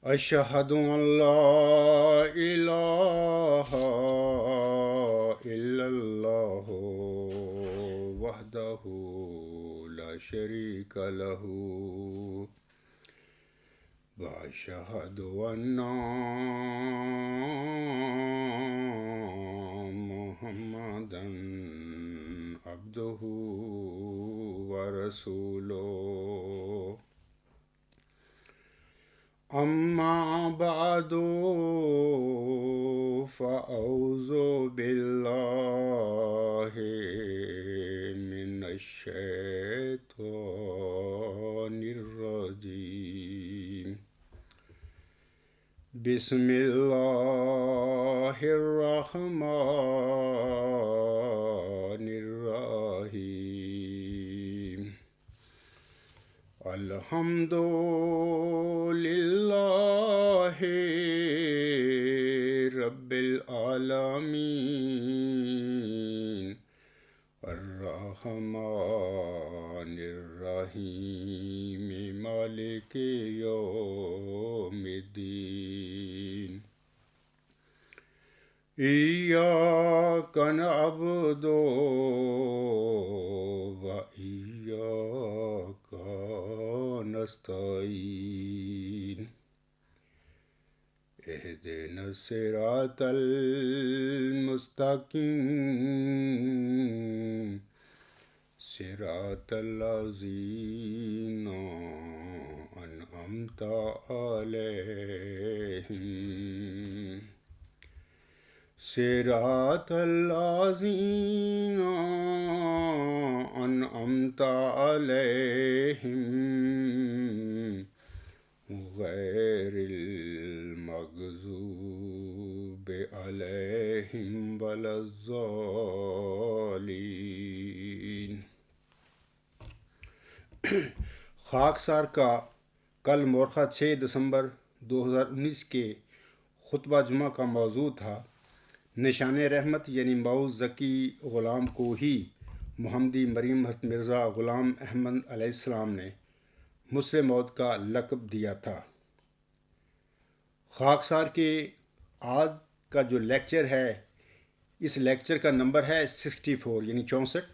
أشهد أن لا إله إلا الله وحده لا شريك له وأشهد أن محمدا عبده ورسوله أما بعد فأعوذ بالله من الشيطان الرجيم بسم الله الرحمن الرحيم الحمد لله رب العالمين الرحمن الرحيم مالك يوم الدين إياك نعبد وإياك نستعين اهدنا الصراط المستقيم صراط الذين أنعمت عليهم صراط الذين أنعمت عليهم غير المغضوب عليهم ولا الضالين۔ خاکسار کا کل مورخہ 6 دسمبر 2019 کے خطبہ جمعہ کا موضوع تھا نشان رحمت یعنی مئو ذکی غلام کو ہی محمدی مریم حضرت مرزا غلام احمد علیہ السلام نے مسلم موت کا لقب دیا تھا۔ خاکسار کے آج کا جو لیکچر ہے اس لیکچر کا نمبر ہے 64 یعنی 64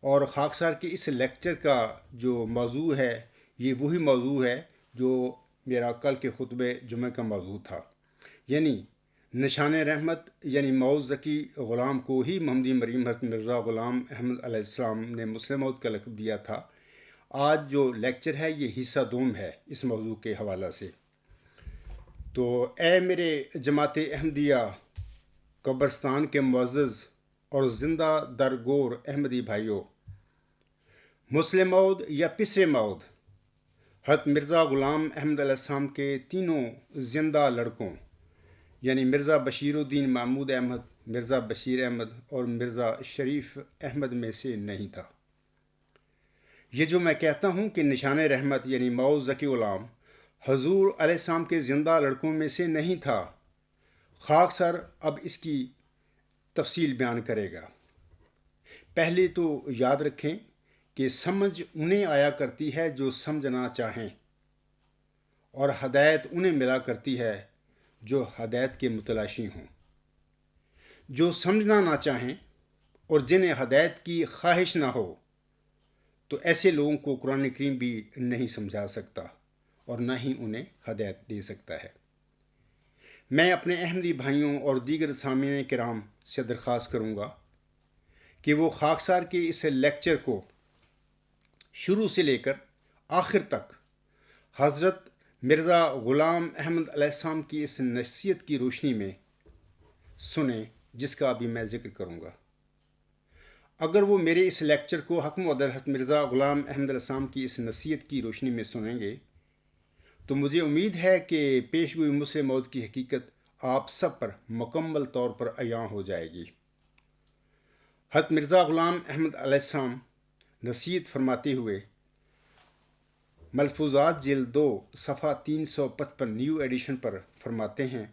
اور خاکسار کے اس لیکچر کا جو موضوع ہے یہ وہی موضوع ہے جو میرا کل کے خطبہ جمعہ کا موضوع تھا، یعنی نشان رحمت یعنی مئو ذکی غلام کو ہی محمدی مریم حضرت مرزا غلام احمد علیہ السلام نے مسلم موت کا لقب دیا تھا۔ آج جو لیکچر ہے یہ حصہ دوم ہے اس موضوع کے حوالہ سے۔ تو اے میرے جماعت احمدیہ قبرستان کے معزز اور زندہ درگور احمدی بھائیوں، مسلم موعود یا پسر موعود حضرت مرزا غلام احمد علیہ السلام کے تینوں زندہ لڑکوں یعنی مرزا بشیر الدین محمود احمد، مرزا بشیر احمد اور مرزا شریف احمد میں سے نہیں تھا۔ یہ جو میں کہتا ہوں کہ نشان رحمت یعنی مئو ذکی غلام حضور علیہ السلام کے زندہ لڑکوں میں سے نہیں تھا، خاکسار اب اس کی تفصیل بیان کرے گا۔ پہلے تو یاد رکھیں کہ سمجھ انہیں آیا کرتی ہے جو سمجھنا چاہیں، اور ہدایت انہیں ملا کرتی ہے جو ہدایت کے متلاشی ہوں۔ جو سمجھنا نہ چاہیں اور جنہیں ہدایت کی خواہش نہ ہو تو ایسے لوگوں کو قرآن کریم بھی نہیں سمجھا سکتا اور نہ ہی انہیں ہدایت دے سکتا ہے۔ میں اپنے احمدی بھائیوں اور دیگر سامعین کرام سے درخواست کروں گا کہ وہ خاکسار کے اس لیکچر کو شروع سے لے کر آخر تک حضرت مرزا غلام احمد علیہ السلام کی اس نصیحت کی روشنی میں سنیں جس کا ابھی میں ذکر کروں گا۔ اگر وہ میرے اس لیکچر کو حق مقدر حضرت مرزا غلام احمد علیہ السلام کی اس نصیحت کی روشنی میں سنیں گے تو مجھے امید ہے کہ پیش گوئی مسلم موت کی حقیقت آپ سب پر مکمل طور پر عیاں ہو جائے گی۔ حضرت مرزا غلام احمد علیہ السلام نصیحت فرماتے ہوئے ملفوظات جلد 2 صفحہ 355 نیو ایڈیشن پر فرماتے ہیں،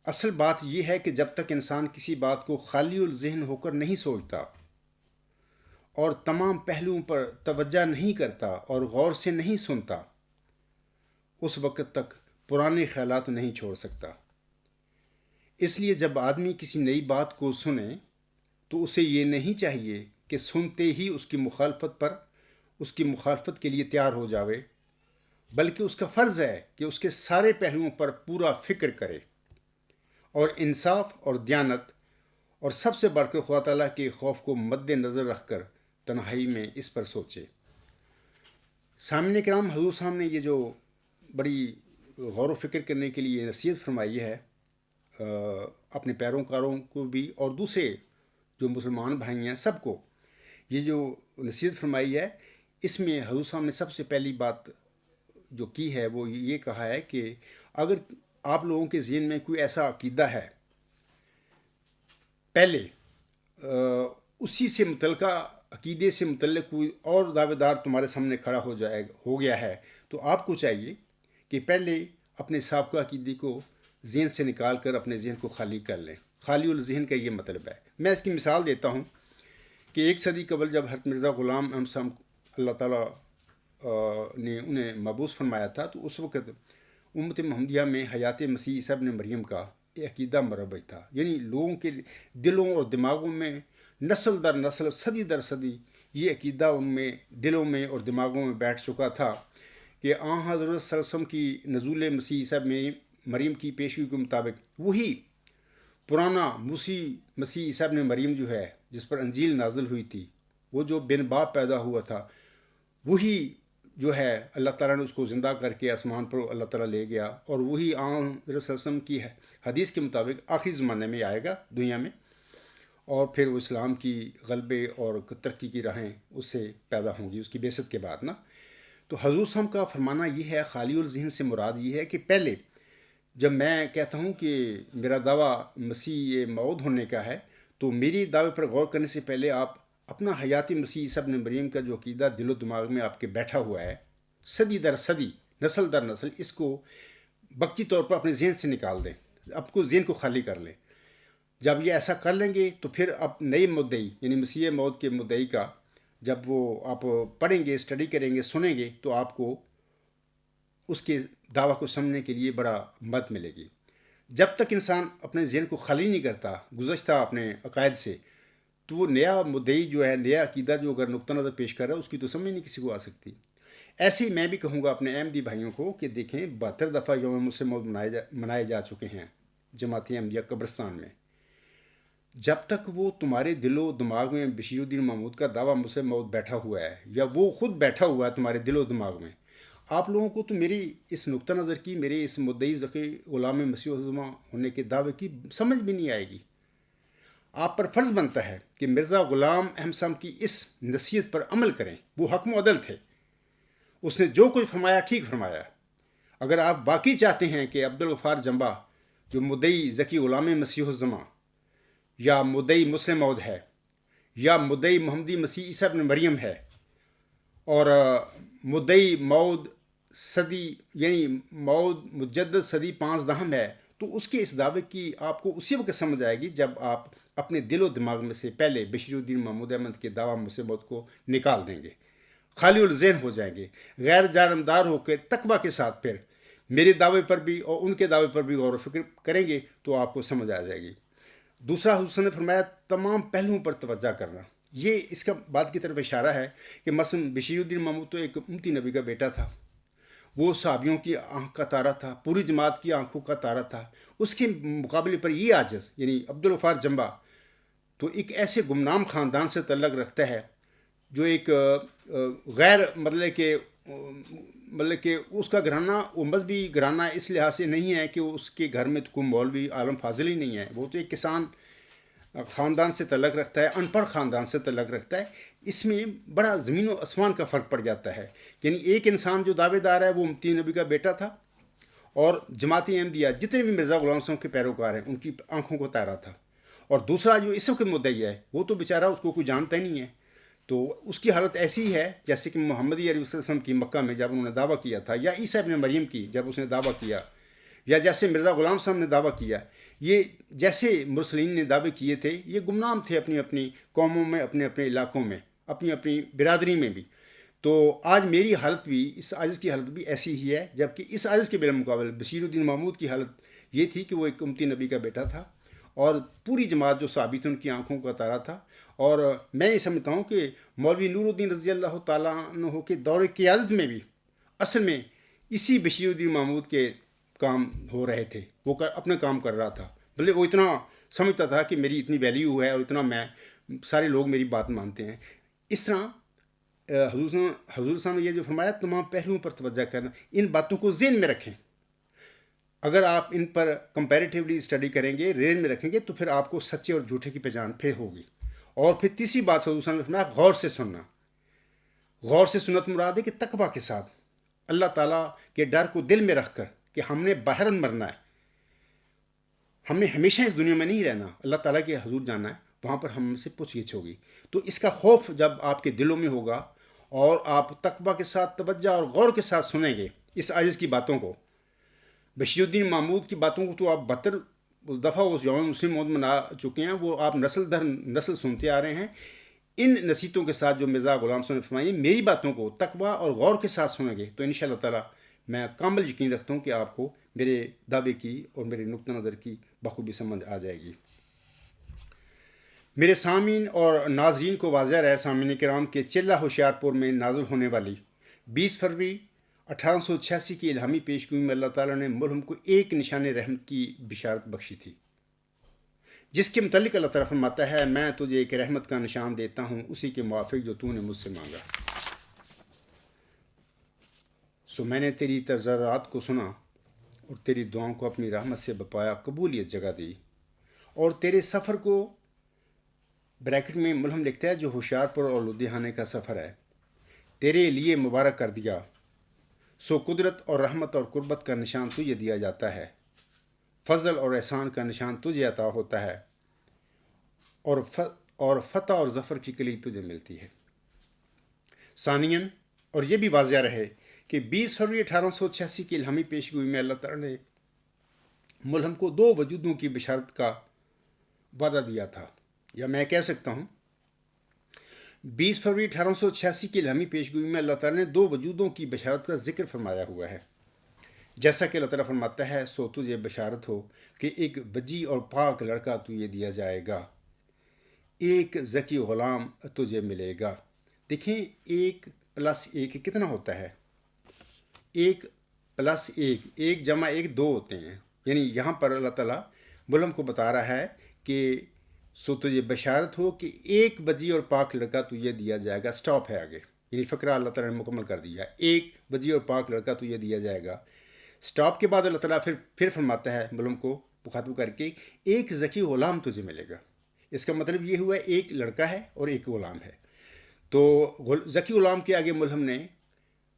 اصل بات یہ ہے کہ جب تک انسان کسی بات کو خالی الذہن ہو کر نہیں سوچتا اور تمام پہلوؤں پر توجہ نہیں کرتا اور غور سے نہیں سنتا اس وقت تک پرانے خیالات نہیں چھوڑ سکتا۔ اس لیے جب آدمی کسی نئی بات کو سنے تو اسے یہ نہیں چاہیے کہ سنتے ہی اس کی مخالفت کے لیے تیار ہو جاوے، بلکہ اس کا فرض ہے کہ اس کے سارے پہلوؤں پر پورا فکر کرے اور انصاف اور دیانت اور سب سے بڑھ کر خدا تعالیٰ کے خوف کو مد نظر رکھ کر تنہائی میں اس پر سوچے۔ سامعین کرام، حضور صاحب نے یہ جو بڑی غور و فکر کرنے کے لیے نصیحت فرمائی ہے اپنے پیروکاروں کو بھی اور دوسرے جو مسلمان بھائی ہیں سب کو، یہ جو نصیحت فرمائی ہے، اس میں حضور صاحب نے سب سے پہلی بات جو کی ہے وہ یہ کہا ہے کہ اگر آپ لوگوں کے ذہن میں کوئی ایسا عقیدہ ہے، پہلے اسی سے متعلقہ عقیدے سے متعلق کوئی اور دعوے دار تمہارے سامنے کھڑا ہو گیا ہے، تو آپ کو چاہیے کہ پہلے اپنے سابقہ عقیدے کو ذہن سے نکال کر اپنے ذہن کو خالی کر لیں۔ خالی الذہن کا یہ مطلب ہے۔ میں اس کی مثال دیتا ہوں کہ 1 صدی قبل جب حضرت مرزا غلام احمد صاحب اللہ تعالیٰ نے انہیں مبعوث فرمایا تھا، تو اس وقت امت محمدیہ میں حیات مسیح عیسیٰ ابن مریم کا عقیدہ مروج تھا، یعنی لوگوں کے دلوں اور دماغوں میں نسل در نسل، صدی در صدی یہ عقیدہ ان میں دلوں میں اور دماغوں میں بیٹھ چکا تھا کہ آن حضرت صلی اللہ علیہ وسلم کی نزول مسیح عیسیٰ ابن مریم کی پیشگی کے مطابق وہی پرانا مسیح عیسیٰ ابن مریم جو ہے جس پر انجیل نازل ہوئی تھی، وہ جو بن باپ پیدا ہوا تھا، وہی جو ہے اللہ تعالیٰ نے اس کو زندہ کر کے آسمان پر اللہ تعالیٰ لے گیا، اور وہی آن حضرت صلی اللہ علیہ وسلم کی حدیث کے مطابق آخری زمانے میں آئے گا دنیا میں، اور پھر وہ اسلام کی غلبے اور ترقی کی راہیں اس سے پیدا ہوں گی اس کی بعثت کے بعد نا۔ تو حضور صاحب کا فرمانا یہ ہے، خالی الذہن سے مراد یہ ہے کہ پہلے جب میں کہتا ہوں کہ میرا دعویٰ مسیح موعود ہونے کا ہے، تو میری دعوے پر غور کرنے سے پہلے آپ اپنا حیاتی مسیح عیسیٰ ابن مریم کا جو عقیدہ دل و دماغ میں آپ کے بیٹھا ہوا ہے صدی در صدی، نسل در نسل، اس کو وقتی طور پر اپنے ذہن سے نکال دیں، آپ کو ذہن کو خالی کر لیں۔ جب یہ ایسا کر لیں گے تو پھر آپ نئے مدعی یعنی مسیح موعود کے مدعی کا جب وہ آپ پڑھیں گے، اسٹڈی کریں گے، سنیں گے، تو آپ کو اس کے دعویٰ کو سمجھنے کے لیے بڑا مدد ملے گی۔ جب تک انسان اپنے ذہن کو خالی نہیں کرتا گزشتہ اپنے عقائد سے، تو وہ نیا مدعی جو ہے، نیا عقیدہ جو اگر نقطہ نظر پیش کر رہا ہے، اس کی تو سمجھ نہیں کسی کو آ سکتی۔ ایسے ہی میں بھی کہوں گا اپنے احمدی بھائیوں کو کہ دیکھیں 72 دفعہ یوم مسیح موعود منائے جا چکے ہیں جماعت احمدیہ قبرستان میں۔ جب تک وہ تمہارے دل و دماغ میں بشیر الدین محمود کا دعویٰ مسیح موعود بیٹھا ہوا ہے، یا وہ خود بیٹھا ہوا ہے تمہارے دل و دماغ میں، آپ لوگوں کو تو میری اس نقطہ نظر کی، میرے اس مدعی ذکی غلام مسیح ہونے کے دعوے کی سمجھ بھی نہیں آئے گی۔ آپ پر فرض بنتا ہے کہ مرزا غلام احمد صاحب کی اس نصیحت پر عمل کریں۔ وہ حکم و عدل تھے، اس نے جو کچھ فرمایا ٹھیک فرمایا۔ اگر آپ باقی چاہتے ہیں کہ عبدالغفار جنبہ جو مدعی ذکی غلام مسیح الزماں یا مدعی مسلم موعود ہے یا مدعی محمدی مسیح عیسیٰ ابن مریم ہے اور مدعی موعود صدی یعنی موعود مجدد صدی 15 ہے، تو اس کے اس دعوے کی آپ کو اسی وقت سمجھ آئے گی جب آپ اپنے دل و دماغ میں سے پہلے بشیر الدین محمود احمد کے دعویٰ مسیح موعود کو نکال دیں گے، خالی الذہن ہو جائیں گے، غیر جانبدار ہو کر تقویٰ کے ساتھ پھر میرے دعوے پر بھی اور ان کے دعوے پر بھی غور و فکر کریں گے، تو آپ کو سمجھ آ جائے گی۔ دوسرا حضور نے فرمایا تمام پہلوؤں پر توجہ کرنا۔ یہ اس کا بات کی طرف اشارہ ہے کہ مثلا بشیر الدین محمود تو ایک امتی نبی کا بیٹا تھا، وہ صحابیوں کی آنکھ کا تارا تھا، پوری جماعت کی آنکھوں کا تارا تھا۔ اس کے مقابلے پر یہ عاجز یعنی عبدالغفار جنبہ تو ایک ایسے گمنام خاندان سے تعلق رکھتا ہے جو ایک غیر مطلب کہ اس کا گھرانہ وہ مذہبی گھرانہ اس لحاظ سے نہیں ہے کہ اس کے گھر میں تو کوئی مولوی عالم فاضل ہی نہیں ہے، وہ تو ایک کسان خاندان سے تعلق رکھتا ہے، ان پڑھ خاندان سے تعلق رکھتا ہے۔ اس میں بڑا زمین و آسمان کا فرق پڑ جاتا ہے، یعنی ایک انسان جو دعوے دار ہے وہ امتی نبی کا بیٹا تھا، اور جماعت احمدیہ جتنے بھی مرزا غلام صاحب کے پیروکار ہیں ان کی آنکھوں کو تارا تھا، اور دوسرا جو اس وقت مدعی ہے وہ تو بیچارہ اس کو کوئی جانتا ہی نہیں ہے۔ تو اس کی حالت ایسی ہے جیسے کہ محمد علیہ وسلم کی مکہ میں جب انہوں نے دعویٰ کیا تھا، یا عیسیٰ ابن مریم کی جب اس نے دعویٰ کیا، یا جیسے مرزا غلام صاحب نے دعویٰ کیا، یہ جیسے مرسلین نے دعوے کیے تھے، یہ گمنام تھے اپنی اپنی قوموں میں، اپنے اپنے علاقوں میں، اپنی اپنی برادری میں بھی۔ تو آج میری حالت بھی اس عاجز کی حالت بھی ایسی ہی ہے، جبکہ اس عاجز کے بالمقابل بشیر الدین محمود کی حالت یہ تھی کہ وہ ایک امتی نبی کا بیٹا تھا، اور پوری جماعت جو صحابی تھے ان کی آنکھوں کا تارا تھا. اور میں یہ سمجھتا ہوں کہ مولوی نور الدین رضی اللہ تعالیٰ عنہ کے دور قیادت میں بھی اصل میں اسی بشیر الدین محمود کے کام ہو رہے تھے. وہ اپنا کام کر رہا تھا، بھلے وہ اتنا سمجھتا تھا کہ میری اتنی ویلیو ہے اور اتنا میں سارے لوگ میری بات مانتے ہیں. اس طرح حضور صاحب نے یہ جو فرمایا تمام پہلوؤں پر توجہ کرنا، ان باتوں کو ذہن میں رکھیں. اگر آپ ان پر کمپیریٹیولی اسٹڈی کریں گے، ذہن میں رکھیں گے، تو پھر آپ کو سچے اور جھوٹے کی پہچان پھر ہوگی. اور پھر تیسری بات حضور صاحب نے فرمایا غور سے سننا. غور سے سنت مراد ہے کہ تقویٰ کے ساتھ اللہ تعالیٰ کے ڈر کو دل میں رکھ کر کہ ہم نے باہر مرنا ہے، ہم نے ہمیشہ اس دنیا میں نہیں رہنا، اللہ تعالیٰ کے حضور جانا ہے، وہاں پر ہم سے پوچھ گچھ ہوگی. تو اس کا خوف جب آپ کے دلوں میں ہوگا اور آپ تقویٰ کے ساتھ توجہ اور غور کے ساتھ سنیں گے اس عاجز کی باتوں کو، بشیر الدین محمود کی باتوں کو تو آپ 72 دفعہ اس یوم مسلم موت منا چکے ہیں، وہ آپ نسل در نسل سنتے آ رہے ہیں. ان نصیحتوں کے ساتھ جو مرزا غلام صاحب نے فرمائی، میری باتوں کو تقویٰ اور غور کے ساتھ سنیں گے تو انشاءاللہ تعالیٰ میں کامل یقین رکھتا ہوں کہ آپ کو میرے دعوے کی اور میرے نقطہ نظر کی بخوبی سمجھ آ جائے گی. میرے سامعین اور ناظرین کو واضح رہے سامعین کرام کہ چلہ ہوشیارپور میں نازل ہونے والی 20 فروری 1886 کی الہامی پیشگوئی میں اللہ تعالیٰ نے ملہم کو ایک نشان رحمت کی بشارت بخشی تھی، جس کے متعلق اللہ تعالیٰ فرماتا ہے میں تجھے ایک رحمت کا نشان دیتا ہوں اسی کے موافق جو تو نے مجھ سے مانگا. سو میں نے تیری تضرعات کو سنا اور تیری دعاؤں کو اپنی رحمت سے بپایا قبولیت جگہ دی، اور تیرے سفر کو بریکٹ میں ملہم لکھتا ہے جو ہوشیارپور اور لدھیانے کا سفر ہے تیرے لیے مبارک کر دیا. سو قدرت اور رحمت اور قربت کا نشان تجھے دیا جاتا ہے، فضل اور احسان کا نشان تجھے عطا ہوتا ہے، اور فتح اور ظفر کی کلید تجھے ملتی ہے. ثانیاً اور یہ بھی واضح رہے کہ 20 فروری 1886 کی الہامی پیشگوئی میں اللہ تعالیٰ نے ملہم کو 2 وجودوں کی بشارت کا وعدہ دیا تھا، یا میں کہہ سکتا ہوں 20 فروری 1886 کی الہامی پیشگوئی میں اللہ تعالیٰ نے 2 وجودوں کی بشارت کا ذکر فرمایا ہوا ہے. جیسا کہ اللہ تعالیٰ فرماتا ہے سو تجھے بشارت ہو کہ ایک وجی اور پاک لڑکا تجھے دیا جائے گا، ایک ذکی غلام تجھے ملے گا. دیکھیں 1+1 کتنا ہوتا ہے؟ 1+1، 1 جمع 1 2 ہوتے ہیں. یعنی یہاں پر اللہ تعالیٰ ملہم کو بتا رہا ہے کہ سو تجھے بشارت ہو کہ ایک وجی اور پاک لڑکا تجھے دیا جائے گا. سٹاپ ہے آگے، یعنی فقرہ اللہ تعالیٰ نے مکمل کر دیا. ایک وجی اور پاک لڑکا تجھے دیا جائے گا. سٹاپ کے بعد اللہ تعالیٰ پھر فرماتا ہے ملہم کو مخاطب کر کے ایک ذکی غلام تجھے ملے گا. اس کا مطلب یہ ہوا ایک لڑکا ہے اور ایک غلام ہے. تو ذکی غلام کے آگے ملہم نے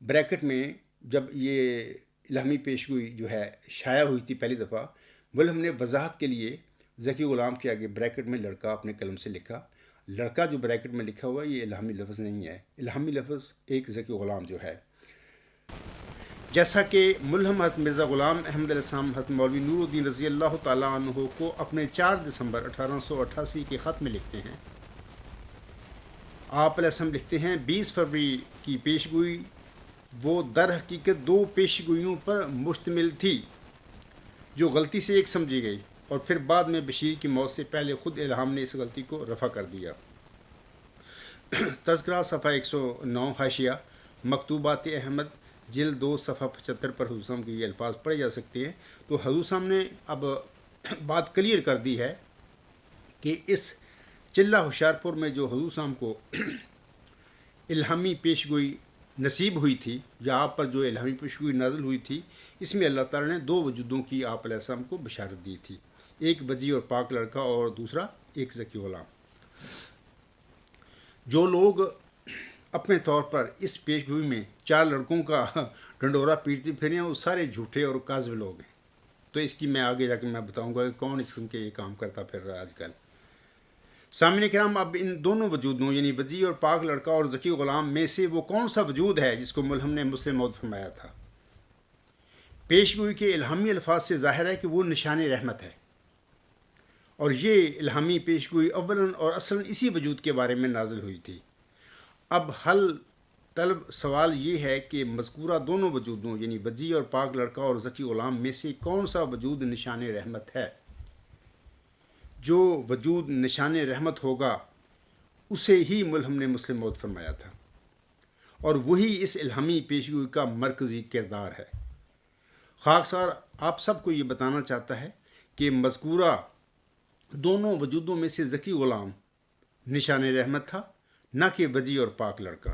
بریکٹ میں جب یہ الہامی پیشگوئی جو ہے شائع ہوئی تھی پہلی دفعہ، ملہم نے وضاحت کے لیے ذکی غلام کے آگے بریکٹ میں لڑکا اپنے قلم سے لکھا. لڑکا جو بریکٹ میں لکھا ہوا یہ الہامی لفظ نہیں ہے، الہامی لفظ ایک ذکی غلام جو ہے. جیسا کہ ملہم حضرت مرزا غلام احمد علیہ السلام حضرت مولوی نور الدین رضی اللہ تعالیٰ عنہ کو اپنے 4 دسمبر 1888 کے خط میں لکھتے ہیں. آپ علیہ السلام لکھتے ہیں 20 فروری کی پیشگوئی وہ در حقیقت 2 پیشگوئیوں پر مشتمل تھی جو غلطی سے ایک سمجھی گئی، اور پھر بعد میں بشیر کی موت سے پہلے خود الہام نے اس غلطی کو رفع کر دیا. تذکرہ صفحہ 109 حاشیہ مکتوبات احمد جلد 2 صفحہ 75 پر حضور صاحب کے یہ الفاظ پڑھے جا سکتے ہیں. تو حضور صاحب نے اب بات کلیئر کر دی ہے کہ اس چلہ ہوشیارپور میں جو حضور صاحب کو الہامی پیشگوئی نصیب ہوئی تھی، یا آپ پر جو الہامی پیشگوئی نازل ہوئی تھی، اس میں اللہ تعالیٰ نے 2 وجودوں کی آپ علیہ السلام کو بشارت دی تھی، ایک وجی اور پاک لڑکا اور دوسرا ایک ذکی غلام. جو لوگ اپنے طور پر اس پیشگوئی میں 4 لڑکوں کا ڈنڈورا پیٹتے پھرے ہیں وہ سارے جھوٹے اور کاذب لوگ ہیں. تو اس کی میں آگے جا کے میں بتاؤں گا کہ کون اس قسم کے یہ کام کرتا پھر رہا آج کل. سامعین کرام، اب ان دونوں وجودوں یعنی وجی اور پاک لڑکا اور ذکی غلام میں سے وہ کون سا وجود ہے جس کو ملہم نے مسلم موت فرمایا تھا؟ پیشگوئی کے الہامی الفاظ سے ظاہر ہے کہ وہ نشان رحمت ہے، اور یہ الہامی پیشگوئی اولاً اور اصلاً اسی وجود کے بارے میں نازل ہوئی تھی. اب حل طلب سوال یہ ہے کہ مذکورہ دونوں وجودوں یعنی وجی اور پاک لڑکا اور ذکی غلام میں سے کون سا وجود نشان رحمت ہے؟ جو وجود نشان رحمت ہوگا اسے ہی ملہم نے مسلم موت فرمایا تھا، اور وہی اس الہامی پیشگوئی کا مرکزی کردار ہے۔ خاکسار آپ سب کو یہ بتانا چاہتا ہے کہ مذکورہ دونوں وجودوں میں سے ذکی غلام نشان رحمت تھا، نہ کہ وجی اور پاک لڑکا۔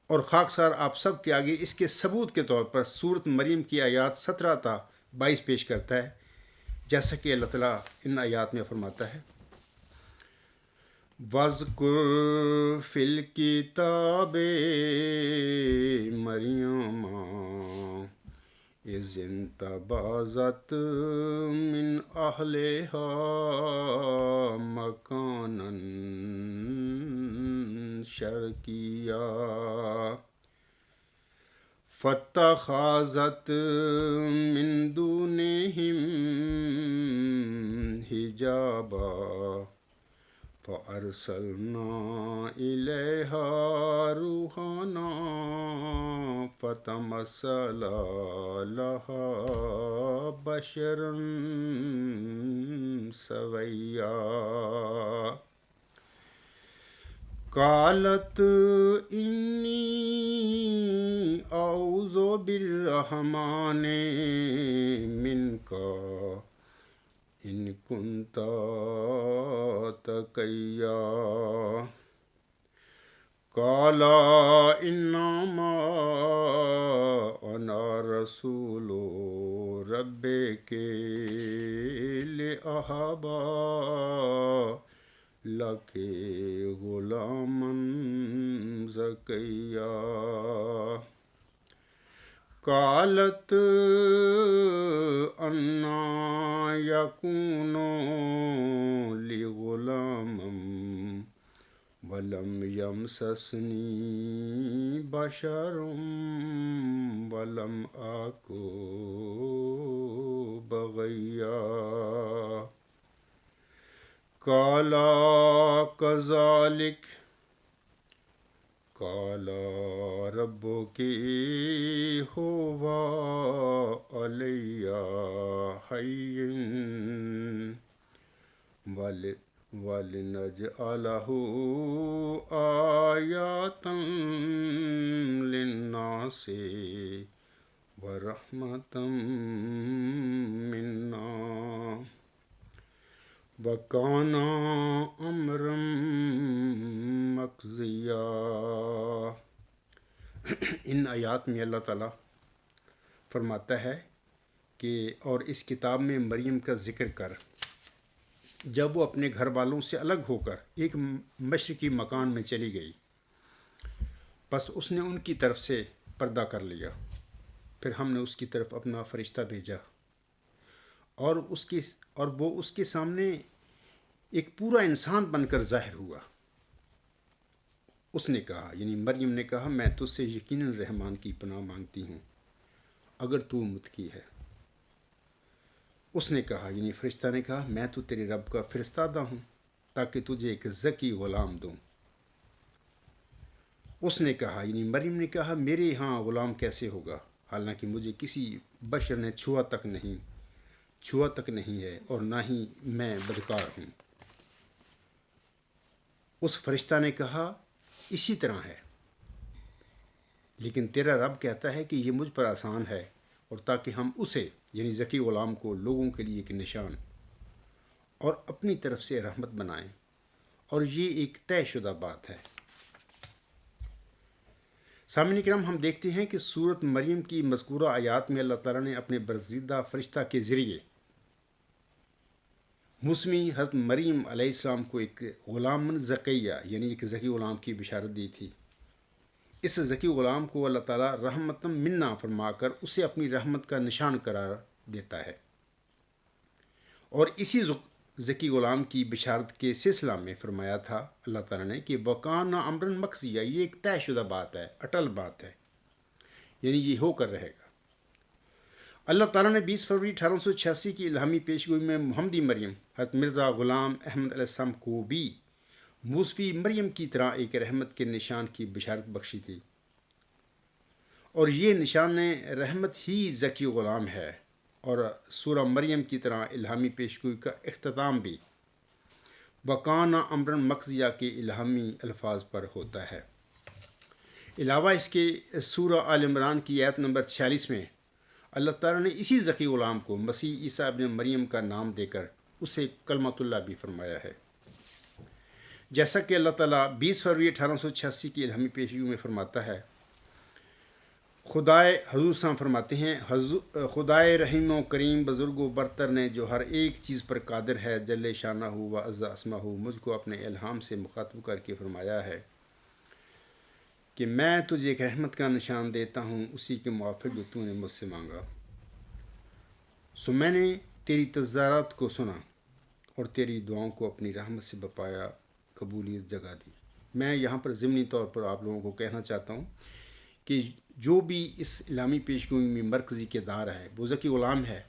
اور خاکسار آپ سب کے آگے اس کے ثبوت کے طور پر سورت مریم کی آیات 17 تا 22 پیش کرتا ہے، جیسا کہ اللہ تعالیٰ ان آیات میں فرماتا ہے، وَاذْكُرْ فِي الْكِتَابِ مَرْيَمَ إِذِ انتبذت من أهلها مكانا شرقيا فاتخذت من دونهم حجابا فأرسلنا إليها روحنا فتمثل لها بشرا سويا قالت إني أعوذ بالرحمن منك إن كنت تقيا قال إنما أنا رسول ربك لأهب لك غلاما زكيا قالت أنى يكون لي غلام ولم يمسسني بشر ولم أك بغيا قال كذلك قال ربك هو علي هين وَلِنَجْعَلَهُ آيَةً لِلنَّاسِ وَرَحْمَةً مِنَّا وَكَانَ أَمْرًا مَقْضِيًّا۔ ان آیات میں اللہ تعالیٰ فرماتا ہے کہ اور اس کتاب میں مریم کا ذکر کر جب وہ اپنے گھر والوں سے الگ ہو کر ایک مشرقی مکان میں چلی گئی، بس اس نے ان کی طرف سے پردہ کر لیا، پھر ہم نے اس کی طرف اپنا فرشتہ بھیجا اور وہ اس کے سامنے ایک پورا انسان بن کر ظاہر ہوا۔ اس نے کہا یعنی مریم نے کہا، میں تجھ سے یقیناً رحمان کی پناہ مانگتی ہوں اگر تو متقی ہے۔ اس نے کہا یعنی فرشتہ نے کہا، میں تو تیرے رب کا فرستادہ ہوں تاکہ تجھے ایک ذکی غلام دوں۔ اس نے کہا یعنی مریم نے کہا، میرے ہاں غلام کیسے ہوگا حالانکہ مجھے کسی بشر نے چھوا تک نہیں ہے اور نہ ہی میں بدکار ہوں۔ اس فرشتہ نے کہا، اسی طرح ہے، لیکن تیرا رب کہتا ہے کہ یہ مجھ پر آسان ہے، اور تاکہ ہم اسے یعنی ذکی غلام کو لوگوں کے لیے ایک نشان اور اپنی طرف سے رحمت بنائیں، اور یہ ایک طے شدہ بات ہے۔ سامعین کرام، ہم دیکھتے ہیں کہ سورت مریم کی مذکورہ آیات میں اللہ تعالیٰ نے اپنے برگزیدہ فرشتہ کے ذریعے موسمی حضرت مریم علیہ السلام کو ایک غلام زکیہ یعنی ایک ذکی غلام کی بشارت دی تھی۔ اس ذکی غلام کو اللہ تعالیٰ رحمتم منا فرما کر اسے اپنی رحمت کا نشان قرار دیتا ہے، اور اسی ذکی غلام کی بشارت کے سلسلہ میں فرمایا تھا اللہ تعالیٰ نے کہ وَكَانَ أَمْرًا مَقْضِيًّا، یہ ایک طے شدہ بات ہے، اٹل بات ہے، یعنی یہ ہو کر رہے گا۔ اللہ تعالیٰ نے 20 فروری 1886 کی الہامی پیشگوئی میں محمدی مریم حضرت مرزا غلام احمد علیہ السلام کو بھی موسوی مریم کی طرح ایک رحمت کے نشان کی بشارت بخشی تھی، اور یہ نشان رحمت ہی ذکی غلام ہے، اور سورہ مریم کی طرح الہامی پیشگوئی کا اختتام بھی وکانہ امرن مقضیہ کے الہامی الفاظ پر ہوتا ہے۔ علاوہ اس کے سورہ آل عمران کی آیت نمبر 46 میں اللہ تعالیٰ نے اسی ذکی غلام کو مسیح عیسیٰ ابن مریم کا نام دے کر اسے کلمۃ اللہ بھی فرمایا ہے، جیسا کہ اللہ تعالیٰ 20 فروری 1886 کی الہامی پیشگی میں فرماتا ہے۔ خدائے حضور صاحب فرماتے ہیں، خدائے رحیم و کریم بزرگ و برتر نے جو ہر ایک چیز پر قادر ہے جل شانہ و عز اسمہ مجھ کو اپنے الہام سے مخاطب کر کے فرمایا ہے کہ میں تجھے ایک رحمت کا نشان دیتا ہوں اسی کے موافق جو تو نے مجھ سے مانگا۔ سو میں نے تیری تضارعات کو سنا اور تیری دعاؤں کو اپنی رحمت سے بپایا قبولیت جگہ دی۔ میں یہاں پر ضمنی طور پر آپ لوگوں کو کہنا چاہتا ہوں کہ جو بھی اس الہامی پیشگوئی میں مرکزی کردار ہے وہ ذکی غلام ہے،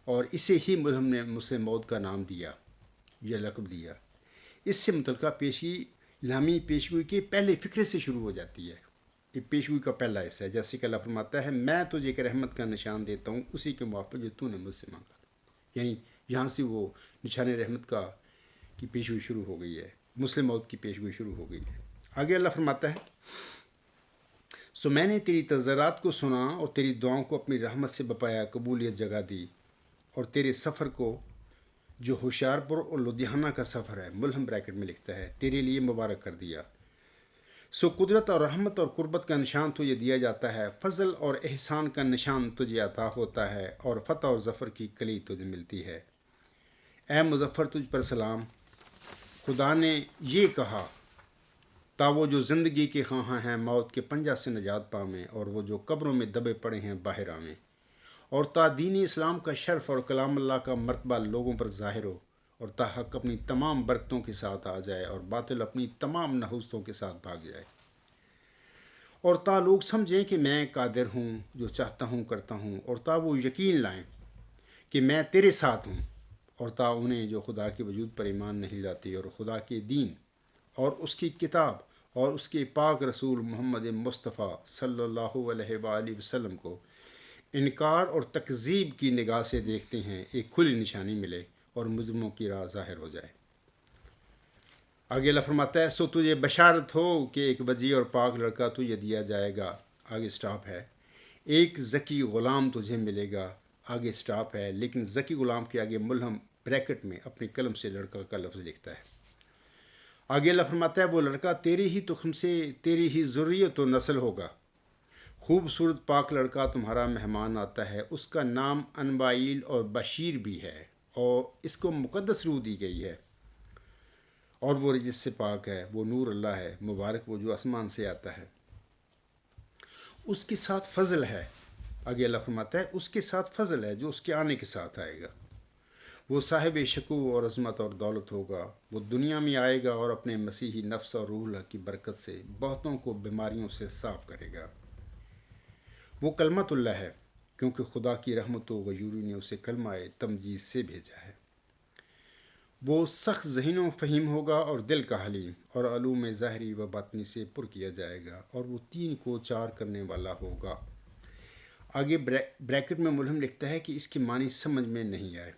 اور اسے ہی ملہم نے مسلم موعود کا نام دیا یا لقب دیا۔ اس سے متعلقہ پیشی الہامی پیشگوئی کے پہلے فقرے سے شروع ہو جاتی ہے۔ یہ پیشگوئی کا پہلا حصہ ہے، جیسے کہ اللہ فرماتا ہے میں تجھے ایک رحمت کا نشان دیتا ہوں اسی کے موافق جو تو نے مجھ سے مانگا، یعنی یہاں سے وہ نشان رحمت کی پیشگوئی شروع ہو گئی ہے، مسلم موعود کی پیشگوئی شروع ہو گئی ہے۔ آگے اللہ فرماتا ہے، سو میں نے تیری تضارعات کو سنا اور تیری دعاؤں کو اپنی رحمت سے بپایا قبولیت جگہ دی، اور تیرے سفر کو جو ہوشیارپور اور لدھیانہ کا سفر ہے ملہم بریکٹ میں لکھتا ہے تیرے لیے مبارک کر دیا۔ سو قدرت اور رحمت اور قربت کا نشان تجھے دیا جاتا ہے، فضل اور احسان کا نشان تجھے عطا ہوتا ہے، اور فتح اور ظفر کی کلی تجھے ملتی ہے۔ اے مظفر تجھ پر سلام، خدا نے یہ کہا، تا وہ جو زندگی کے خواہاں ہیں موت کے پنجہ سے نجات پامیں، اور وہ جو قبروں میں دبے پڑے ہیں باہر آویں، اور تا دین اسلام کا شرف اور کلام اللہ کا مرتبہ لوگوں پر ظاہر ہو، اور تا حق اپنی تمام برکتوں کے ساتھ آ جائے اور باطل اپنی تمام نحوستوں کے ساتھ بھاگ جائے، اور تا لوگ سمجھیں کہ میں قادر ہوں، جو چاہتا ہوں کرتا ہوں، اور تا وہ یقین لائیں کہ میں تیرے ساتھ ہوں، اور تا انہیں جو خدا کے وجود پر ایمان نہیں لاتے اور خدا کے دین اور اس کی کتاب اور اس کے پاک رسول محمد مصطفیٰ صلی اللہ علیہ وآلہ وسلم کو انکار اور تکذیب کی نگاہ سے دیکھتے ہیں، ایک کھلی نشانی ملے اور مجرموں کی راہ ظاہر ہو جائے۔ آگے اللہ فرماتا ہے، سو تجھے بشارت ہو کہ ایک وجیح اور پاک لڑکا تجھے دیا جائے گا، آگے سٹاپ ہے، ایک ذکی غلام تجھے ملے گا، آگے سٹاپ ہے، لیکن ذکی غلام کے آگے ملہم بریکٹ میں اپنی قلم سے لڑکا کا لفظ لکھتا ہے۔ آگے اللہ فرماتا ہے، وہ لڑکا تیری ہی تخم سے تیری ہی ذریت و نسل ہوگا، خوبصورت پاک لڑکا تمہارا مہمان آتا ہے، اس کا نام انبائیل اور بشیر بھی ہے، اور اس کو مقدس روح دی گئی ہے، اور وہ رجس سے پاک ہے، وہ نور اللہ ہے، مبارک وہ جو آسمان سے آتا ہے، اس کے ساتھ فضل ہے۔ آگے اللہ فرماتا ہے، اس کے ساتھ فضل ہے جو اس کے آنے کے ساتھ آئے گا، وہ صاحب شکو اور عظمت اور دولت ہوگا، وہ دنیا میں آئے گا اور اپنے مسیحی نفس اور روح اللہ کی برکت سے بہتوں کو بیماریوں سے صاف کرے گا۔ وہ کلمت اللہ ہے، کیونکہ خدا کی رحمت و غیوری نے اسے کلمہ تمجید سے بھیجا ہے۔ وہ سخت ذہین و فہیم ہوگا اور دل کا حلیم، اور علوم ظاہری و باطنی سے پر کیا جائے گا، اور وہ 3 کو 4 کرنے والا ہوگا۔ آگے بریکٹ میں ملہم لکھتا ہے کہ اس کی معنی سمجھ میں نہیں آئے۔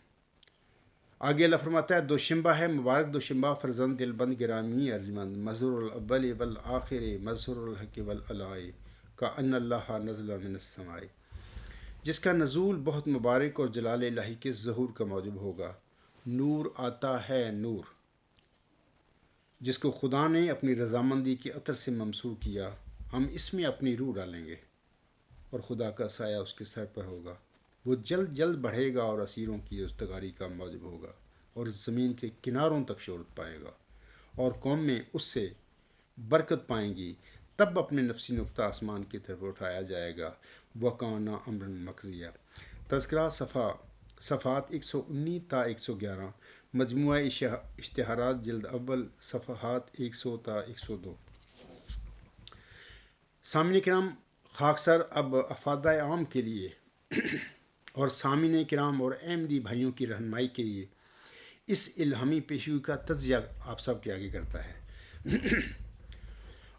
آگے اللہ فرماتا ہے، دوشنبہ ہے، مبارک دوشنبہ، فرزند دلبند گرامی ارجمند، مظہر الاول والآخر مظہر الحق والعلاء کا ان اللہ نزل من السماء، جس کا نزول بہت مبارک اور جلال الہی کے ظہور کا موجب ہوگا۔ نور آتا ہے نور، جس کو خدا نے اپنی رضامندی کے عطر سے ممسوح کیا، ہم اس میں اپنی روح ڈالیں گے، اور خدا کا سایہ اس کے سر پر ہوگا، وہ جلد جلد بڑھے گا اور اسیروں کی رستگاری کا موجب ہوگا، اور زمین کے کناروں تک شہرت پائے گا، اور قوم میں اس سے برکت پائیں گی، تب اپنے نفسی نقطہ آسمان کی طرف اٹھایا جائے گا، وَكَانَ أَمْرًا مَقْضِيًّا۔ تذکرہ صفحات 119 تا 111، مجموعہ اشتہارات جلد اول، صفحات 100 تا 102۔ سامعین کرام، خاکسار اب افادہ عام کے لیے اور سامعین کرام اور احمدی بھائیوں کی رہنمائی کے لیے اس الہامی پیشگوئی کا تجزیہ آپ سب کے آگے کرتا ہے۔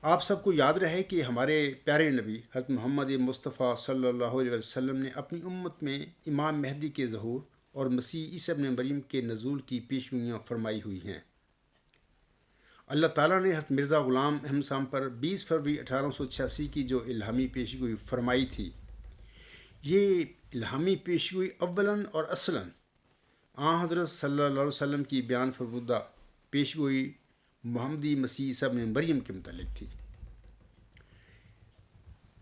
آپ سب کو یاد رہے کہ ہمارے پیارے نبی حضرت محمد مصطفیٰ صلی اللہ علیہ وسلم نے اپنی امت میں امام مہدی کے ظہور اور مسیح عیسی ابن مریم کے نزول کی پیشگوئیاں فرمائی ہوئی ہیں۔ اللہ تعالیٰ نے حضرت مرزا غلام احمد صاحب پر 20 فروری 1886 کی جو الہامی پیشگوئی فرمائی تھی، یہ الہامی پیشگوئی اولاً اور اصلاً حضرت صلی اللہ علیہ وسلم کی بیان فرمودہ پیشگوئی محمدی مسیح عیسی ابن مریم کے متعلق تھی۔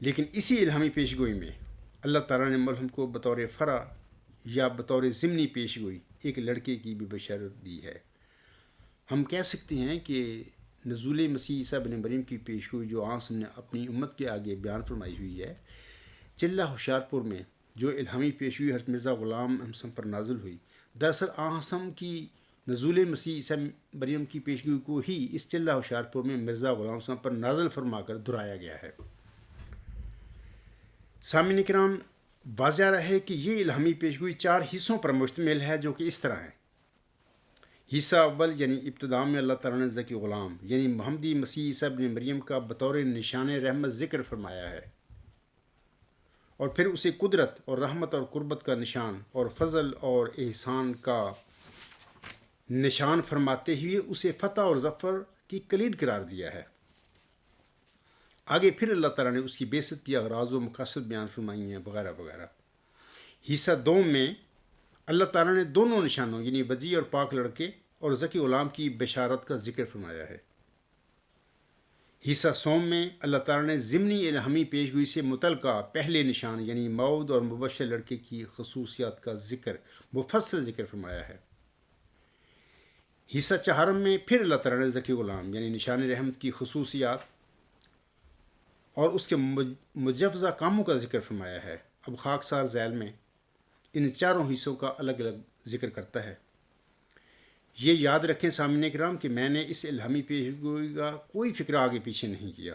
لیکن اسی الہامی پیشگوئی میں اللہ تعالیٰ نے ملہم کو بطور فرع یا بطور ضمنی پیشگوئی ایک لڑکے کی بھی بشارت دی ہے۔ ہم کہہ سکتے ہیں کہ نزول مسیح عیسی ابن مریم کی پیشگوئی جو آسم نے اپنی امت کے آگے بیان فرمائی ہوئی ہے، چلہ ہوشیارپور میں جو الہامی پیشگوئی حضرت مرزا غلام احمد صاحب پر نازل ہوئی، دراصل آسم کی نزول مسیح عیسی مریم کی پیشگوئی کو ہی اس چلہ ہوشیارپور میں مرزا غلام صاحب پر نازل فرما کر دہرایا گیا ہے۔ سامعین کرام، واضح رہے کہ یہ الہامی پیشگوئی 4 حصوں پر مشتمل ہے، جو کہ اس طرح ہیں۔ حصہ اول یعنی ابتدا میں اللہ تعالیٰ نے ذکی غلام یعنی محمدی مسیح عیسی ابن مریم کا بطور نشان رحمت ذکر فرمایا ہے، اور پھر اسے قدرت اور رحمت اور قربت کا نشان اور فضل اور احسان کا نشان فرماتے ہوئے اسے فتح اور ظفر کی کلید قرار دیا ہے۔ آگے پھر اللہ تعالیٰ نے اس کی بعثت کی اغراض و مقاصد بیان فرمائی ہیں وغیرہ وغیرہ۔ حصہ دوم میں اللہ تعالیٰ نے دونوں نشانوں یعنی وجی اور پاک لڑکے اور ذکی غلام کی بشارت کا ذکر فرمایا ہے۔ حصہ سوم میں اللہ تعالیٰ نے ضمنی الہامی پیشگوئی سے متعلقہ پہلے نشان یعنی موعود اور مبشر لڑکے کی خصوصیات کا ذکر مفصل ذکر فرمایا ہے۔ حصہ چہارم میں پھر اللہ تعالیٰ نے ذکی غلام یعنی نشان رحمت کی خصوصیات اور اس کے مجوزہ کاموں کا ذکر فرمایا ہے۔ اب خاکسار ذیل میں ان 4 حصوں کا الگ الگ ذکر کرتا ہے۔ یہ یاد رکھیں سامعین کرام کہ میں نے اس الہامی پیشگوئی کا کوئی فکر آگے پیچھے نہیں کیا،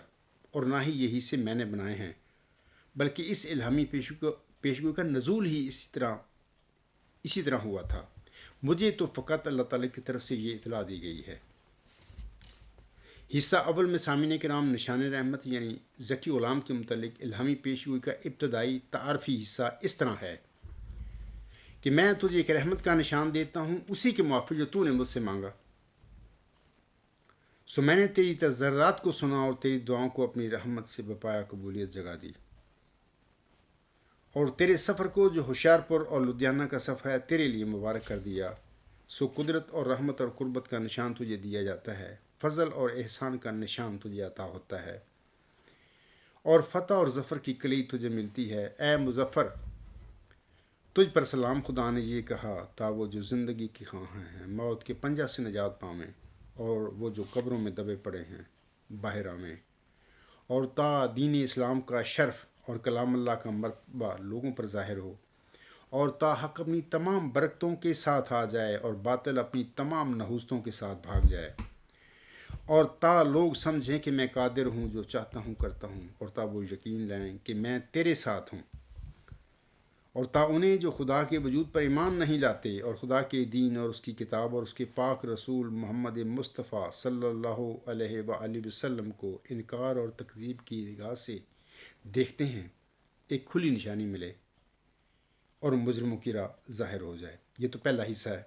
اور نہ ہی یہ حصے میں نے بنائے ہیں، بلکہ اس الہامی پیشگوئی کا نزول ہی اسی طرح ہوا تھا۔ مجھے تو فقط اللہ تعالیٰ کی طرف سے یہ اطلاع دی گئی ہے۔ حصہ اول میں سامعین کرام نشان رحمت یعنی ذکی غلام کے متعلق الہامی پیشگوئی کا ابتدائی تعارفی حصہ اس طرح ہے کہ میں تجھے ایک رحمت کا نشان دیتا ہوں، اسی کے موافق جو تو نے مجھ سے مانگا۔ سو میں نے تیری تضرعات کو سنا اور تیری دعاؤں کو اپنی رحمت سے بپایا قبولیت جگا دی، اور تیرے سفر کو جو ہوشیارپور اور لدھیانہ کا سفر ہے تیرے لیے مبارک کر دیا۔ سو قدرت اور رحمت اور قربت کا نشان تجھے دیا جاتا ہے، فضل اور احسان کا نشان تجھے عطا ہوتا ہے، اور فتح اور ظفر کی کلید تجھے ملتی ہے۔ اے مظفر، تجھ پر سلام، خدا نے یہ کہا تا وہ جو زندگی کی خواہاں ہیں موت کے پنجہ سے نجات پاویں، اور وہ جو قبروں میں دبے پڑے ہیں باہر آویں، اور تا دین اسلام کا شرف اور کلام اللہ کا مرتبہ لوگوں پر ظاہر ہو، اور تا حق اپنی تمام برکتوں کے ساتھ آ جائے اور باطل اپنی تمام نحوستوں کے ساتھ بھاگ جائے، اور تا لوگ سمجھیں کہ میں قادر ہوں، جو چاہتا ہوں کرتا ہوں، اور تا وہ یقین لائیں کہ میں تیرے ساتھ ہوں، اور تا انہیں جو خدا کے وجود پر ایمان نہیں لاتے اور خدا کے دین اور اس کی کتاب اور اس کے پاک رسول محمد مصطفیٰ صلی اللہ علیہ وآلہ وسلم کو انکار اور تکذیب کی نگاہ سے دیکھتے ہیں، ایک کھلی نشانی ملے اور مجرموں کی راہ ظاہر ہو جائے۔ یہ تو پہلا حصہ ہے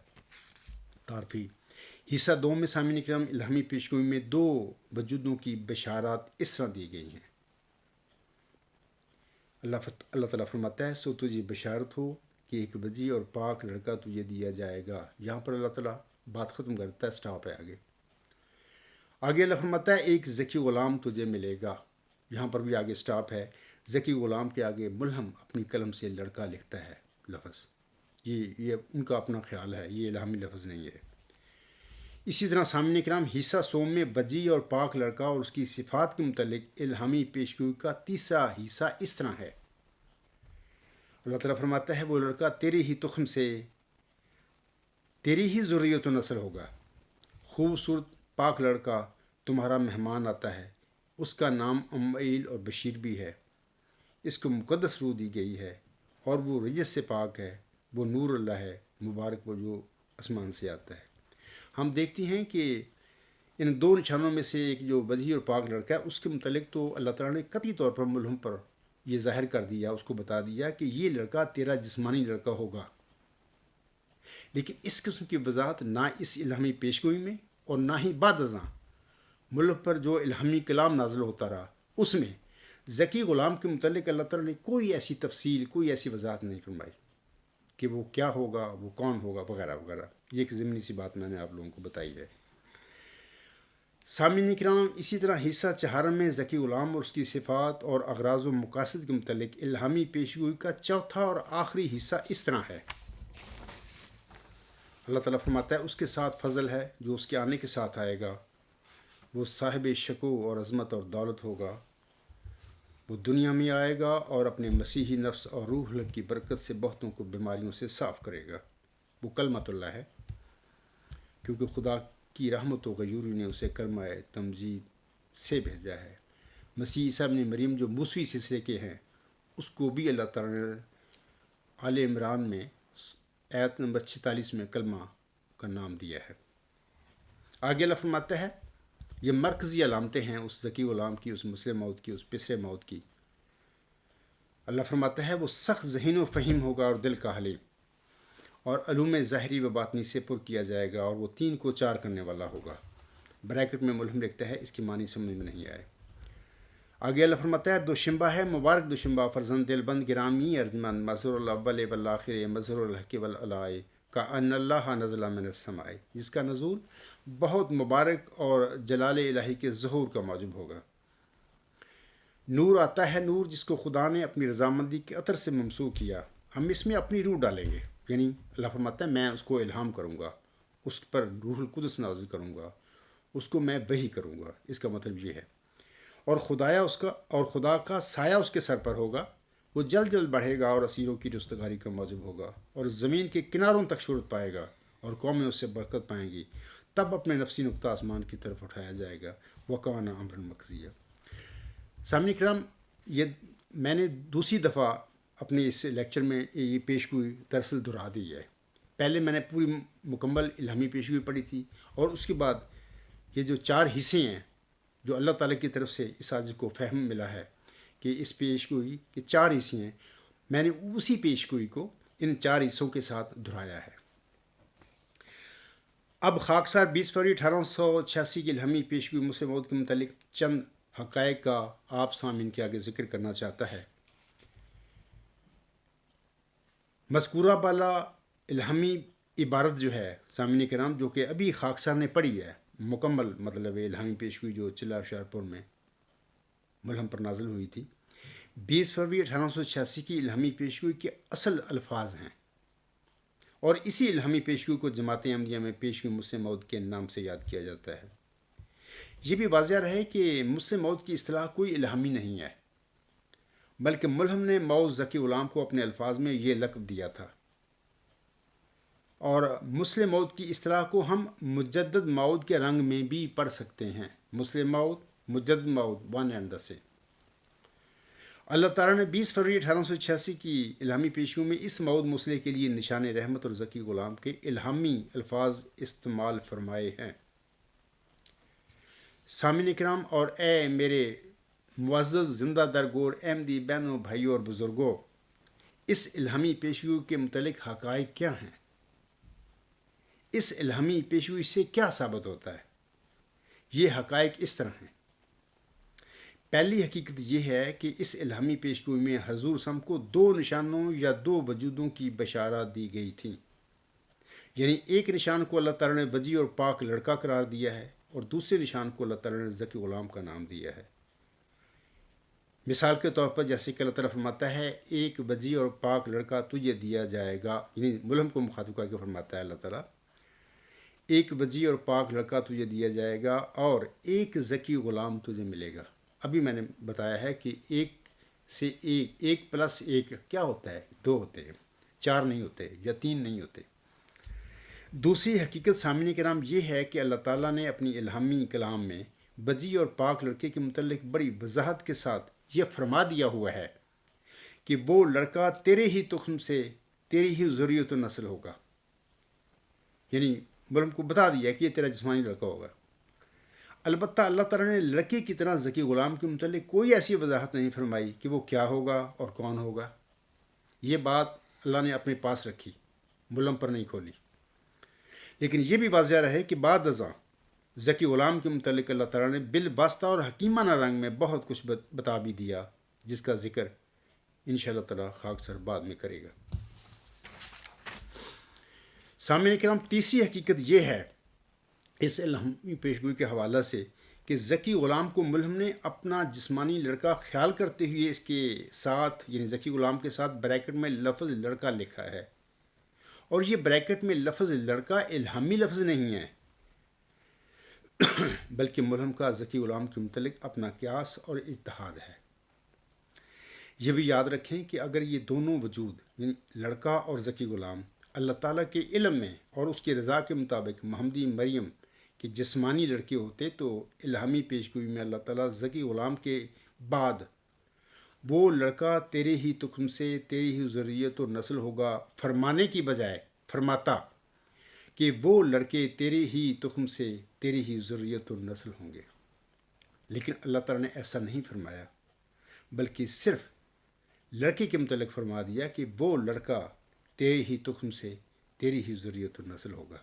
تعارفی۔ حصہ دوم میں سامعین کرام الہامی پیشگوئی میں 2 وجودوں کی بشارات اس طرح دی گئی ہیں۔ اللہ تعالیٰ فرماتا ہے، سو تجھے بشارت ہو کہ ایک وجی اور پاک لڑکا تجھے دیا جائے گا۔ یہاں پر اللہ تعالیٰ بات ختم کرتا ہے، سٹاپ ہے آگے اللہ فرماتا ہے ایک ذکی غلام تجھے ملے گا۔ یہاں پر بھی آگے سٹاپ ہے۔ ذکی غلام کے آگے ملہم اپنی قلم سے لڑکا لکھتا ہے لفظ، یہ ان کا اپنا خیال ہے، یہ الہامی لفظ نہیں ہے۔ اسی طرح سامعین کرام حصہ سوم میں وجی اور پاک لڑکا اور اس کی صفات کے متعلق الہامی پیشگوئی کا 3 حصہ اس طرح ہے۔ اللہ تعالیٰ فرماتا ہے وہ لڑکا تیرے ہی تخم سے، تیری ہی ذریت و نسل ہوگا۔ خوبصورت پاک لڑکا تمہارا مہمان آتا ہے، اس کا نام امعیل اور بشیر بھی ہے۔ اس کو مقدس روح دی گئی ہے، اور وہ رجس سے پاک ہے، وہ نور اللہ ہے، مبارک وہ جو آسمان سے آتا ہے۔ ہم دیکھتے ہیں کہ ان دو نشانوں میں سے ایک جو وجیح اور پاک لڑکا ہے اس کے متعلق تو اللہ تعالیٰ نے قطعی طور پر ملہم پر یہ ظاہر کر دیا، اس کو بتا دیا کہ یہ لڑکا تیرا جسمانی لڑکا ہوگا، لیکن اس قسم کی وضاحت نہ اس الہامی پیشگوئی میں اور نہ ہی بعد ازاں ملک پر جو الہامی کلام نازل ہوتا رہا اس میں ذکی غلام کے متعلق اللہ تعالیٰ نے کوئی ایسی تفصیل، کوئی ایسی وضاحت نہیں فرمائی کہ وہ کیا ہوگا، وہ کون ہوگا، وغیرہ وغیرہ۔ یہ ایک ضمنی سی بات میں نے آپ لوگوں کو بتائی ہے۔ سامعین کرام، اسی طرح حصہ چہارم میں ذکی غلام اور اس کی صفات اور اغراض و مقاصد کے متعلق الہامی پیشگوئی کا چوتھا اور آخری حصہ اس طرح ہے۔ اللہ تعالیٰ فرماتا ہے اس کے ساتھ فضل ہے جو اس کے آنے کے ساتھ آئے گا، وہ صاحب شکو اور عظمت اور دولت ہوگا، وہ دنیا میں آئے گا اور اپنے مسیحی نفس اور روح الگ کی برکت سے بہتوں کو بیماریوں سے صاف کرے گا۔ وہ کلمت اللہ ہے، کیونکہ خدا کی رحمت و غیوری نے اسے کلمہ تمجید سے بھیجا ہے۔ مسیح عیسیٰ ابن مریم جو موسوی سلسلے کے ہیں، اس کو بھی اللہ تعالیٰ نے آل عمران میں آیت نمبر 46 میں کلمہ کا نام دیا ہے۔ آگے اللہ فرماتا ہے یہ مرکزی علامتیں ہیں اس ذکی غلام کی، اس مسلم موت کی، اس پسرے موت کی۔ اللہ فرماتا ہے وہ سخت ذہین و فہیم ہوگا اور دل کا حلیم، اور علوم ظاہری و باطنی سے پر کیا جائے گا، اور وہ 3 کو 4 کرنے والا ہوگا۔ بریکٹ میں ملہم لکھتا ہے، اس کی معنی سمجھ میں نہیں آئے۔ آگے اللہ فرماتا ہے دوشنبہ ہے، مبارک دوشنبہ، فرزند دل بند گرامی ارجمند، مظہر الاول والآخر، مظہر الحق والعلاء، کا ان اللہ نزل من السماء، جس کا نزول بہت مبارک اور جلال الہی کے ظہور کا موجب ہوگا۔ نور آتا ہے، نور جس کو خدا نے اپنی رضامندی کے عطر سے ممسوح کیا، ہم اس میں اپنی روح ڈالیں گے، یعنی اللہ فرماتا ہے میں اس کو الہام کروں گا، اس پر روح القدس نازل کروں گا، اس کو میں وحی کروں گا۔ اس کا مطلب یہ ہے، اور خدا کا سایہ اس کے سر پر ہوگا، وہ جلد جلد بڑھے گا اور اسیروں کی رستگاری کا موجب ہوگا، اور زمین کے کناروں تک شہرت پائے گا، اور قومیں اس سے برکت پائیں گی۔ تب اپنے نفسی نقطہ آسمان کی طرف اٹھایا جائے گا، وَكَانَ أَمْرًا مَقْضِيًّا۔ سامعین کرام، یہ میں نے دوسری دفعہ اپنے اس لیکچر میں یہ پیشگوئی دراصل دہرا دی ہے۔ پہلے میں نے پوری مکمل الہامی پیشگوئی پڑھی تھی، اور اس کے بعد یہ جو 4 حصے ہیں جو اللہ تعالیٰ کی طرف سے اس عاجز کو فہم ملا ہے کہ اس پیشگوئی کے 4 حصے ہیں، میں نے اسی پیشگوئی کو ان 4 حصوں کے ساتھ دہرایا ہے۔ اب خاکسار 20 فروری 1886 کی الہامی پیشگوئی مسلم موعود کے متعلق چند حقائق کا آپ سامعین کے آگے ذکر کرنا چاہتا ہے۔ مذکورہ بالا الہامی عبارت جو ہے سامعین کرام، جو کہ ابھی خاکسار نے پڑھی ہے، مکمل مطلب الہامی پیشگوئی جو چلا ہوشیارپور میں ملہم پر نازل ہوئی تھی، 20 فروری 1886 کی الہامی پیشگوئی کے اصل الفاظ ہیں، اور اسی الہامی پیشگوئی کو جماعت احمدیہ میں پیشگوئی مسلم موعود کے نام سے یاد کیا جاتا ہے۔ یہ بھی واضح رہے کہ مسلم موعود کی اصطلاح کوئی الہامی نہیں ہے، بلکہ ملہم نے موعود ذکی غلام کو اپنے الفاظ میں یہ لقب دیا تھا، اور مسلم موعود کی اصطلاح کو ہم مجدد موعود کے رنگ میں بھی پڑھ سکتے ہیں۔ مسلم موعود، مجدد موعود، ون اینڈ دا سیم۔ اللہ تعالیٰ نے 20 فروری 1886 کی الہامی پیشگوئی میں اس موعود مسئلے کے لیے نشان رحمت اور ذکی غلام کے الہامی الفاظ استعمال فرمائے ہیں۔ سامعین کرام اور اے میرے معزز زندہ درگور احمدی بہنوں، بھائیوں اور بزرگوں، اس الہامی پیشگوئی کے متعلق حقائق کیا ہیں؟ اس الہامی پیشگوئی سے کیا ثابت ہوتا ہے؟ یہ حقائق اس طرح ہیں۔ پہلی حقیقت یہ ہے کہ اس الہامی پیشگوئی میں حضور صلی اللہ علیہ وسلم کو 2 نشانوں یا 2 وجودوں کی بشارات دی گئی تھیں، یعنی ایک نشان کو اللہ تعالیٰ نے وجیح اور پاک لڑکا قرار دیا ہے، اور دوسرے نشان کو اللہ تعالیٰ نے ذکی غلام کا نام دیا ہے۔ مثال کے طور پر جیسے کہ اللہ تعالیٰ فرماتا ہے ایک وجیح اور پاک لڑکا تجھے دیا جائے گا، یعنی ملہم کو مخاطب کر کے فرماتا ہے اللہ تعالیٰ ایک وجیح اور پاک لڑکا تجھے دیا جائے گا، اور ایک ذکی غلام تجھے ملے گا۔ ابھی میں نے بتایا ہے کہ ایک پلس ایک کیا ہوتا ہے؟ 2 ہوتے ہیں، 4 نہیں ہوتے یا 3 نہیں ہوتے۔ دوسری حقیقت سامعین کرام یہ ہے کہ اللہ تعالیٰ نے اپنی الہامی کلام میں وجیح اور پاک لڑکے کے متعلق بڑی وضاحت کے ساتھ یہ فرما دیا ہوا ہے کہ وہ لڑکا تیرے ہی تخم سے، تیری ہی ذریت و نسل ہوگا، یعنی ملہم کو بتا دیا کہ یہ تیرا جسمانی لڑکا ہوگا۔ البتہ اللہ تعالیٰ نے لڑکے کی طرح ذکی غلام کے متعلق کوئی ایسی وضاحت نہیں فرمائی کہ وہ کیا ہوگا اور کون ہوگا۔ یہ بات اللہ نے اپنے پاس رکھی، ملہم پر نہیں کھولی۔ لیکن یہ بھی واضح رہے کہ بعد ازاں ذکی غلام کے متعلق اللہ تعالیٰ نے بالواسطہ اور حکیمانہ رنگ میں بہت کچھ بتا بھی دیا، جس کا ذکر انشاءاللہ تعالیٰ خاکسار بعد میں کرے گا۔ سامعین کرام، تیسری حقیقت یہ ہے اس الہامی پیشگوئی کے حوالہ سے کہ ذکی غلام کو ملہم نے اپنا جسمانی لڑکا خیال کرتے ہوئے اس کے ساتھ یعنی ذکی غلام کے ساتھ بریکٹ میں لفظ لڑکا لکھا ہے، اور یہ بریکٹ میں لفظ لڑکا الہامی لفظ نہیں ہے، بلکہ ملہم کا ذکی غلام کے متعلق اپنا قیاس اور اجتہاد ہے۔ یہ بھی یاد رکھیں کہ اگر یہ دونوں وجود یعنی لڑکا اور ذکی غلام اللہ تعالیٰ کے علم میں اور اس کی رضا کے مطابق محمدی مریم کے جسمانی لڑکے ہوتے تو الہامی پیشگوئی میں اللہ تعالیٰ ذکی غلام کے بعد وہ لڑکا تیرے ہی تخم سے تیری ہی ذریت و نسل ہوگا فرمانے کی بجائے فرماتا کہ وہ لڑکے تیرے ہی تخم سے تیری ہی ذریت و نسل ہوں گے۔ لیکن اللہ تعالیٰ نے ایسا نہیں فرمایا، بلکہ صرف لڑکے کے متعلق فرما دیا کہ وہ لڑکا تیرے ہی تخم سے تیری ہی ذریت و نسل ہوگا۔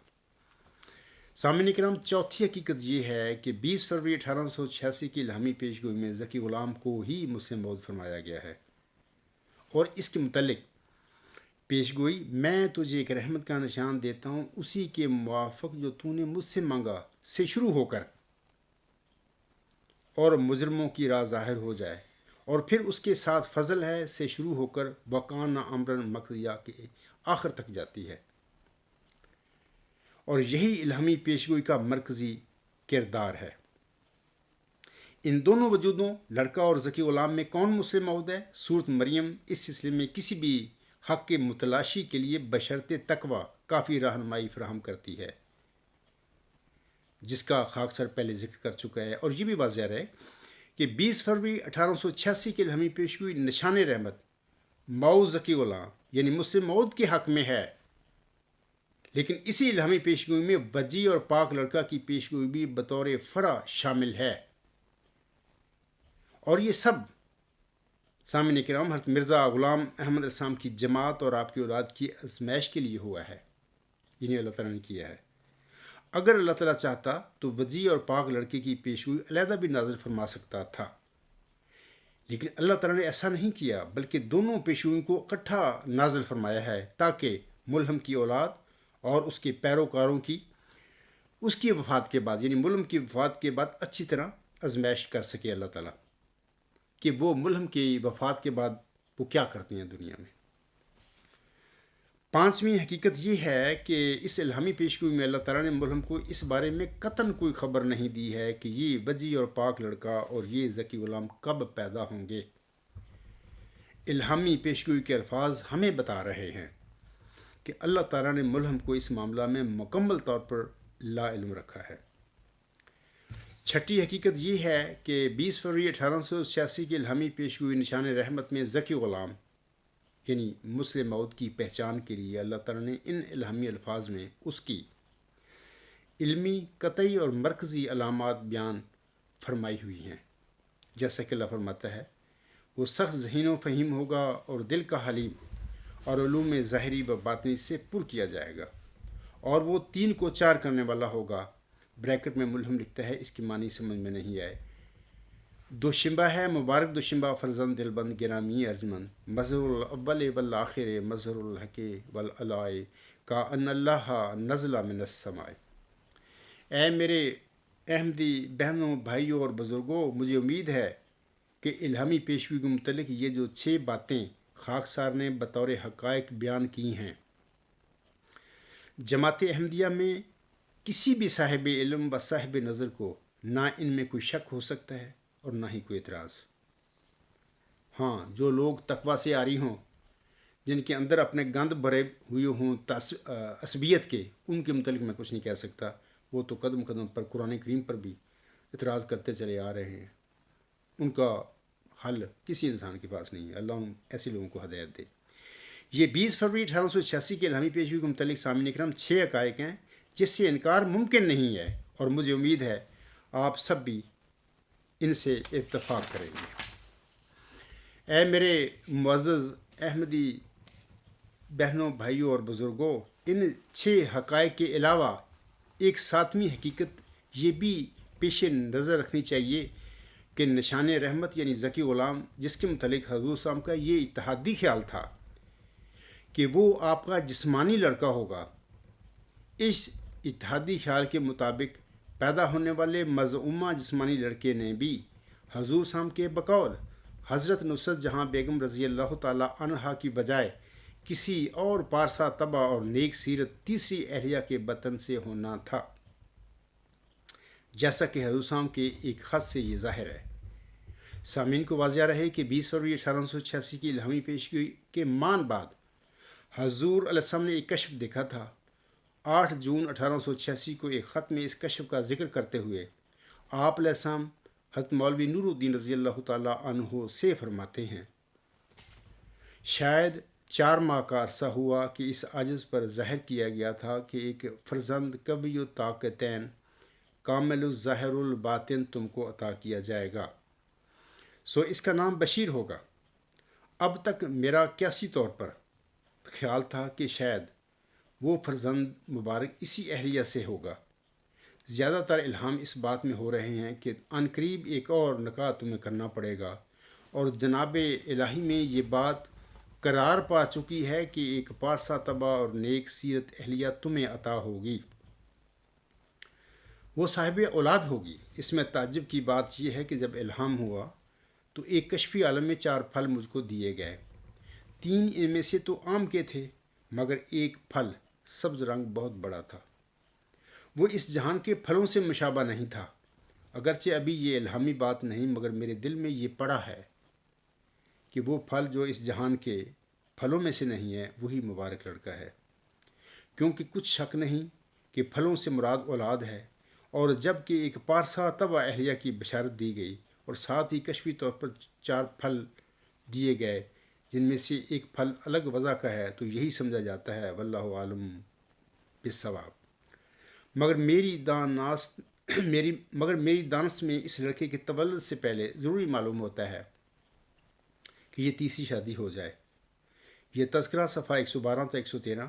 سامعین کرام، چوتھی حقیقت یہ ہے کہ 20 فروری 1886 کی الہامی پیشگوئی میں ذکی غلام کو ہی مسلم موعود فرمایا گیا ہے، اور اس کے متعلق پیشگوئی میں تجھے ایک رحمت کا نشان دیتا ہوں اسی کے موافق جو تو نے مجھ سے مانگا سے شروع ہو کر اور مجرموں کی راہ ظاہر ہو جائے، اور پھر اس کے ساتھ فضل ہے سے شروع ہو کر وکان امرن مقضیہ کے آخر تک جاتی ہے، اور یہی الہامی پیشگوئی کا مرکزی کردار ہے۔ ان دونوں وجودوں لڑکا اور ذکی غلام میں کون مسلم موعود ہے؟ سورۃ مریم اس سلسلے میں کسی بھی حق کے متلاشی کے لیے بشرط تقوی کافی رہنمائی فراہم کرتی ہے، جس کا خاکسار پہلے ذکر کر چکا ہے۔ اور یہ بھی واضح رہے کہ 20 فروری 1886 کی الہامی پیشگوئی نشان رحمت موعود ذکی غلام یعنی مسلم موعود کے حق میں ہے، لیکن اسی الہامی پیشگوئی میں وجی اور پاک لڑکا کی پیشگوئی بھی بطور فرع شامل ہے، اور یہ سب سامعین کرام حضرت مرزا غلام احمد علیہ السلام کی جماعت اور آپ کی اولاد کی آزمائش کے لیے ہوا ہے، یعنی اللہ تعالیٰ نے کیا ہے۔ اگر اللہ تعالیٰ چاہتا تو وجی اور پاک لڑکے کی پیشگوئی علیحدہ بھی نازل فرما سکتا تھا، لیکن اللہ تعالیٰ نے ایسا نہیں کیا، بلکہ دونوں پیشگوئیوں کو اکٹھا نازل فرمایا ہے تاکہ ملہم کی اولاد اور اس کے پیروکاروں کی اس کی وفات کے بعد یعنی ملہم کی وفات کے بعد اچھی طرح آزمائش کر سکے اللہ تعالیٰ کہ وہ ملہم کی وفات کے بعد وہ کیا کرتے ہیں دنیا میں۔ پانچویں حقیقت یہ ہے کہ اس الہامی پیشگوئی میں اللہ تعالیٰ نے ملہم کو اس بارے میں قطعاً کوئی خبر نہیں دی ہے کہ یہ وجی اور پاک لڑکا اور یہ ذکی غلام کب پیدا ہوں گے۔ الہامی پیشگوئی کے الفاظ ہمیں بتا رہے ہیں کہ اللہ تعالیٰ نے ملہم کو اس معاملہ میں مکمل طور پر لا علم رکھا ہے۔ چھٹی حقیقت یہ ہے کہ 20 فروری 1886 کی الہامی پیشگوئی نشان رحمت میں ذکی غلام یعنی مسلم موعود کی پہچان کے لیے اللہ تعالیٰ نے ان الہامی الفاظ میں اس کی علمی قطعی اور مرکزی علامات بیان فرمائی ہوئی ہیں، جیسا کہ اللہ فرماتا ہے وہ سخت ذہین و فہیم ہوگا اور دل کا حلیم اور علوم ظاہری و باطنی سے پر کیا جائے گا، اور وہ 3 کو 4 کرنے والا ہوگا۔ بریکٹ میں ملہم لکھتا ہے، اس کی معنی سمجھ میں نہیں آئے۔ دوشنبہ ہے مبارک دوشنبہ فرزند دلبند گرامی ارجمند، مظہر الاول والآخر مظہر الحق والعلاء کا ان اللہ نزل من السماء۔ اے میرے احمدی بہنوں بھائیوں اور بزرگوں، مجھے امید ہے کہ الہامی پیشگوئی کے متعلق یہ جو 6 باتیں خاکسار نے بطور حقائق بیان کی ہیں، جماعت احمدیہ میں کسی بھی صاحب علم و صاحب نظر کو نہ ان میں کوئی شک ہو سکتا ہے اور نہ ہی کوئی اعتراض۔ ہاں، جو لوگ تقویٰ سے عاری ہوں، جن کے اندر اپنے گند بھرے ہوئے ہوں عصبیت کے، ان کے متعلق میں کچھ نہیں کہہ سکتا۔ وہ تو قدم قدم پر قرآن کریم پر بھی اعتراض کرتے چلے آ رہے ہیں، ان کا حل کسی انسان کے پاس نہیں ہے۔ اللہ ایسے لوگوں کو ہدایت دے۔ یہ 20 فروری 1886 کے الہامی پیشگوئی کے متعلق سامعین کرام 6 حقائق ہیں جس سے انکار ممکن نہیں ہے، اور مجھے امید ہے آپ سب بھی ان سے اتفاق کریں گے۔ اے میرے معزز احمدی بہنوں، بھائیوں اور بزرگوں، ان 6 حقائق کے علاوہ ایک ساتویں حقیقت یہ بھی پیش نظر رکھنی چاہیے کہ نشان رحمت یعنی ذکی غلام، جس کے متعلق حضور صلی اللہ علیہ وسلم کا یہ اتحادی خیال تھا کہ وہ آپ کا جسمانی لڑکا ہوگا، اس اتحادی خیال کے مطابق پیدا ہونے والے مزعومہ جسمانی لڑکے نے بھی حضور صلی اللہ علیہ وسلم کے بقول حضرت نصرت جہاں بیگم رضی اللہ تعالی عنہا کی بجائے کسی اور پارسا طبع اور نیک سیرت تیسری اہلیہ کے بطن سے ہونا تھا، جیسا کہ حضور صلی اللہ علیہ وسلم کے ایک خط سے یہ ظاہر ہے۔ سامعین کو واضح رہے کہ 20 فروری 1886 کی الہامی پیشگی کے مان بعد حضور علیہ السلام نے ایک کشف دیکھا تھا۔ 8 جون 1886 کو ایک خط میں اس کشف کا ذکر کرتے ہوئے آپ علیہ السلام حضرت مولوی نور الدین رضی اللہ تعالیٰ عنہ سے فرماتے ہیں، شاید 4 ماہ کا عرصہ ہوا کہ اس عجز پر ظاہر کیا گیا تھا کہ ایک فرزند قوی و طاقتین کامل الظاہر الباطن تم کو عطا کیا جائے گا، سو اس کا نام بشیر ہوگا۔ اب تک میرا قیاسی طور پر خیال تھا کہ شاید وہ فرزند مبارک اسی اہلیہ سے ہوگا۔ زیادہ تر الہام اس بات میں ہو رہے ہیں کہ عنقریب ایک اور نکاح تمہیں کرنا پڑے گا، اور جناب الہی میں یہ بات قرار پا چکی ہے کہ ایک پارسا طبع اور نیک سیرت اہلیہ تمہیں عطا ہوگی، وہ صاحب اولاد ہوگی۔ اس میں تعجب کی بات یہ ہے کہ جب الہام ہوا تو ایک کشفی عالم میں 4 پھل مجھ کو دیے گئے، 3 ان میں سے تو آم کے تھے، مگر ایک پھل سبز رنگ بہت بڑا تھا، وہ اس جہان کے پھلوں سے مشابہ نہیں تھا۔ اگرچہ ابھی یہ الہامی بات نہیں، مگر میرے دل میں یہ پڑا ہے کہ وہ پھل جو اس جہان کے پھلوں میں سے نہیں ہے وہی مبارک لڑکا ہے، کیونکہ کچھ شک نہیں کہ پھلوں سے مراد اولاد ہے، اور جب کہ ایک پارسا طبع اہلیہ کی بشارت دی گئی اور ساتھ ہی کشفی طور پر 4 پھل دیے گئے جن میں سے ایک پھل الگ وضع کا ہے، تو یہی سمجھا جاتا ہے واللہ عالم بالصواب۔ مگر میری دانست میں اس لڑکے کے تولد سے پہلے ضروری معلوم ہوتا ہے کہ یہ تیسری شادی ہو جائے۔ یہ تذکرہ صفحہ 112 تا 113،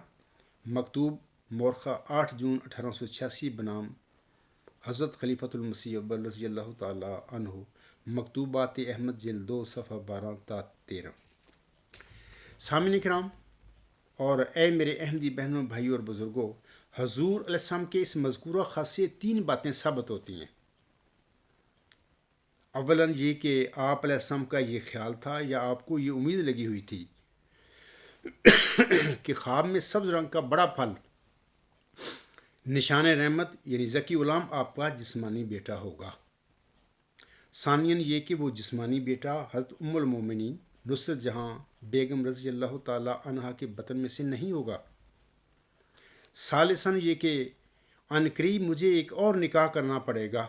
مکتوب مورخہ 8 جون 1886 بنام حضرت خلیفۃ المسیح اول رضی اللہ تعالی عنہ، مکتوبات احمد جلد 2 صفحہ 12 تا 13۔ سامعین کرام اور اے میرے احمدی بہنوں، بھائیوں اور بزرگوں، حضور علیہ السلام کے اس مذکورہ خاصیت 3 باتیں ثابت ہوتی ہیں۔ اولاً یہ کہ آپ علیہ السلام کا یہ خیال تھا یا آپ کو یہ امید لگی ہوئی تھی کہ خواب میں سبز رنگ کا بڑا پھل نشان رحمت یعنی ذکی غلام آپ کا جسمانی بیٹا ہوگا۔ ثانیاً یہ کہ وہ جسمانی بیٹا حضرت ام المومنین نصرت جہاں بیگم رضی اللہ تعالی عنہا کے بطن میں سے نہیں ہوگا۔ ثالثاً یہ کہ عنقریب مجھے ایک اور نکاح کرنا پڑے گا،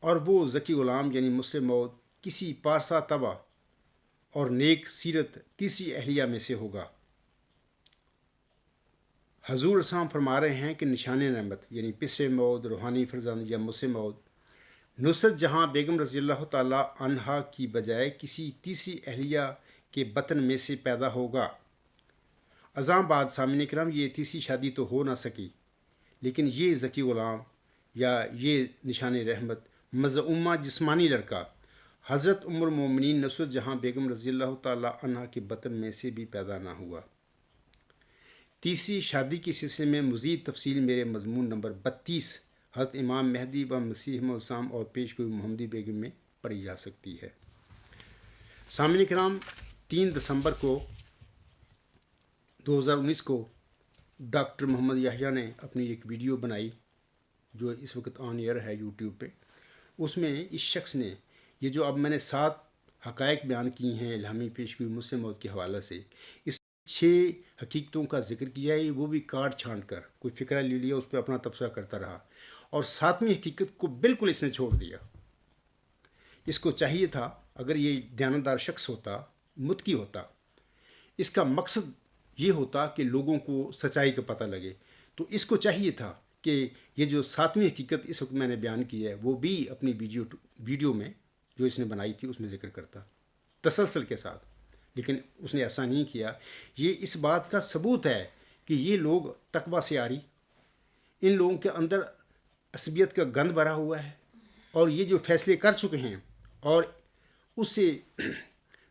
اور وہ ذکی غلام یعنی مجھ سے موت کسی پارسا طبع اور نیک سیرت تیسری اہلیہ میں سے ہوگا۔ حضور اسلام فرما رہے ہیں کہ نشان رحمت یعنی پسر موت روحانی فرزند یا مجھ سے موت نصرت جہاں بیگم رضی اللہ تعالی عنہا کی بجائے کسی تیسری اہلیہ کے بطن میں سے پیدا ہوگا۔ ازاں بعد سامعین کرام یہ تیسری شادی تو ہو نہ سکی، لیکن یہ ذکی غلام یا یہ نشان رحمت مزعومہ جسمانی لڑکا حضرت ام المومنین نصرت جہاں بیگم رضی اللہ تعالی عنہا کے بطن میں سے بھی پیدا نہ ہوا۔ تیسری شادی کے سلسلے میں مزید تفصیل میرے مضمون نمبر 32 حضرت امام مہدی و مسیح موسام اور پیش گوئی محمدی بیگم میں پڑھی جا سکتی ہے۔ سامعین کرام، 3 دسمبر کو 2019 کو ڈاکٹر محمد یحییٰ نے اپنی ایک ویڈیو بنائی جو اس وقت آن ایئر ہے یوٹیوب پہ۔ اس میں اس شخص نے یہ جو اب میں نے 7 حقائق بیان کی ہیں الہامی پیشگوئی مجھ سے موت کے حوالے سے، اس 6 حقیقتوں کا ذکر کیا ہے، وہ بھی کاٹ چھانٹ کر کوئی فکرہ لے لیا، اس پہ اپنا تبصرہ کرتا رہا، اور 7ویں حقیقت کو بالکل اس نے چھوڑ دیا۔ اس کو چاہیے تھا اگر یہ دیانتدار شخص ہوتا، متقی ہوتا، اس کا مقصد یہ ہوتا کہ لوگوں کو سچائی کا پتہ لگے، تو اس کو چاہیے تھا کہ یہ جو 7ویں حقیقت اس وقت میں نے بیان کی ہے وہ بھی اپنی ویڈیو میں جو اس نے بنائی تھی اس میں ذکر کرتا تسلسل کے ساتھ، لیکن اس نے ایسا نہیں کیا۔ یہ اس بات کا ثبوت ہے کہ یہ لوگ تقویٰ سے آری، ان لوگوں کے اندر عصبیت کا گند بھرا ہوا ہے، اور یہ جو فیصلے کر چکے ہیں اور اس سے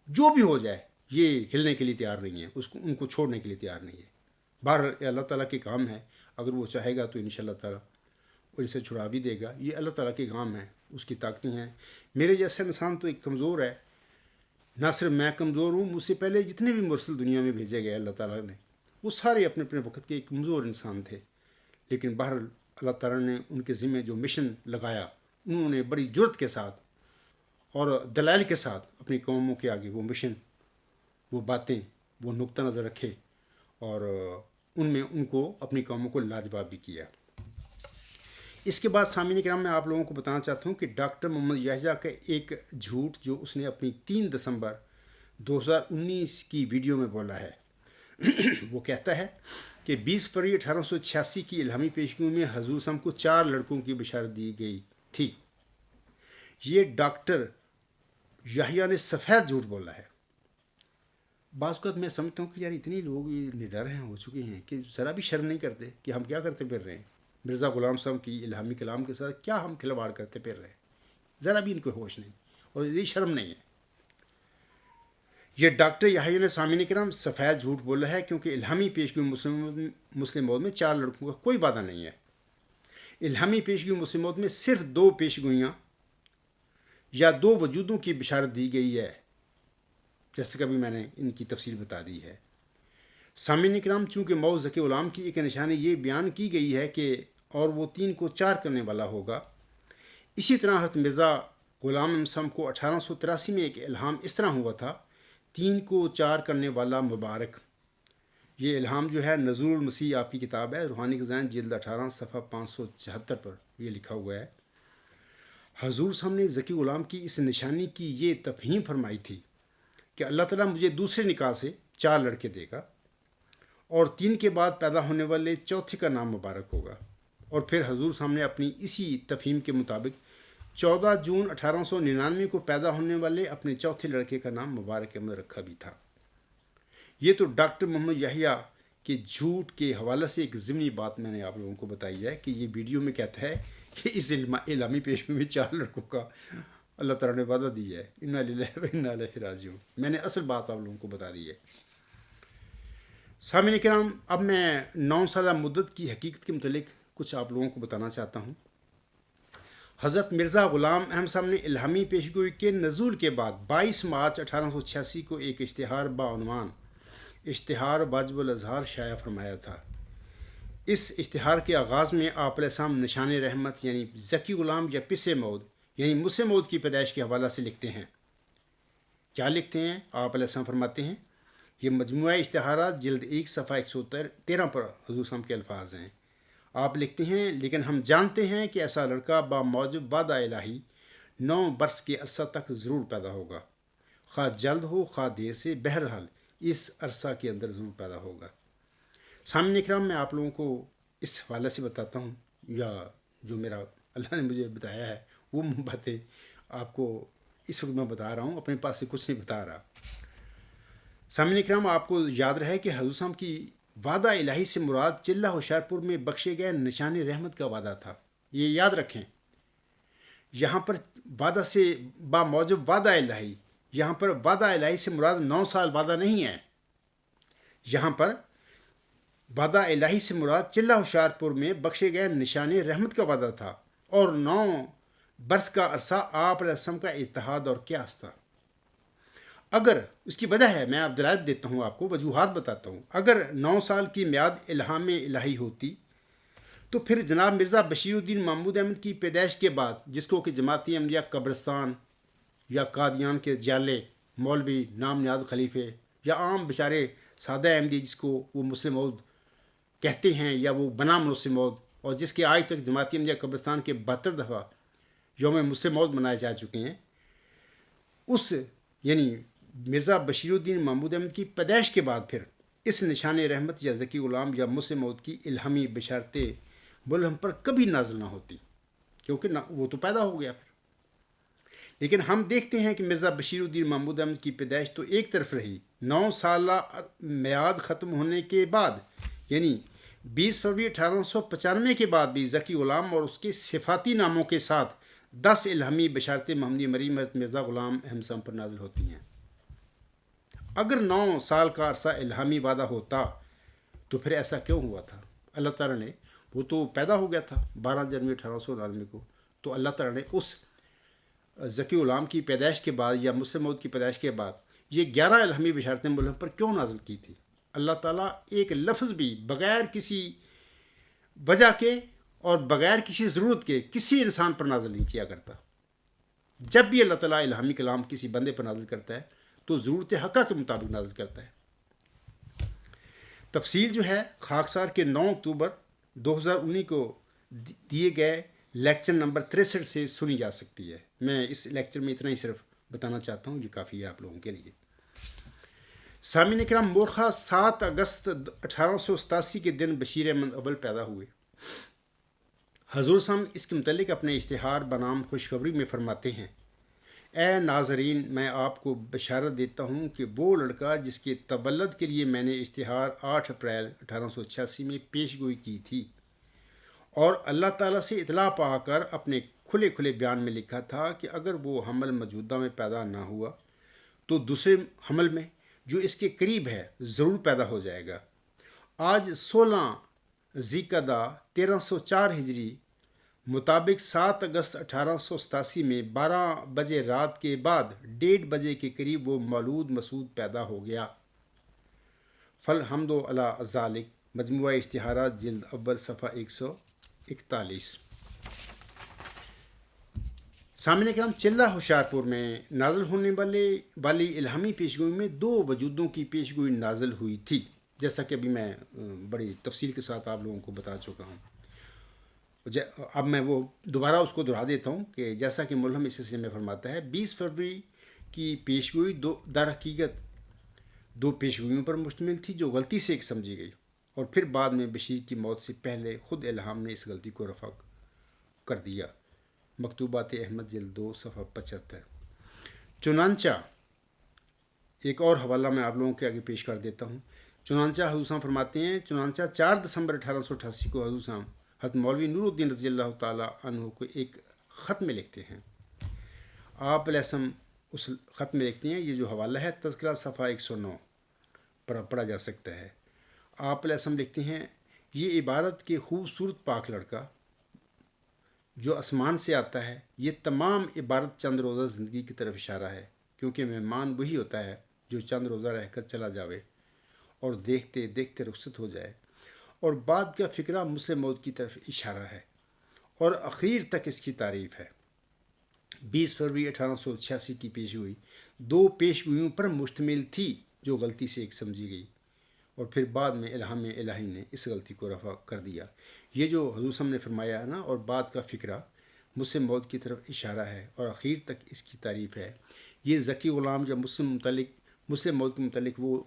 جو بھی ہو جائے یہ ہلنے کے لیے تیار نہیں ہے، ان کو چھوڑنے کے لیے تیار نہیں ہے۔ بہرحال اللہ تعالیٰ کے کام ہے، اگر وہ چاہے گا تو انشاءاللہ تعالیٰ وہ اسے چھڑا بھی دے گا۔ یہ اللہ تعالیٰ کے کام ہے، اس کی طاقتیں ہیں۔ میرے جیسا انسان تو ایک کمزور ہے، نہ صرف میں کمزور ہوں، مجھ سے پہلے جتنے بھی مرسل دنیا میں بھیجے گئے اللہ تعالیٰ نے وہ سارے اپنے اپنے وقت کے ایک کمزور انسان تھے، لیکن بہرحال اللہ تعالیٰ نے ان کے ذمہ جو مشن لگایا انہوں نے بڑی جرت کے ساتھ اور دلائل کے ساتھ اپنی قوموں کے آگے وہ مشن، وہ باتیں، وہ نقطہ نظر رکھے، اور ان میں ان کو اپنی قوموں کو لاجواب بھی کیا۔ اس کے بعد سامعین کرام میں آپ لوگوں کو بتانا چاہتا ہوں کہ ڈاکٹر محمد یحییٰ کا ایک جھوٹ جو اس نے اپنی 3 دسمبر 2019 کی ویڈیو میں بولا ہے وہ کہتا ہے کہ 20 فروری 1886 کی الہامی پیشگوئی میں حضور صلی اللہ علیہ وسلم کو 4 لڑکوں کی بشارت دی گئی تھی۔ یہ ڈاکٹر یحییٰ نے سفید جھوٹ بولا ہے۔ بعض اوقات میں سمجھتا ہوں کہ یار اتنے لوگ نڈر ہیں، ہو چکے ہیں کہ ذرا بھی شرم نہیں کرتے کہ ہم کیا کرتے پھر رہے ہیں، مرزا غلام صاحب کی الہامی کلام کے ساتھ کیا ہم کھلواڑ کرتے پھر رہے ہیں، ذرا بھی ان کو ہوش نہیں اور یہ شرم نہیں ہے۔ یہ ڈاکٹر یحییٰ نے سامعین کرام سفید جھوٹ بولا ہے، کیونکہ الہامی پیشگوئی مسلم موعود میں 4 لڑکوں کا کوئی وعدہ نہیں ہے۔ الہامی پیشگوئی مسلم موعود میں صرف 2 پیشگوئیاں یا 2 وجودوں کی بشارت دی گئی ہے، جیسے کہ بھی میں نے ان کی تفصیل بتا دی ہے۔ سامعین کرام، چونکہ موت ذکی غلام کی ایک نشانی یہ بیان کی گئی ہے کہ اور وہ 3 کو 4 کرنے والا ہوگا، اسی طرح حضرت مرزا غلام صاحب کو 1883 میں ایک الہام اس طرح ہوا تھا، 3 کو 4 کرنے والا مبارک۔ یہ الہام جو ہے نزول المسیح آپ کی کتاب ہے، روحانی خزائن جلد 18 صفحہ 576 پر یہ لکھا ہوا ہے۔ حضور صاحب نے ذکی غلام کی اس نشانی کی یہ تفہیم فرمائی تھی کہ اللہ تعالیٰ مجھے دوسرے نکاح سے 4 لڑکے دے گا، اور 3 کے بعد پیدا ہونے والے چوتھے کا نام مبارک ہوگا۔ اور پھر حضور صاحب نے اپنی اسی تفہیم کے مطابق 14 جون 1899 کو پیدا ہونے والے اپنے چوتھے لڑکے کا نام مبارک احمد رکھا بھی تھا۔ یہ تو ڈاکٹر محمد یحییٰ کے جھوٹ کے حوالے سے ایک ضمنی بات میں نے آپ لوگوں کو بتائی ہے کہ یہ ویڈیو میں کہتا ہے کہ اس الہامی پیشگوئی میں 4 لڑکوں کا اللہ تعالیٰ نے وعدہ دی ہے۔ انا للہ و انا الیہ راجعون۔ میں نے اصل بات آپ لوگوں کو بتا دی ہے۔ سامعین کرام، اب میں 9 سالہ مدت کی حقیقت کے متعلق کچھ آپ لوگوں کو بتانا چاہتا ہوں۔ حضرت مرزا غلام احمد صاحب نے الہامی پیشگوئی کے نزول کے بعد 22 مارچ 1886 کو ایک اشتہار بعنوان اشتہار واجب الاظہار شائع فرمایا تھا۔ اس اشتہار کے آغاز میں آپ علیہ السلام نشان رحمت یعنی ذکی غلام یا پس موعود یعنی مسلم موعود کی پیدائش کے حوالہ سے لکھتے ہیں۔ کیا لکھتے ہیں؟ آپ علیہ السلام فرماتے ہیں، یہ مجموعہ اشتہارات جلد 1 صفحہ 113 پر حضور صلی کے الفاظ ہیں۔ آپ لکھتے ہیں، لیکن ہم جانتے ہیں کہ ایسا لڑکا با موجب وعدہ الہی 9 برس کے عرصہ تک ضرور پیدا ہوگا، خواہ جلد ہو خواہ دیر سے، بہرحال اس عرصہ کے اندر ضرور پیدا ہوگا۔ سامعین اکرام، میں آپ لوگوں کو اس حوالے سے بتاتا ہوں، یا جو میرا اللہ نے مجھے بتایا ہے وہ باتیں آپ کو اس وقت میں بتا رہا ہوں، اپنے پاس سے کچھ نہیں بتا رہا۔ سامعین اکرام، آپ کو یاد رہے کہ حضور صاحب کی وعدہ الہی سے مراد چلہ ہوشیارپور میں بخشے گئے نشان رحمت کا وعدہ تھا۔ یہ یاد رکھیں، یہاں پر وعدہ سے با موجب وعدہ الہی، یہاں پر وعدہ الہی سے مراد 9 سال وعدہ نہیں ہے، یہاں پر وعدہ الہی سے مراد چلہ ہوشیارپور میں بخشے گئے نشان رحمت کا وعدہ تھا، اور 9 برس کا عرصہ آپ علیہ السلام کا اتحاد اور قیاس تھا۔ اگر اس کی وجہ ہے، میں اب دلائل دیتا ہوں، آپ کو وجوہات بتاتا ہوں۔ اگر 9 سال کی میعاد الہام الہی ہوتی تو پھر جناب مرزا بشیر الدین محمود احمد کی پیدائش کے بعد، جس کو کہ جماعتی احمدیہ قبرستان یا قادیان کے جالے مولوی نام نیاد خلیفے یا عام بیچارے سادہ احمدی جس کو وہ مسلم موعود کہتے ہیں یا وہ بنا مسلم موعود، اور جس کے آج تک جماعتی احمدیہ قبرستان کے 72 دفعہ یوم مسلم موعود منائے جا چکے ہیں، اس یعنی مرزا بشیر الدین محمود احمد کی پیدائش کے بعد پھر اس نشان رحمت یا ذکی غلام یا مسلم موعود کی الہامی بشارتیں ملہم پر کبھی نازل نہ ہوتی، کیونکہ وہ تو پیدا ہو گیا پھر۔ لیکن ہم دیکھتے ہیں کہ مرزا بشیر الدین محمود احمد کی پیدائش تو ایک طرف رہی، 9 سالہ میعاد ختم ہونے کے بعد، یعنی 20 فروری 1895 کے بعد بھی ذکی غلام اور اس کے صفاتی ناموں کے ساتھ 10 الہامی بشارتیں محمدی مریم حضرت مرزا غلام احمد صاحب پر نازل ہوتی ہیں۔ اگر 9 سال کا عرصہ الہامی وعدہ ہوتا تو پھر ایسا کیوں ہوا تھا؟ اللہ تعالیٰ نے، وہ تو پیدا ہو گیا تھا 12 جنوری 1899 کو، تو اللہ تعالیٰ نے اس ذکی غلام کی پیدائش کے بعد یا مسلم موعود کی پیدائش کے بعد یہ 11 الہامی بشارتیں ملہم پر کیوں نازل کی تھی؟ اللہ تعالیٰ ایک لفظ بھی بغیر کسی وجہ کے اور بغیر کسی ضرورت کے کسی انسان پر نازل نہیں کیا کرتا۔ جب بھی اللہ تعالیٰ الہامی کلام کسی بندے پر نازل کرتا ہے تو ضرورت حقہ کے مطابق نازل کرتا ہے۔ تفصیل جو ہے خاکسار کے 9 اکتوبر 2019 کو دیے گئے لیکچر نمبر 63 سے سنی جا سکتی ہے۔ میں اس لیکچر میں اتنا ہی صرف بتانا چاہتا ہوں، یہ کافی ہے آپ لوگوں کے لیے۔ سامعین کرام، مورخہ 7 اگست 1887 کے دن بشیر احمد اول پیدا ہوئے۔ حضور صاحب اس کے متعلق اپنے اشتہار بنام خوشخبری میں فرماتے ہیں: اے ناظرین، میں آپ کو بشارت دیتا ہوں کہ وہ لڑکا جس کے تولد کے لیے میں نے اشتہار 8 اپریل 1886 میں پیش گوئی کی تھی اور اللہ تعالیٰ سے اطلاع پا کر اپنے کھلے بیان میں لکھا تھا کہ اگر وہ حمل موجودہ میں پیدا نہ ہوا تو دوسرے حمل میں جو اس کے قریب ہے ضرور پیدا ہو جائے گا، آج 16 ذی القعدہ 1304 ہجری مطابق 7 اگست 1887 میں 12 بجے رات کے بعد 1:30 بجے کے قریب وہ مولود مسعود پیدا ہو گیا۔ فالحمد علی ذالک، مجموعہ اشتہارات جلد اول صفحہ 141۔ سامعین کرام، چلہ ہوشیارپور میں نازل ہونے والی الہامی پیشگوئی میں 2 وجودوں کی پیشگوئی نازل ہوئی تھی، جیسا کہ ابھی میں بڑی تفصیل کے ساتھ آپ لوگوں کو بتا چکا ہوں۔ اب میں وہ دوبارہ اس کو دہرا دیتا ہوں کہ جیسا کہ ملہم اس حصے میں فرماتا ہے، 20 فروری کی پیشگوئی در حقیقت 2 پیشگوئیوں پر مشتمل تھی جو غلطی سے ایک سمجھی گئی، اور پھر بعد میں بشیر کی موت سے پہلے خود الہام نے اس غلطی کو رفع کر دیا۔ مکتوبات احمد جلد 2 صفحہ 75۔ چنانچہ ایک اور حوالہ میں آپ لوگوں کے آگے پیش کر دیتا ہوں۔ چنانچہ حضور صاحب فرماتے ہیں، چنانچہ 4 دسمبر 1888 کو حضور صاحب حضرت مولوی نور الدین رضی اللہ تعالیٰ عنہ کو ایک خط میں لکھتے ہیں۔ آپ علیہ السلام اس خط میں لکھتے ہیں، یہ جو حوالہ ہے تذکرہ صفحہ 109 پر پڑھا جا سکتا ہے۔ آپ علیہ السلام لکھتے ہیں، یہ عبارت کے خوبصورت پاک لڑکا جو آسمان سے آتا ہے، یہ تمام عبارت چند روزہ زندگی کی طرف اشارہ ہے، کیونکہ مہمان وہی ہوتا ہے جو چند روزہ رہ کر چلا جاوے اور دیکھتے دیکھتے رخصت ہو جائے، اور بعد کا فکرہ مسلم موت کی طرف اشارہ ہے اور اخیر تک اس کی تعریف ہے۔ 20 فروری 1886 کی پیشگوئی 2 پیشگوئیوں پر مشتمل تھی جو غلطی سے ایک سمجھی گئی، اور پھر بعد میں الہام الہی نے اس غلطی کو رفع کر دیا۔ یہ جو حضور صلی اللہ علیہ وسلم نے فرمایا ہے نا، اور بعد کا فکرہ مسلم موت کی طرف اشارہ ہے اور اخیر تک اس کی تعریف ہے، یہ ذکی غلام یا مسلم موت کے متعلق وہ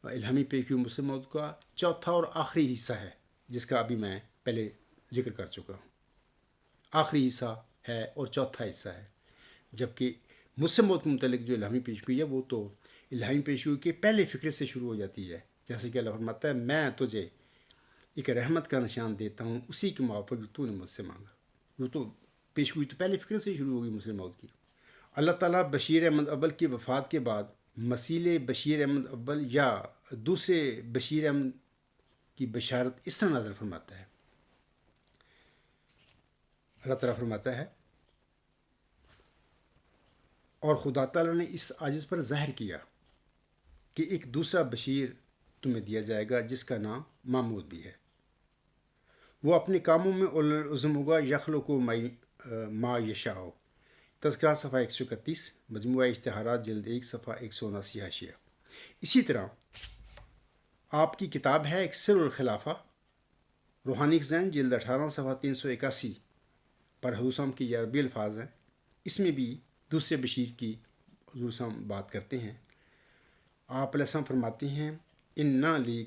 الہامی پیشگوئی مسلم موت کا چوتھا اور آخری حصہ ہے، جس کا ابھی میں پہلے ذکر کر چکا ہوں۔ آخری حصہ ہے اور چوتھا حصہ ہے، جبکہ مسلم موت کے متعلق جو الہامی پیشگوئی ہے وہ تو الہامی پیشگوئی کے پہلے فکرے سے شروع ہو جاتی ہے، جیسے کہ اللہ فرماتا ہے، میں تجھے ایک رحمت کا نشان دیتا ہوں، اسی کے موافق جو تو نے مجھ سے مانگا۔ وہ تو پیشگوئی تو پہلے فکرے سے ہی شروع ہوگی مسلم موت کی۔ اللہ تعالیٰ بشیر احمد اول کی وفات کے بعد مسیل بشیر احمد اول یا دوسرے بشیر احمد کی بشارت اس طرح نازل فرماتا ہے۔ اللہ تعالیٰ فرماتا ہے، اور خدا تعالیٰ نے اس عاجز پر ظاہر کیا کہ ایک دوسرا بشیر تمہیں دیا جائے گا جس کا نام محمود بھی ہے، وہ اپنے کاموں میں اولو العزم ہوگا، یخلق ما یشاء۔ تذکرہ صفحہ 131، مجموعہ اشتہارات جلد 1 صفحہ 179 حاشیہ۔ اسی طرح آپ کی کتاب ہے ایک سر الخلافہ روحانی خزائن جلد 18 صفحہ 381 پر حضور صاحب کی یہ عربی الفاظ ہیں، اس میں بھی دوسرے بشیر کی حضور صاحب بات کرتے ہیں۔ آپ علیہ السلام فرماتے ہیں، اِنَّ لِی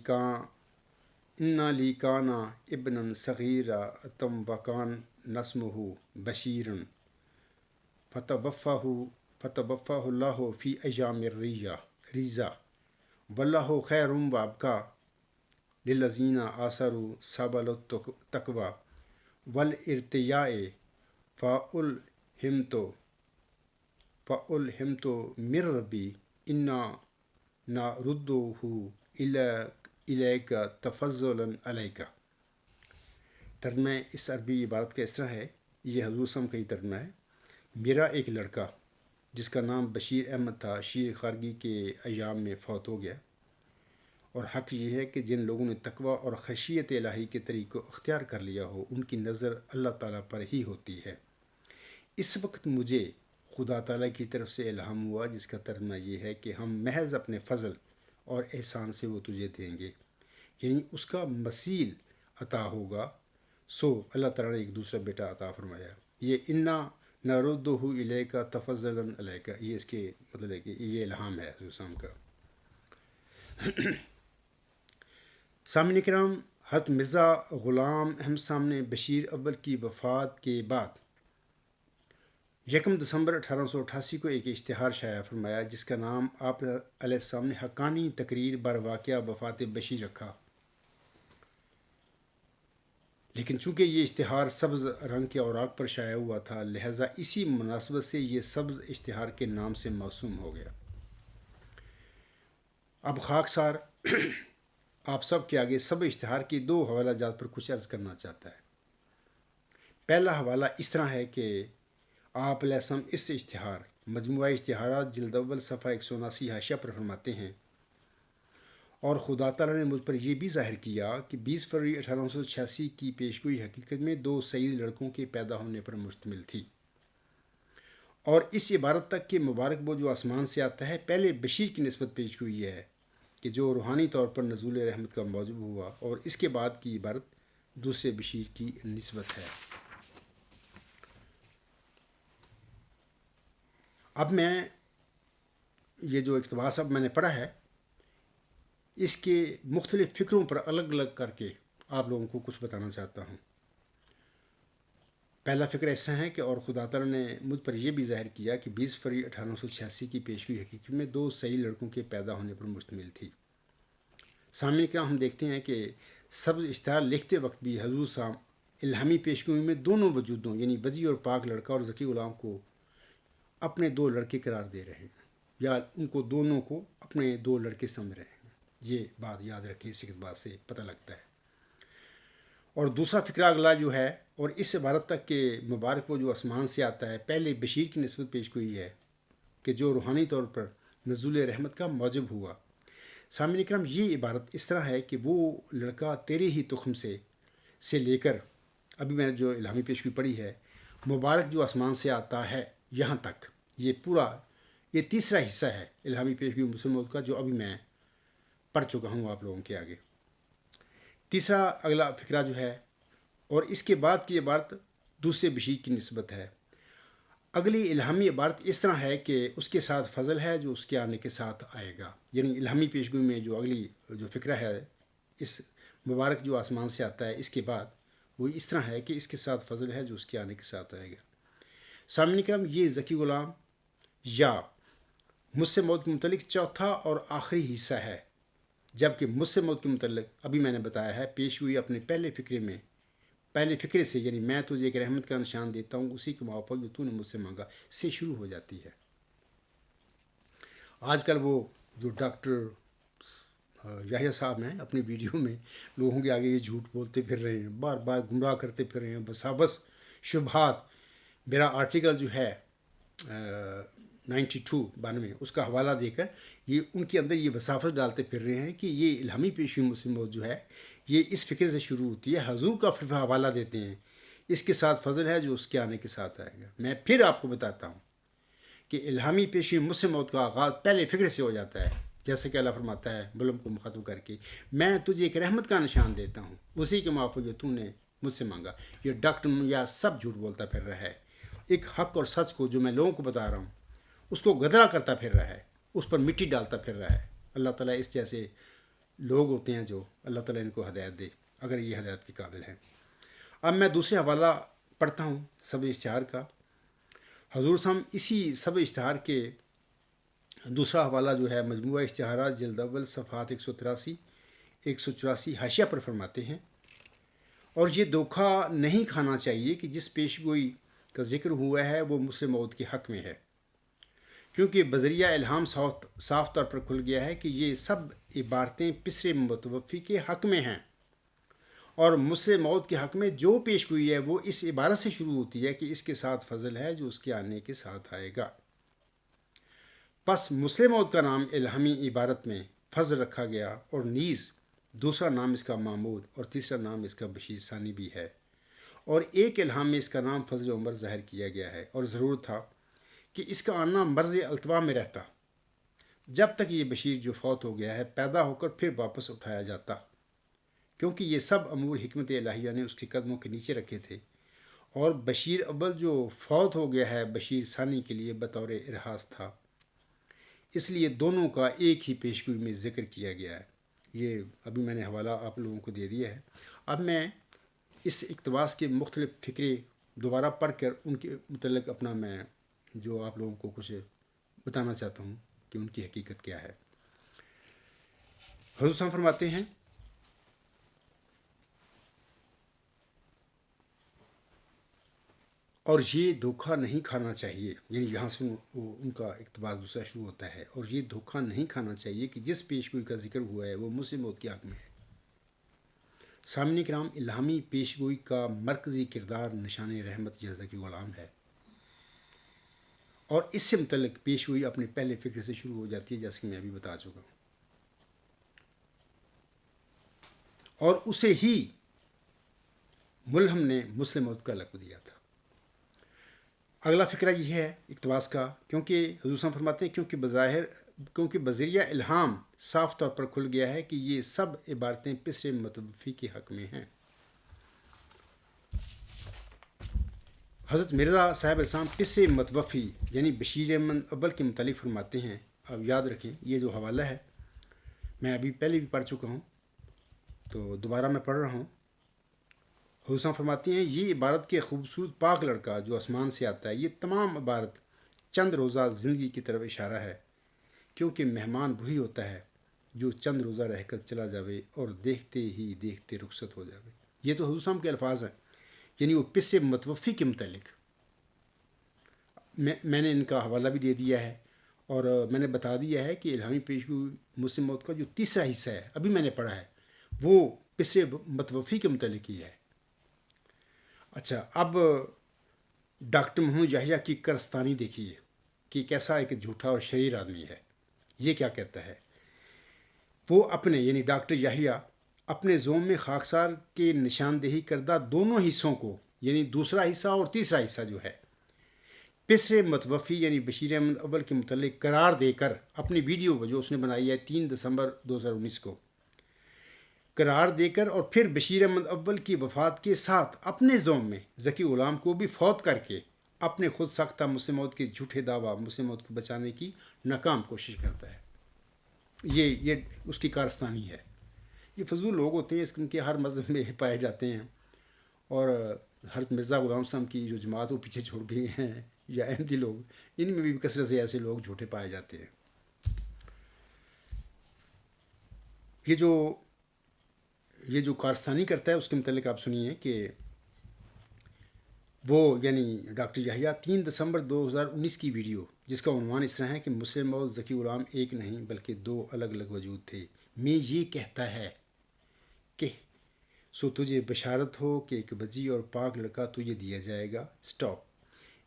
انا لی کانا ابن صغیرا تم وکان نسمہ بشیرن فتوفاہ اللہ فی ایام ریزا واللہ خیر وابقا للذین آثروا سبل التقوی والارتیاء فألہمت من ربی انا نردہ الیک تفضلا علیک۔ ترجمہ اس عربی عبارت کا اس طرح ہے، یہ حضور صلی اللہ علیہ وسلم کا ہی ترجمہ ہے۔ میرا ایک لڑکا جس کا نام بشیر احمد تھا شیر خارگی کے ایام میں فوت ہو گیا، اور حق یہ ہے کہ جن لوگوں نے تقوی اور خشیت الہی کے طریق کو اختیار کر لیا ہو ان کی نظر اللہ تعالیٰ پر ہی ہوتی ہے۔ اس وقت مجھے خدا تعالیٰ کی طرف سے الہام ہوا جس کا ترجمہ یہ ہے کہ ہم محض اپنے فضل اور احسان سے وہ تجھے دیں گے، یعنی اس کا مثیل عطا ہوگا۔ سو اللہ تعالیٰ نے ایک دوسرا بیٹا عطا فرمایا۔ یہ انا نردہ الیک تفضلا علیک، یہ اس کے مطلب ہے کہ یہ الہام ہے حضور صلی اللہ علیہ وسلم کا۔ سامعین کرام، حضرت مرزا غلام احمد صاحب نے بشیر اول کی وفات کے بعد 1 دسمبر 1888 کو ایک اشتہار شائع فرمایا جس کا نام آپ علیہ السلام نے حقانی تقریر بر واقعہ وفات بشیر رکھا، لیکن چونکہ یہ اشتہار سبز رنگ کے اوراق پر شائع ہوا تھا لہٰذا اسی مناسبت سے یہ سبز اشتہار کے نام سے موسوم ہو گیا۔ اب خاکسار آپ سب کے آگے سب اشتہار کی 2 حوالہ جات پر کچھ عرض کرنا چاہتا ہے۔ پہلا حوالہ اس طرح ہے کہ آپ علیہ السلام اس اشتہار مجموعہ اشتہارات جلد اول صفحہ 179 حاشیہ پر فرماتے ہیں، اور خدا تعالیٰ نے مجھ پر یہ بھی ظاہر کیا کہ 20 فروری 1886 کی پیشگوئی حقیقت میں 2 سعید لڑکوں کے پیدا ہونے پر مشتمل تھی، اور اس عبارت تک کہ مبارک وہ جو آسمان سے آتا ہے پہلے بشیر کی نسبت پیش ہوئی ہے کہ جو روحانی طور پر نزول رحمت کا موجب ہوا، اور اس کے بعد کی عبارت دوسرے بشیر کی نسبت ہے۔ اب میں یہ جو اقتباس اب میں نے پڑھا ہے اس کے مختلف فکروں پر الگ الگ کر کے آپ لوگوں کو کچھ بتانا چاہتا ہوں۔ پہلا فکر ایسا ہے کہ اور خدا تعالیٰ نے مجھ پر یہ بھی ظاہر کیا کہ 20 فروری 1886 کی پیشگوئی حقیقت میں 2 صحیح لڑکوں کے پیدا ہونے پر مشتمل تھی۔ سامعین کرام، ہم دیکھتے ہیں کہ سبز اشتہار لکھتے وقت بھی حضور صاحب الہامی پیشگوئی میں دونوں وجودوں یعنی وجی اور پاک لڑکا اور ذکی غلام کو اپنے 2 لڑکے قرار دے رہے ہیں، یا ان کو دونوں کو اپنے 2 لڑکے سمجھ رہے ہیں۔ یہ بات یاد رکھیں، اس بات سے پتہ لگتا ہے۔ اور دوسرا فکرہ اگلا جو ہے، اور اس عبارت تک کہ مبارک وہ جو آسمان سے آتا ہے پہلے بشیر کی نسبت پیش ہوئی ہے کہ جو روحانی طور پر نزول رحمت کا موجب ہوا۔ سامعین کرام، یہ عبارت اس طرح ہے کہ وہ لڑکا تیرے ہی تخم سے لے کر ابھی میں نے جو الہامی پیشگوئی پڑھی ہے مبارک جو آسمان سے آتا ہے یہاں تک، یہ پورا یہ تیسرا حصہ ہے الہامی پیشگوئی مسلم کا جو ابھی میں پڑھ چکا ہوں آپ لوگوں کے آگے۔ تیسرا اگلا فکرہ جو ہے، اور اس کے بعد کی عبارت دوسرے بشیر کی نسبت ہے۔ اگلی الہامی عبارت اس طرح ہے کہ اس کے ساتھ فضل ہے جو اس کے آنے کے ساتھ آئے گا، یعنی الہامی پیشگوئی میں جو اگلی جو فکرہ ہے اس مبارک جو آسمان سے آتا ہے اس کے بعد وہ اس طرح ہے کہ اس کے ساتھ فضل ہے جو اس کے آنے کے ساتھ آئے گا۔ سامعین کرام، یہ ذکی غلام یا مجھ سے موت کے متعلق چوتھا اور آخری حصہ ہے، جبکہ مجھ سے موت کے متعلق ابھی میں نے بتایا ہے پیش ہوئی اپنے پہلے فکرے سے، یعنی میں تجھے ایک رحمت کا نشان دیتا ہوں اسی کے موافق جو تو نے مجھ سے مانگا سے شروع ہو جاتی ہے۔ آج کل وہ جو ڈاکٹر یحییٰ صاحب ہیں اپنی ویڈیو میں لوگوں کے آگے یہ جھوٹ بولتے پھر رہے ہیں، بار بار گمراہ کرتے پھر رہے ہیں، بسابس شبہات۔ میرا آرٹیکل جو ہے 92 اس کا حوالہ دے کر یہ ان کے اندر یہ وسافت ڈالتے پھر رہے ہیں کہ یہ الہامی پیشی مسلم موت جو ہے یہ اس فکر سے شروع ہوتی ہے، حضور کا حوالہ دیتے ہیں، اس کے ساتھ فضل ہے جو اس کے آنے کے ساتھ آئے گا۔ میں پھر آپ کو بتاتا ہوں کہ الہامی پیشی مسلم موت کا آغاز پہلے فکر سے ہو جاتا ہے، جیسے کہ اللہ فرماتا ہے بلم کو مخاطب کر کے، میں تجھے ایک رحمت کا نشان دیتا ہوں اسی کے موافق جو تو نے مجھ سے مانگا۔ یہ ڈاکٹر یا سب جھوٹ بولتا پھر رہا ہے، ایک حق اور سچ کو جو میں لوگوں کو بتا رہا ہوں اس کو گدرا کرتا پھر رہا ہے، اس پر مٹی ڈالتا پھر رہا ہے۔ اللہ تعالیٰ اس جیسے لوگ ہوتے ہیں جو اللہ تعالیٰ ان کو ہدایت دے اگر یہ ہدایت کے قابل ہیں۔ اب میں دوسرے حوالہ پڑھتا ہوں سب اشتہار کا۔ حضور صاحب اسی سب اشتہار کے دوسرا حوالہ جو ہے مجموعہ اشتہارات جلد اول صفحات 183 184 حاشیہ پر فرماتے ہیں، اور یہ دھوکہ نہیں کھانا چاہیے کہ جس پیش گوئی کا ذکر ہوا ہے وہ مسلم موعود کے حق میں ہے، کیونکہ بذریعہ الہام صاف طور پر کھل گیا ہے کہ یہ سب عبارتیں پسر متوفی کے حق میں ہیں، اور مسلم موعود کے حق میں جو پیش گوئی ہے وہ اس عبارت سے شروع ہوتی ہے کہ اس کے ساتھ فضل ہے جو اس کے آنے کے ساتھ آئے گا۔ پس مسلم موعود کا نام الہامی عبارت میں فضل رکھا گیا، اور نیز دوسرا نام اس کا محمود اور تیسرا نام اس کا بشیر ثانی بھی ہے، اور ایک الہام میں اس کا نام فضل عمر ظاہر کیا گیا ہے، اور ضرور تھا کہ اس کا آنا مرض التوا میں رہتا جب تک یہ بشیر جو فوت ہو گیا ہے پیدا ہو کر پھر واپس اٹھایا جاتا، کیونکہ یہ سب امور حکمت الہیہ نے اس کے قدموں کے نیچے رکھے تھے، اور بشیر اول جو فوت ہو گیا ہے بشیر ثانی کے لیے بطور ارحاس تھا، اس لیے دونوں کا ایک ہی پیشگوئی میں ذکر کیا گیا ہے۔ یہ ابھی میں نے حوالہ آپ لوگوں کو دے دیا ہے۔ اب میں اس اقتباس کے مختلف فکرے دوبارہ پڑھ کر ان کے متعلق اپنا میں جو آپ لوگوں کو کچھ بتانا چاہتا ہوں کہ ان کی حقیقت کیا ہے۔ حضور صاحب فرماتے ہیں، اور یہ دھوکہ نہیں کھانا چاہیے، یعنی یہاں سے ان کا اقتباس دوسرا شروع ہوتا ہے، اور یہ دھوکہ نہیں کھانا چاہیے کہ جس پیشگوئی کا ذکر ہوا ہے وہ مسلم موعود کے حق میں ہے۔ سامعین کرام، الہامی پیشگوئی کا مرکزی کردار نشان رحمت یا ذکی غلام ہے، اور اس سے متعلق پیشگوئی اپنے پہلے فکر سے شروع ہو جاتی ہے جیسے کہ میں ابھی بتا چکا ہوں، اور اسے ہی ملہم نے مسلم موعود کا لقب دیا تھا۔ اگلا فکرہ یہ ہے اقتباس کا، کیونکہ حضور صاحب فرماتے ہیں کیونکہ بذریعہ الہام صاف طور پر کھل گیا ہے کہ یہ سب عبارتیں پسر متوفی کے حق میں ہیں۔ حضرت مرزا صاحب السلام پسر متوفی یعنی بشیر احمد اول کے متعلق فرماتے ہیں۔ اب یاد رکھیں یہ جو حوالہ ہے میں ابھی پہلے بھی پڑھ چکا ہوں تو دوبارہ میں پڑھ رہا ہوں۔ حضور صاحب فرماتی ہیں، یہ عبارت کے خوبصورت پاک لڑکا جو آسمان سے آتا ہے، یہ تمام عبارت چند روزہ زندگی کی طرف اشارہ ہے، کیونکہ مہمان وہی ہوتا ہے جو چند روزہ رہ کر چلا جاوے اور دیکھتے ہی دیکھتے رخصت ہو جاوے۔ یہ تو حضور صاحب کے الفاظ ہیں، یعنی وہ پسر متوفی کے متعلق میں نے ان کا حوالہ بھی دے دیا ہے، اور میں نے بتا دیا ہے کہ الہامی پیشگوئی مسلم موعود کا جو تیسرا حصہ ہے ابھی میں نے پڑھا ہے وہ پسر متوفی کے متعلق ہی ہے۔ اچھا، اب ڈاکٹر محمد یحییٰ کی کرستانی دیکھیے کہ کیسا ایک جھوٹا اور شریر آدمی ہے۔ یہ کیا کہتا ہے؟ وہ اپنے یعنی ڈاکٹر یحییٰ اپنے زوم میں خاکسار کے نشاندہی کردہ دونوں حصوں کو، یعنی دوسرا حصہ اور تیسرا حصہ جو ہے، پسر متوفی یعنی بشیر احمد اول کے متعلق قرار دے کر اپنی ویڈیو جو اس نے بنائی ہے 3 دسمبر 2019 کو قرار دے کر، اور پھر بشیر احمد اول کی وفات کے ساتھ اپنے زوم میں ذکی غلام کو بھی فوت کر کے اپنے خود ساختہ مسلم موعود کے جھوٹے دعویٰ مسلم موعود کو بچانے کی ناکام کوشش کرتا ہے۔ یہ اس کی کارستانی ہے۔ یہ فضول لوگ ہوتے ہیں، ان کے ہر مذہب میں پائے جاتے ہیں، اور حضرت مرزا غلام صاحب کی جو جماعت وہ پیچھے چھوڑ گئے ہیں، یا احمدی لوگ، ان میں بھی کثرت سے ایسے لوگ جھوٹے پائے جاتے ہیں۔ یہ جو کارستانی کرتا ہے اس کے متعلق آپ سنیے کہ وہ یعنی ڈاکٹر یحییٰ 3 دسمبر 2019 کی ویڈیو جس کا عنوان اس طرح ہے کہ مسلم موعود ذکی غلام ایک نہیں بلکہ 2 الگ الگ وجود تھے، میں یہ کہتا ہے کہ سو تجھے بشارت ہو کہ ایک وجی اور پاک لڑکا تجھے دیا جائے گا، سٹاپ،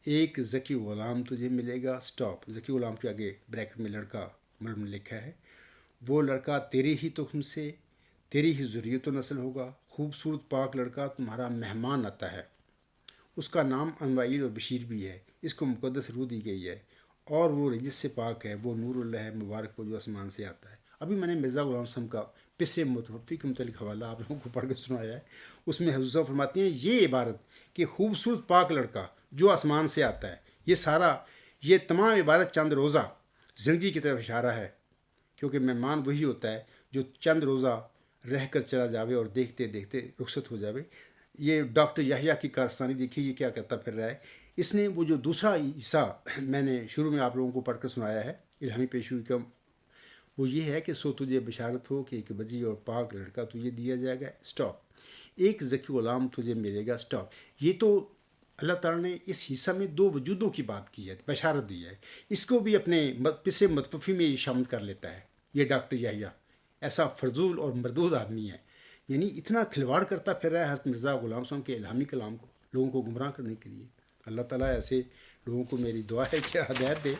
ایک ذکی غلام تجھے ملے گا، سٹاپ، ذکی غلام کے آگے بریکٹ میں لڑکا مرم لکھا ہے، وہ لڑکا تیرے ہی تخم سے تیری ہی ذریت و نسل ہوگا، خوبصورت پاک لڑکا تمہارا مہمان آتا ہے، اس کا نام انوائیل اور بشیر بھی ہے، اس کو مقدس روح دی گئی ہے، اور وہ رجس سے پاک ہے، وہ نور اللہ ہے مبارک وہ جو آسمان سے آتا ہے۔ ابھی میں نے مرزا غلام صاحب کا پسر متوفی کے متعلق حوالہ آپ لوگوں کو پڑھ کے سنایا ہے، اس میں حضور صاحب فرماتے ہیں یہ عبارت کہ خوبصورت پاک لڑکا جو آسمان سے آتا ہے، یہ تمام عبارت چند روزہ زندگی کی طرف اشارہ ہے، کیونکہ مہمان وہی ہوتا ہے جو چند روزہ رہ کر چلا جاوے اور دیکھتے دیکھتے رخصت ہو جاوے. یہ ڈاکٹر یحییٰ کی کارستانی دیکھیے یہ کیا کرتا پھر رہا ہے. اس نے وہ جو دوسرا حصہ میں نے شروع میں آپ لوگوں کو پڑھ کر سنایا ہے الہامی پیشگوئی کا، وہ یہ ہے کہ سو تجھے بشارت ہو کہ ایک وجی اور پاک لڑکا تجھے دیا جائے گا. اسٹاپ. ایک ذکی غلام تجھے ملے گا. اسٹاپ. یہ تو اللہ تعالیٰ نے اس حصہ میں دو وجودوں کی بات کی ہے، بشارت دی ہے. اس کو بھی اپنے پس متوفی میں یہ شامل کر لیتا ہے. یہ ڈاکٹر یحییٰ ایسا فضول اور مردود آدمی ہے، یعنی اتنا کھلواڑ کرتا پھر رہا ہے حضرت مرزا غلام صاحب کے الہامی کلام کو لوگوں کو گمراہ کرنے کے لیے. اللہ تعالیٰ ایسے لوگوں کو میری دعا ہے کہ ہدایت دے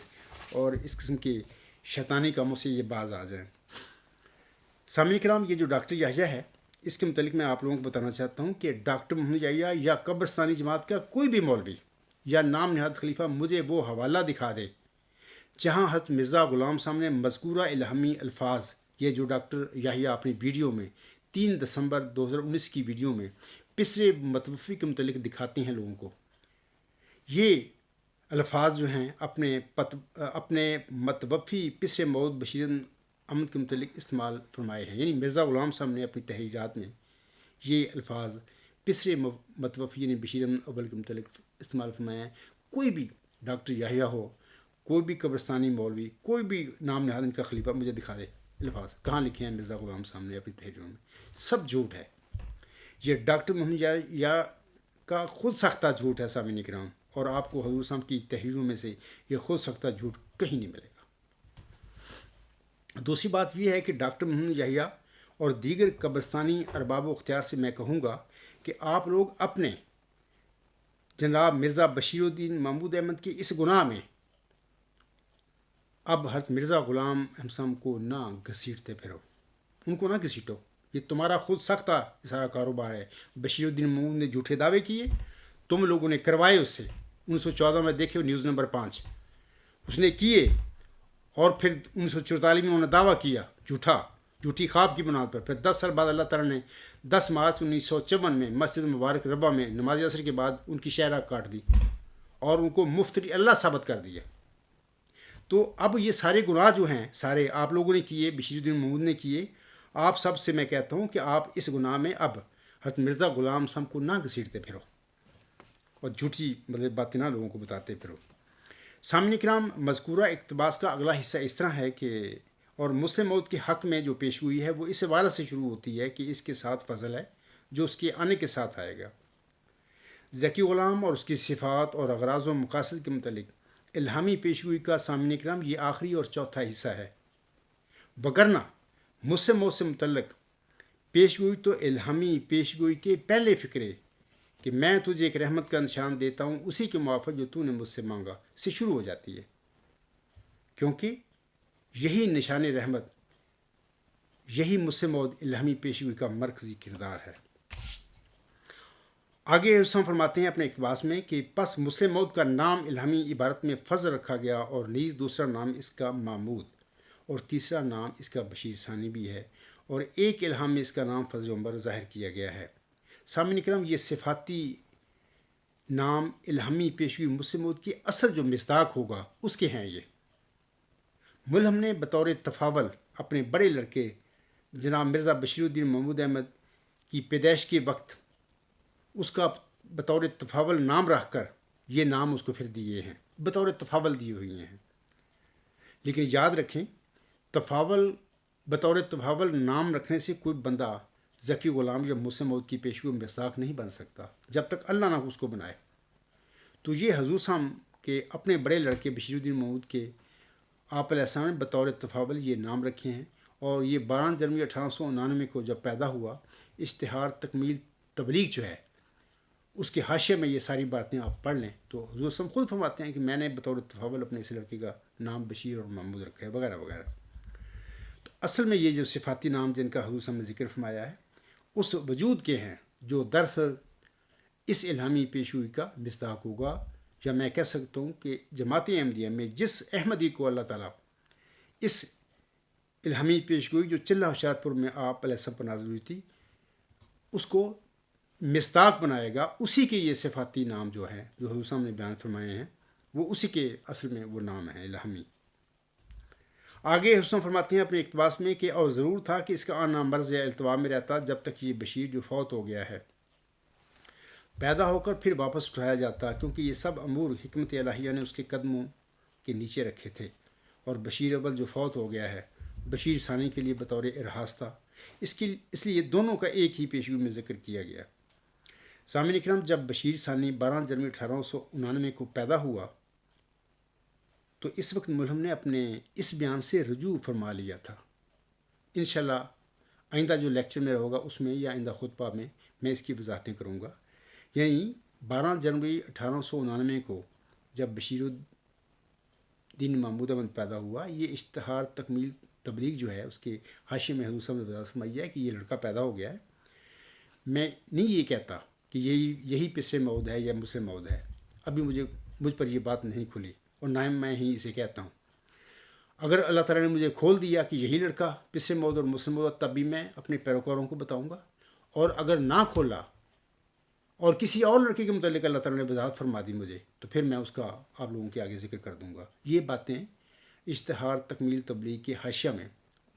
اور اس قسم کے شیطانی کاموں سے یہ باز آ جائیں. سامعین کرام، یہ جو ڈاکٹر یحییٰ ہے اس کے متعلق میں آپ لوگوں کو بتانا چاہتا ہوں کہ ڈاکٹر محمد یحییٰ یا قبرستانی جماعت کا کوئی بھی مولوی یا نام نہاد خلیفہ مجھے وہ حوالہ دکھا دے جہاں حضرت مرزا غلام صاحب نے مذکورہ الہامی الفاظ، یہ جو ڈاکٹر یحییٰ اپنی ویڈیو میں 3 دسمبر 2019 کی ویڈیو میں پسرے متوفی کے متعلق دکھاتے ہیں لوگوں کو، یہ الفاظ جو ہیں اپنے متوفی پسر موت بشیر احمد کے متعلق استعمال فرمائے ہیں. یعنی مرزا غلام صاحب نے اپنی تحریرات میں یہ الفاظ پسر متوفی یعنی بشیر احمد اول کے متعلق استعمال فرمائے ہیں. کوئی بھی ڈاکٹر یحییٰ ہو، کوئی بھی قبرستانی مولوی، کوئی بھی نام نہاد ان کا خلیفہ مجھے دکھا دے الفاظ کہاں لکھے ہیں مرزا غلام صاحب نے اپنی تحریروں میں. سب جھوٹ ہے. یہ ڈاکٹر محمد یحییٰ کا خود ساختہ جھوٹ ہے سامعین کرام، اور آپ کو حضور صاحب کی تحریروں میں سے یہ خود ساختہ جھوٹ کہیں نہیں ملے گا. دوسری بات یہ ہے کہ ڈاکٹر محمد یحییٰ اور دیگر قبرستانی ارباب و اختیار سے میں کہوں گا کہ آپ لوگ اپنے جناب مرزا بشیر الدین محمود احمد کے اس گناہ میں اب حضرت مرزا غلام احمد صاحب کو نہ گھسیٹتے پھرو، ان کو نہ گھسیٹو. یہ تمہارا خود ساختہ سارا کاروبار ہے. بشیر الدین محمود نے جھوٹے دعوے کیے، تم لوگوں نے کروائے اس سے. 1914 میں دیکھے نیوز نمبر 5 اس نے کیے، اور پھر 1944 میں انہوں نے دعویٰ کیا جھوٹی خواب کی بنیاد پر. پھر 10 سال بعد اللہ تعالیٰ نے 10 مارچ 1954 میں مسجد مبارک ربا میں نماز عصر کے بعد ان کی شہرہ کاٹ دی اور ان کو مفتری اللہ ثابت کر دیا. تو اب یہ سارے گناہ جو ہیں سارے آپ لوگوں نے کیے، بشیر الدین محمود نے کیے. آپ سب سے میں کہتا ہوں کہ آپ اس گناہ میں اب حضرت مرزا غلام صاحب کو نہ گھسیٹتے پھرو اور جھوٹی باتیں نہ لوگوں کو بتاتے پھرو. سامعین کرام، مذکورہ اقتباس کا اگلا حصہ اس طرح ہے کہ اور مسلم موت کے حق میں جو پیشگوئی ہے وہ اس عبارت سے شروع ہوتی ہے کہ اس کے ساتھ فضل ہے جو اس کے آنے کے ساتھ آئے گا. ذکی غلام اور اس کی صفات اور اغراض و مقاصد کے متعلق الہامی پیشگوئی کا سامعین کرام یہ آخری اور چوتھا حصہ ہے. وگرنہ مسلم موت سے متعلق پیشگوئی تو الہامی پیشگوئی کے پہلے فقرے کہ میں تجھے ایک رحمت کا نشان دیتا ہوں اسی کے موافق جو تو نے مجھ سے مانگا سے شروع ہو جاتی ہے، کیونکہ یہی نشان رحمت، یہی مسلم موت الہامی پیشگوئی کا مرکزی کردار ہے. آگے حسن فرماتے ہیں اپنے اقتباس میں کہ پس مسلم موت کا نام الہامی عبارت میں فضل رکھا گیا اور نیز دوسرا نام اس کا محمود اور تیسرا نام اس کا بشیر ثانی بھی ہے اور ایک الہام میں اس کا نام فضل عمر ظاہر کیا گیا ہے. سامعین کرام، یہ صفاتی نام الہامی پیشگوئی مسلم موت کی اصل جو مصداق ہوگا اس کے ہیں. یہ ملہم نے بطور تفاول اپنے بڑے لڑکے جناب مرزا بشیر الدین محمود احمد کی پیدائش کے وقت اس کا بطور تفاول نام رکھ کر یہ نام اس کو پھر دیے ہیں، بطور تفاول دیے ہوئے ہیں. لیکن یاد رکھیں، بطور تفاول نام رکھنے سے کوئی بندہ ذکی غلام یا مسلم موت کی پیشگوئی مصداق نہیں بن سکتا جب تک اللہ نہ اس کو بنائے. تو یہ حضور صاحب کے اپنے بڑے لڑکے بشیر الدین محمود کے آپ علیہ السلام نے بطور تفاول یہ نام رکھے ہیں. اور یہ 12 جنوری 1899 کو جب پیدا ہوا، اشتہار تکمیل تبلیغ جو ہے اس کے حاشیے میں یہ ساری باتیں آپ پڑھ لیں تو حضور صاحب خود فرماتے ہیں کہ میں نے بطور تفاول اپنے اس لڑکے کا نام بشیر اور محمود رکھا ہے وغیرہ وغیرہ. تو اصل میں یہ جو صفاتی نام جن کا حضور صاحب نے ذکر فرمایا ہے اس وجود کے ہیں جو دراصل اس الہامی پیشگوئی کا مصداق ہوگا. یا میں کہہ سکتا ہوں کہ جماعت احمدیہ میں جس احمدی کو اللہ تعالیٰ اس الہامی پیشگوئی جو چلہ ہوشیار پور میں آپ علیہ السلام پر نازل ہوئی تھی اس کو مصداق بنائے گا، اسی کے یہ صفاتی نام جو ہیں جو حضور صاحب نے بیان فرمائے ہیں وہ اسی کے اصل میں وہ نام ہیں الہامی. آگے حسن فرماتے ہیں اپنے اقتباس میں کہ اور ضرور تھا کہ اس کا آنا مرض یا التوا میں رہتا جب تک یہ بشیر جو فوت ہو گیا ہے پیدا ہو کر پھر واپس اٹھایا جاتا، کیونکہ یہ سب امور حکمت الہیہ نے اس کے قدموں کے نیچے رکھے تھے، اور بشیر اول جو فوت ہو گیا ہے بشیر ثانی کے لیے بطور ارحاس تھا، اس لیے دونوں کا ایک ہی پیشگی میں ذکر کیا گیا۔ سامعین کرام، جب بشیر ثانی 12 جنوری 1899 کو پیدا ہوا تو اس وقت ملہم نے اپنے اس بیان سے رجوع فرما لیا تھا۔ انشاءاللہ آئندہ جو لیکچر میرا ہوگا اس میں یا آئندہ خطبہ میں اس کی وضاحتیں کروں گا۔ یعنی 12 جنوری 1899 کو جب بشیر الدین محمود احمد پیدا ہوا، یہ اشتہار تکمیل تبلیغ جو ہے اس کے حاشیے میں حضور صاحب نے وضاحت فرمائی ہے کہ یہ لڑکا پیدا ہو گیا ہے۔ میں نہیں یہ کہتا کہ یہی پس موعود ہے یا مسلم موعود ہے، ابھی مجھ پر یہ بات نہیں کھلی، اور نہ میں ہی اسے کہتا ہوں۔ اگر اللہ تعالیٰ نے مجھے کھول دیا کہ یہی لڑکا پس موعود اور مسلم موعود، تب بھی میں اپنے پیروکاروں کو بتاؤں گا، اور اگر نہ کھولا اور کسی اور لڑکے کے متعلق اللہ تعالیٰ نے وضاحت فرما دی مجھے، تو پھر میں اس کا آپ لوگوں کے آگے ذکر کر دوں گا۔ یہ باتیں اشتہار تکمیل تبلیغ کے حاشیہ میں،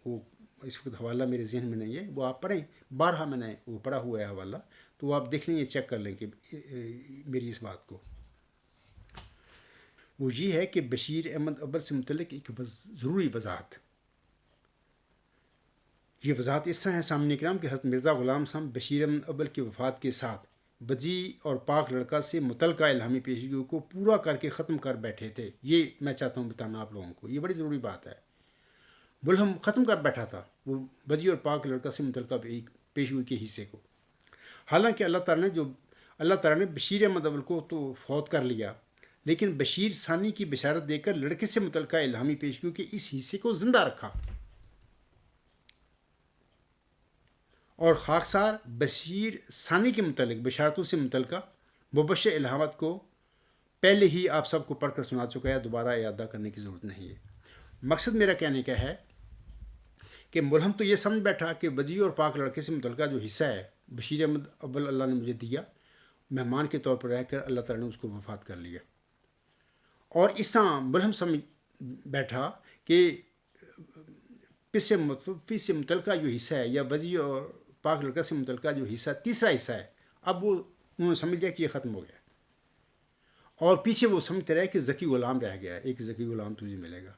وہ اس وقت حوالہ میرے ذہن میں نہیں ہے، وہ آپ پڑھیں، بارہا میں نے وہ پڑھا ہوا ہے حوالہ، تو وہ آپ دیکھ لیں، یہ چیک کر لیں کہ میری اس بات کو۔ وہ یہ ہے کہ بشیر احمد اول سے متعلق ایک ضروری وضاحت، یہ وضاحت اس طرح ہے سامنے کرام کہ حضرت مرزا غلام صاحب بشیر احمد اول کی وفات کے ساتھ وجی اور پاک لڑکا سے متعلقہ الہامی پیشگیوں کو پورا کر کے ختم کر بیٹھے تھے۔ یہ میں چاہتا ہوں بتانا آپ لوگوں کو، یہ بڑی ضروری بات ہے۔ ملہم ختم کر بیٹھا تھا وہ وجی اور پاک لڑکا سے متعلقہ پیشگوئی کے حصے کو، حالانکہ اللہ تعالیٰ نے بشیر احمد اول کو تو فوت کر لیا، لیکن بشیر ثانی کی بشارت دے کر لڑکے سے متعلقہ الہامی پیشگیوں کے اس حصے کو زندہ رکھا، اور خاکسار بشیر ثانی کے متعلق بشارتوں سے متعلقہ مبشر الہامات کو پہلے ہی آپ سب کو پڑھ کر سنا چکا ہے، دوبارہ اعادہ کرنے کی ضرورت نہیں ہے۔ مقصد میرا کہنے کا ہے کہ ملہم تو یہ سمجھ بیٹھا کہ وجی اور پاک لڑکے سے متعلقہ جو حصہ ہے بشیر احمد اول اللہ نے مجھے دیا، مہمان کے طور پر رہ کر اللہ تعالیٰ نے اس کو وفات کر لیا، اور اس طرح ملہم سمجھ بیٹھا کہ پس متوفی سے متعلقہ جو حصہ ہے یا وجی اور پاک لڑکا سے متعلقہ جو حصہ تیسرا حصہ ہے، اب وہ انہوں نے سمجھ لیا کہ یہ ختم ہو گیا، اور پیچھے وہ سمجھتے رہے کہ ذکی غلام رہ گیا ہے، ایک ذکی غلام تجھے ملے گا،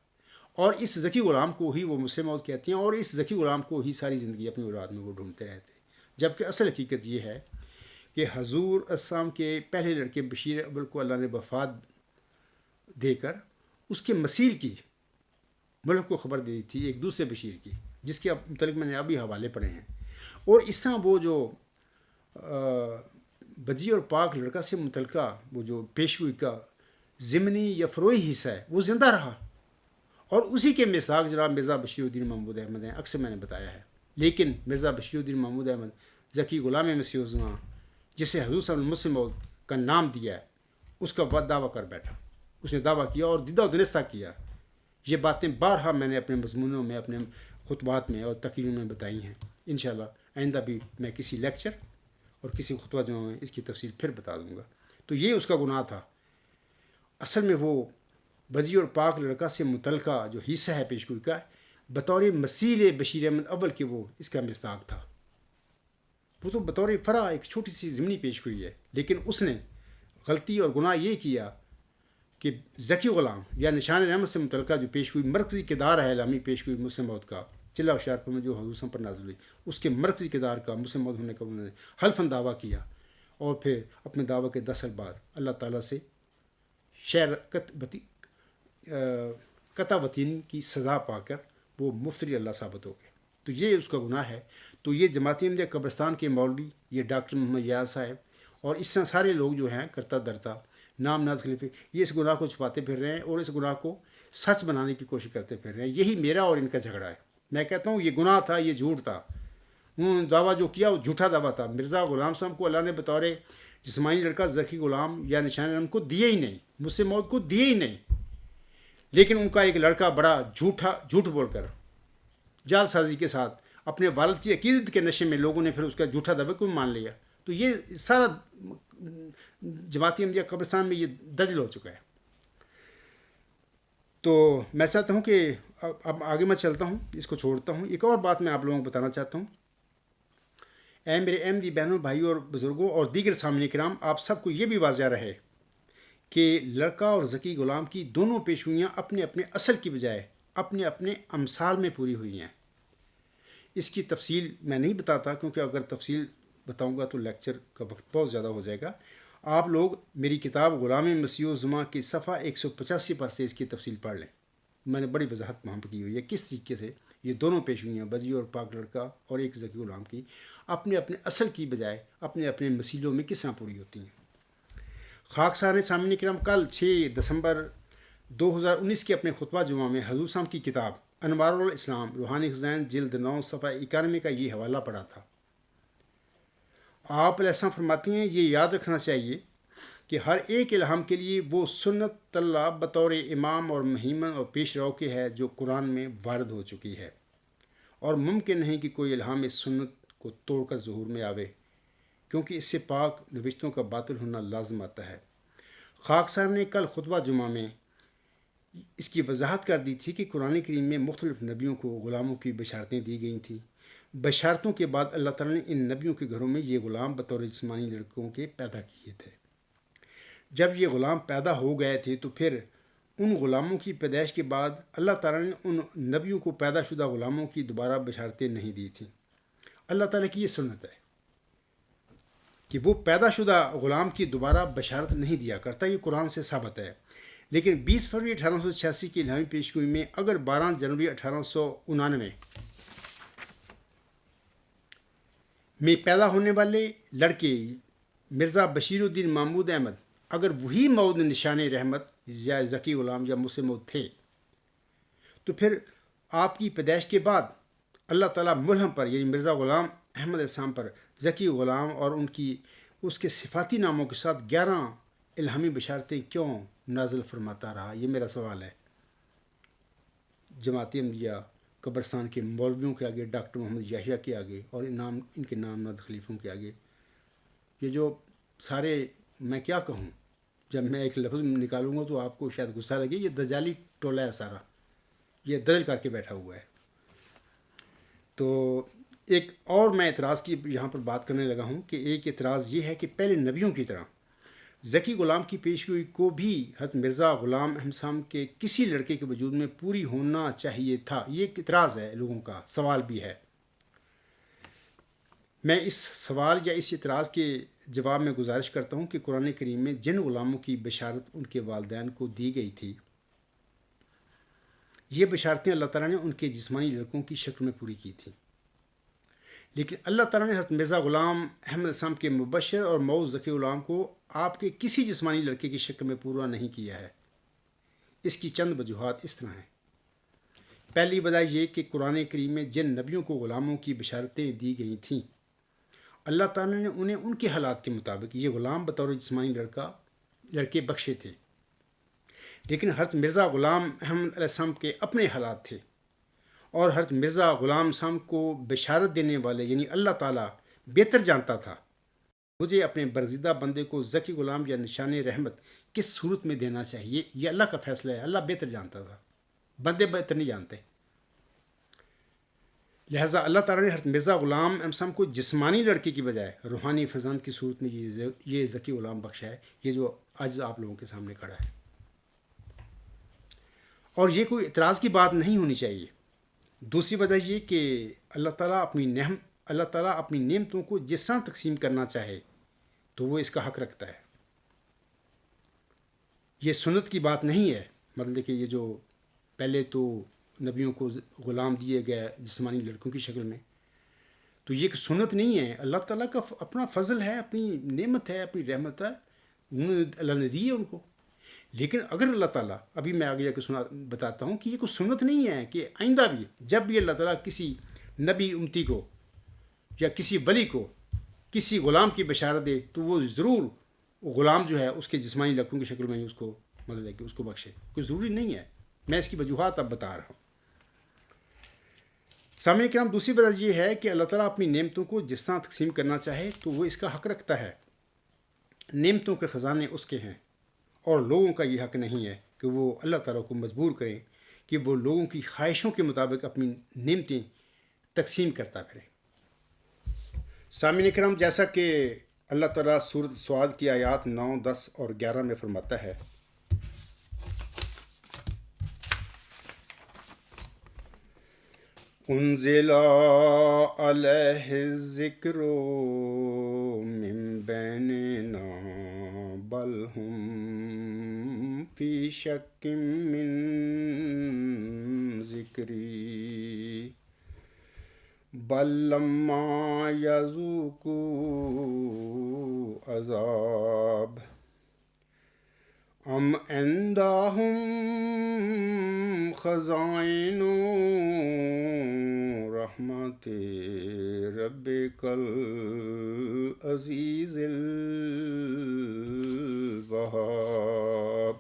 اور اس ذکی غلام کو ہی وہ مسلم موت کہتے ہیں، اور اس ذکی غلام کو ہی ساری زندگی اپنی اولاد میں وہ ڈھونڈتے رہتے ہیں۔ جبکہ اصل حقیقت یہ ہے کہ حضور السلام کے پہلے لڑکے بشیر اول کو اللہ نے وفات دے کر اس کے مسیر کی ملک کو خبر دی تھی، ایک دوسرے بشیر کی، جس کے متعلق میں نے ابھی حوالے پڑھے ہیں، اور اس طرح وہ جو وجی اور پاک لڑکا سے متعلقہ وہ جو پیشگوئی کا ضمنی یا فروعی حصہ ہے وہ زندہ رہا، اور اسی کے مصداق جناب مرزا بشیر الدین محمود احمد ہیں، اکثر میں نے بتایا ہے۔ لیکن مرزا بشیر الدین محمود احمد ذکی غلام مسیح الزمان، جسے حضور صلی اللہ علیہ وسلم کا نام دیا ہے، اس کا دعویٰ کر بیٹھا، اس نے دعویٰ کیا اور دیدہ و دنستہ کیا۔ یہ باتیں بارہا میں نے اپنے مضمونوں میں، اپنے خطبات میں اور تقریروں میں بتائی ہیں۔ انشاءاللہ آئندہ بھی میں کسی لیکچر اور کسی خطبہ جمعہ میں اس کی تفصیل پھر بتا دوں گا۔ تو یہ اس کا گناہ تھا، اصل میں وہ وجی اور پاک لڑکا سے متعلقہ جو حصہ ہے پیشگوئی کا، بطور مسیل بشیر احمد اول کے وہ اس کا مصداق تھا، وہ تو بطور فرع ایک چھوٹی سی ضمنی پیشگوئی ہے، لیکن اس نے غلطی اور گناہ یہ کیا کہ ذکی غلام یا نشان رحمت سے متعلقہ جو پیشگوئی مرکزی کردار ہے الہامی پیشگوئی مسلم موت کا، چلہ ہوشیار پر میں جو حضور صلی اللہ علیہ وسلم پر نازل ہوئی، اس کے مرکزی کردار کا مسلم موت ہونے کا انہوں نے حلفاً دعویٰ کیا، اور پھر اپنے دعویٰ کے 10 سال بعد اللہ تعالیٰ سے قطع وطنی کی سزا پا کر وہ مفتری اللہ ثابت ہو گئے۔ تو یہ اس کا گناہ ہے۔ تو یہ جماعت احمدیہ قبرستان کے مولوی، یہ ڈاکٹر محمد یاز صاحب اور اس طرح سارے لوگ جو ہیں کرتا درتا نام ناد خلیفے، یہ اس گناہ کو چھپاتے پھر رہے ہیں اور اس گناہ کو سچ بنانے کی کوشش کرتے پھر رہے ہیں۔ یہی میرا اور ان کا جھگڑا ہے۔ میں کہتا ہوں یہ گناہ تھا، یہ جھوٹ تھا، انہوں نے دعویٰ جو کیا وہ جھوٹا دعویٰ تھا۔ مرزا غلام صاحب کو اللہ نے بطور جسمانی لڑکا ذکی غلام یا نشان رحمت کو دیے ہی نہیں، مسلم موت کو دیے ہی نہیں، لیکن ان کا ایک لڑکا بڑا جھوٹ بول کر جال سازی کے ساتھ اپنے والد کی عقیدت کے نشے میں لوگوں نے پھر اس کا جھوٹا دعویٰ کو مان لیا۔ تو یہ سارا جماعت احمدیہ قبرستان میں یہ دجل ہو چکا ہے۔ تو میں چاہتا ہوں کہ اب آگے میں چلتا ہوں، اس کو چھوڑتا ہوں. ایک اور بات میں آپ لوگوں کو بتانا چاہتا ہوں. اے میرے احمدی بہنوں، بھائیوں اور بزرگوں اور دیگر سامعین کرام، آپ سب کو یہ بھی واضح رہے کہ لڑکا اور ذکی غلام کی دونوں پیشگوئیاں اپنے اپنے اصل کی بجائے اپنے اپنے امثال میں پوری ہوئی ہیں. اس کی تفصیل میں نہیں بتاتا، کیونکہ اگر تفصیل بتاؤں گا تو لیکچر کا وقت بہت زیادہ ہو جائے گا. آپ لوگ میری کتاب غلام مسیح و زماں کی صفحہ 185 پر سے اس کی تفصیل پڑھ لیں. میں نے بڑی وضاحت وہاں پہ کی ہوئی ہے کس طریقے سے یہ دونوں پیشگوئیاں بزی اور پاک لڑکا اور ایک ذکی غلام کی اپنے اپنے اصل کی بجائے اپنے اپنے مسیلوں میں کس طرح پوری ہوتی ہیں. خاکسار سامعین کرام، کل 6 دسمبر 2019 کے اپنے خطبہ جمعہ میں حضور صاحب کی کتاب انوار الاسلام روحانی خزائن جلد 9 صفحہ 91 کا یہ حوالہ پڑھا تھا. آپ علیہ السلام فرماتی ہیں یہ یاد رکھنا چاہیے کہ ہر ایک الہام کے لیے وہ سنت اللہ بطور امام اور مہیمن اور پیش رو کے ہے جو قرآن میں وارد ہو چکی ہے، اور ممکن نہیں کہ کوئی الہام اس سنت کو توڑ کر ظہور میں آوے، کیونکہ اس سے پاک نوشتوں کا باطل ہونا لازم آتا ہے. خاکسار نے کل خطبہ جمعہ میں اس کی وضاحت کر دی تھی کہ قرآن کریم میں مختلف نبیوں کو غلاموں کی بشارتیں دی گئی تھیں. بشارتوں کے بعد اللہ تعالیٰ نے ان نبیوں کے گھروں میں یہ غلام بطور جسمانی لڑکوں کے پیدا کیے تھے. جب یہ غلام پیدا ہو گئے تھے تو پھر ان غلاموں کی پیدائش کے بعد اللہ تعالیٰ نے ان نبیوں کو پیدا شدہ غلاموں کی دوبارہ بشارتیں نہیں دی تھیں. اللہ تعالیٰ کی یہ سنت ہے کہ وہ پیدا شدہ غلام کی دوبارہ بشارت نہیں دیا کرتا. یہ قرآن سے ثابت ہے. لیکن 20 فروری 1886 کی الہامی پیشگوئی میں اگر 12 جنوری 1899 میں پیدا ہونے والے لڑکے مرزا بشیر الدین محمود احمد اگر وہی مود نشان رحمت یا ذکی غلام یا مسلم مود تھے، تو پھر آپ کی پیدائش کے بعد اللہ تعالیٰ ملہم پر یعنی مرزا غلام احمد علیہ السلام پر ذکی غلام اور اس کے صفاتی ناموں کے ساتھ 11 الہامی بشارتیں کیوں نازل فرماتا رہا؟ یہ میرا سوال ہے. جماعت احمدیہ قبرستان کے مولویوں کے آگے، ڈاکٹر محمد یحییٰ کے آگے اور ان کے نامزد خلیفوں کے آگے، یہ جو سارے، میں کیا کہوں، جب میں ایک لفظ نکالوں گا تو آپ کو شاید غصہ لگے. یہ دجالی ٹولہ ہے سارا، یہ دجل کر کے بیٹھا ہوا ہے. تو ایک اور میں اعتراض کی یہاں پر بات کرنے لگا ہوں کہ ایک اعتراض یہ ہے کہ پہلے نبیوں کی طرح ذکی غلام کی پیشگوئی کو بھی حضرت مرزا غلام احمد صاحب کے کسی لڑکے کے وجود میں پوری ہونا چاہیے تھا. یہ ایک اعتراض ہے لوگوں کا، سوال بھی ہے. میں اس سوال یا اس اعتراض کے جواب میں گزارش کرتا ہوں کہ قرآن کریم میں جن غلاموں کی بشارت ان کے والدین کو دی گئی تھی، یہ بشارتیں اللہ تعالیٰ نے ان کے جسمانی لڑکوں کی شکل میں پوری کی تھیں. لیکن اللہ تعالیٰ نے حضرت مرزا غلام احمد صاحب کے مبشر اور موعود ذکی غلام کو آپ کے کسی جسمانی لڑکے کی شکل میں پورا نہیں کیا ہے. اس کی چند وجوہات اس طرح ہیں. پہلی وجہ یہ کہ قرآن کریم میں جن نبیوں کو غلاموں کی بشارتیں دی گئی تھیں، اللہ تعالیٰ نے انہیں ان کے حالات کے مطابق یہ غلام بطور جسمانی لڑکے بخشے تھے. لیکن حضرت مرزا غلام احمد علیہ السلام کے اپنے حالات تھے، اور حضرت مرزا غلام صاحب کو بشارت دینے والے یعنی اللہ تعالیٰ بہتر جانتا تھا مجھے اپنے برگزیدہ بندے کو ذکی غلام یا نشان رحمت کس صورت میں دینا چاہیے. یہ اللہ کا فیصلہ ہے. اللہ بہتر جانتا تھا، بندے بہتر نہیں جانتے. لہٰذا اللہ تعالیٰ نے حضرت مرزا غلام احمد صاحب کو جسمانی لڑکے کی بجائے روحانی فرزند کی صورت میں یہ ذکی غلام بخشا ہے، یہ جو آج آپ لوگوں کے سامنے کھڑا ہے. اور یہ کوئی اعتراض کی بات نہیں ہونی چاہیے. دوسری وجہ یہ کہ اللہ تعالیٰ اپنی نعمتوں کو جس طرح تقسیم کرنا چاہے تو وہ اس کا حق رکھتا ہے. یہ سنت کی بات نہیں ہے. مطلب کہ یہ جو پہلے تو نبیوں کو غلام دیے گئے جسمانی لڑکوں کی شکل میں، تو یہ ایک سنت نہیں ہے. اللہ تعالیٰ کا اپنا فضل ہے، اپنی نعمت ہے، اپنی رحمت ہے، اللہ نے دی ہے ان کو. لیکن اگر اللہ تعالیٰ، ابھی میں آگے جا کے بتاتا ہوں کہ یہ کوئی سنت نہیں ہے کہ آئندہ بھی جب بھی اللہ تعالیٰ کسی نبی امتی کو یا کسی ولی کو کسی غلام کی بشارت دے تو وہ ضرور غلام جو ہے اس کے جسمانی لڑکوں کی شکل میں ہی اس کو مطلب ہے کہ اس کو بخشے. کوئی ضروری نہیں ہے. میں اس کی وجوہات اب بتا رہا ہوں. سامعین کرام، دوسری وجہ یہ ہے کہ اللہ تعالیٰ اپنی نعمتوں کو جس طرح تقسیم کرنا چاہے تو وہ اس کا حق رکھتا ہے. نعمتوں کے خزانے اس کے ہیں، اور لوگوں کا یہ حق نہیں ہے کہ وہ اللہ تعالیٰ کو مجبور کریں کہ وہ لوگوں کی خواہشوں کے مطابق اپنی نعمتیں تقسیم کرتا پھرے۔ سامعین کرام، جیسا کہ اللہ تعالیٰ سورۃ سعد کی آیات 9، 10 اور 11 میں فرماتا ہے، انزل علیہ الذکر من بیننا بل ہم فی شک من ذکری بل لما یذوقوا عذاب ام عندہم خزائن رحمت ربک العزیز الوہاب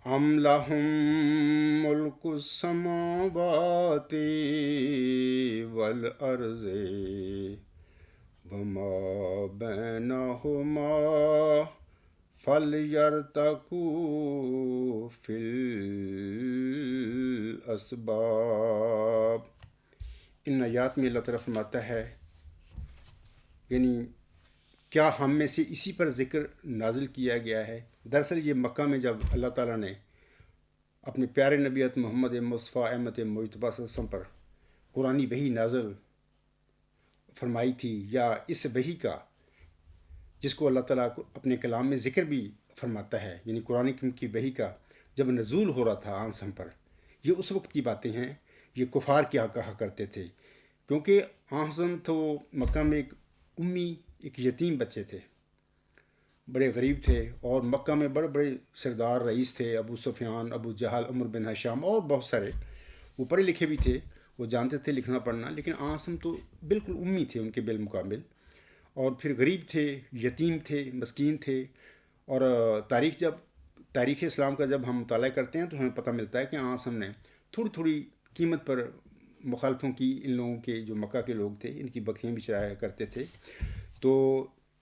ام لہم ملک السماوات والارض وما بینہما فَلْيَرْتَقُوا فِي الْأَسْبَابِ۔ ان آیات میں اللہ تعالیٰ فرماتا ہے، یعنی کیا ہم میں سے اسی پر ذکر نازل کیا گیا ہے؟ دراصل یہ مکہ میں جب اللہ تعالیٰ نے اپنے پیارے نبی محمد مصطفیٰ احمد مجتبیٰ صلی اللہ علیہ وسلم پر قرآنی وحی نازل فرمائی تھی، یا اس وحی کا جس کو اللہ تعالیٰ اپنے کلام میں ذکر بھی فرماتا ہے، یعنی قرآن کریم کی وحی کا جب نزول ہو رہا تھا آنسم پر، یہ اس وقت کی باتیں ہیں۔ یہ کفار کیا کہا کرتے تھے، کیونکہ آنسم تو مکہ میں ایک امی، ایک یتیم بچے تھے، بڑے غریب تھے، اور مکہ میں بڑے بڑے سردار رئیس تھے، ابو سفیان، ابو جہل، عمر بن ہشام اور بہت سارے، وہ پڑھے لکھے بھی تھے، وہ جانتے تھے لکھنا پڑھنا، لیکن آنسم تو بالکل امی تھے ان کے بالمقابل، اور پھر غریب تھے، یتیم تھے، مسکین تھے۔ اور تاریخ اسلام کا جب ہم مطالعہ کرتے ہیں تو ہمیں پتہ ملتا ہے کہ آنسم نے تھوڑی تھوڑی قیمت پر مخالفوں کی، ان لوگوں کے جو مکہ کے لوگ تھے، ان کی بکریاں بھی چرایا کرتے تھے۔ تو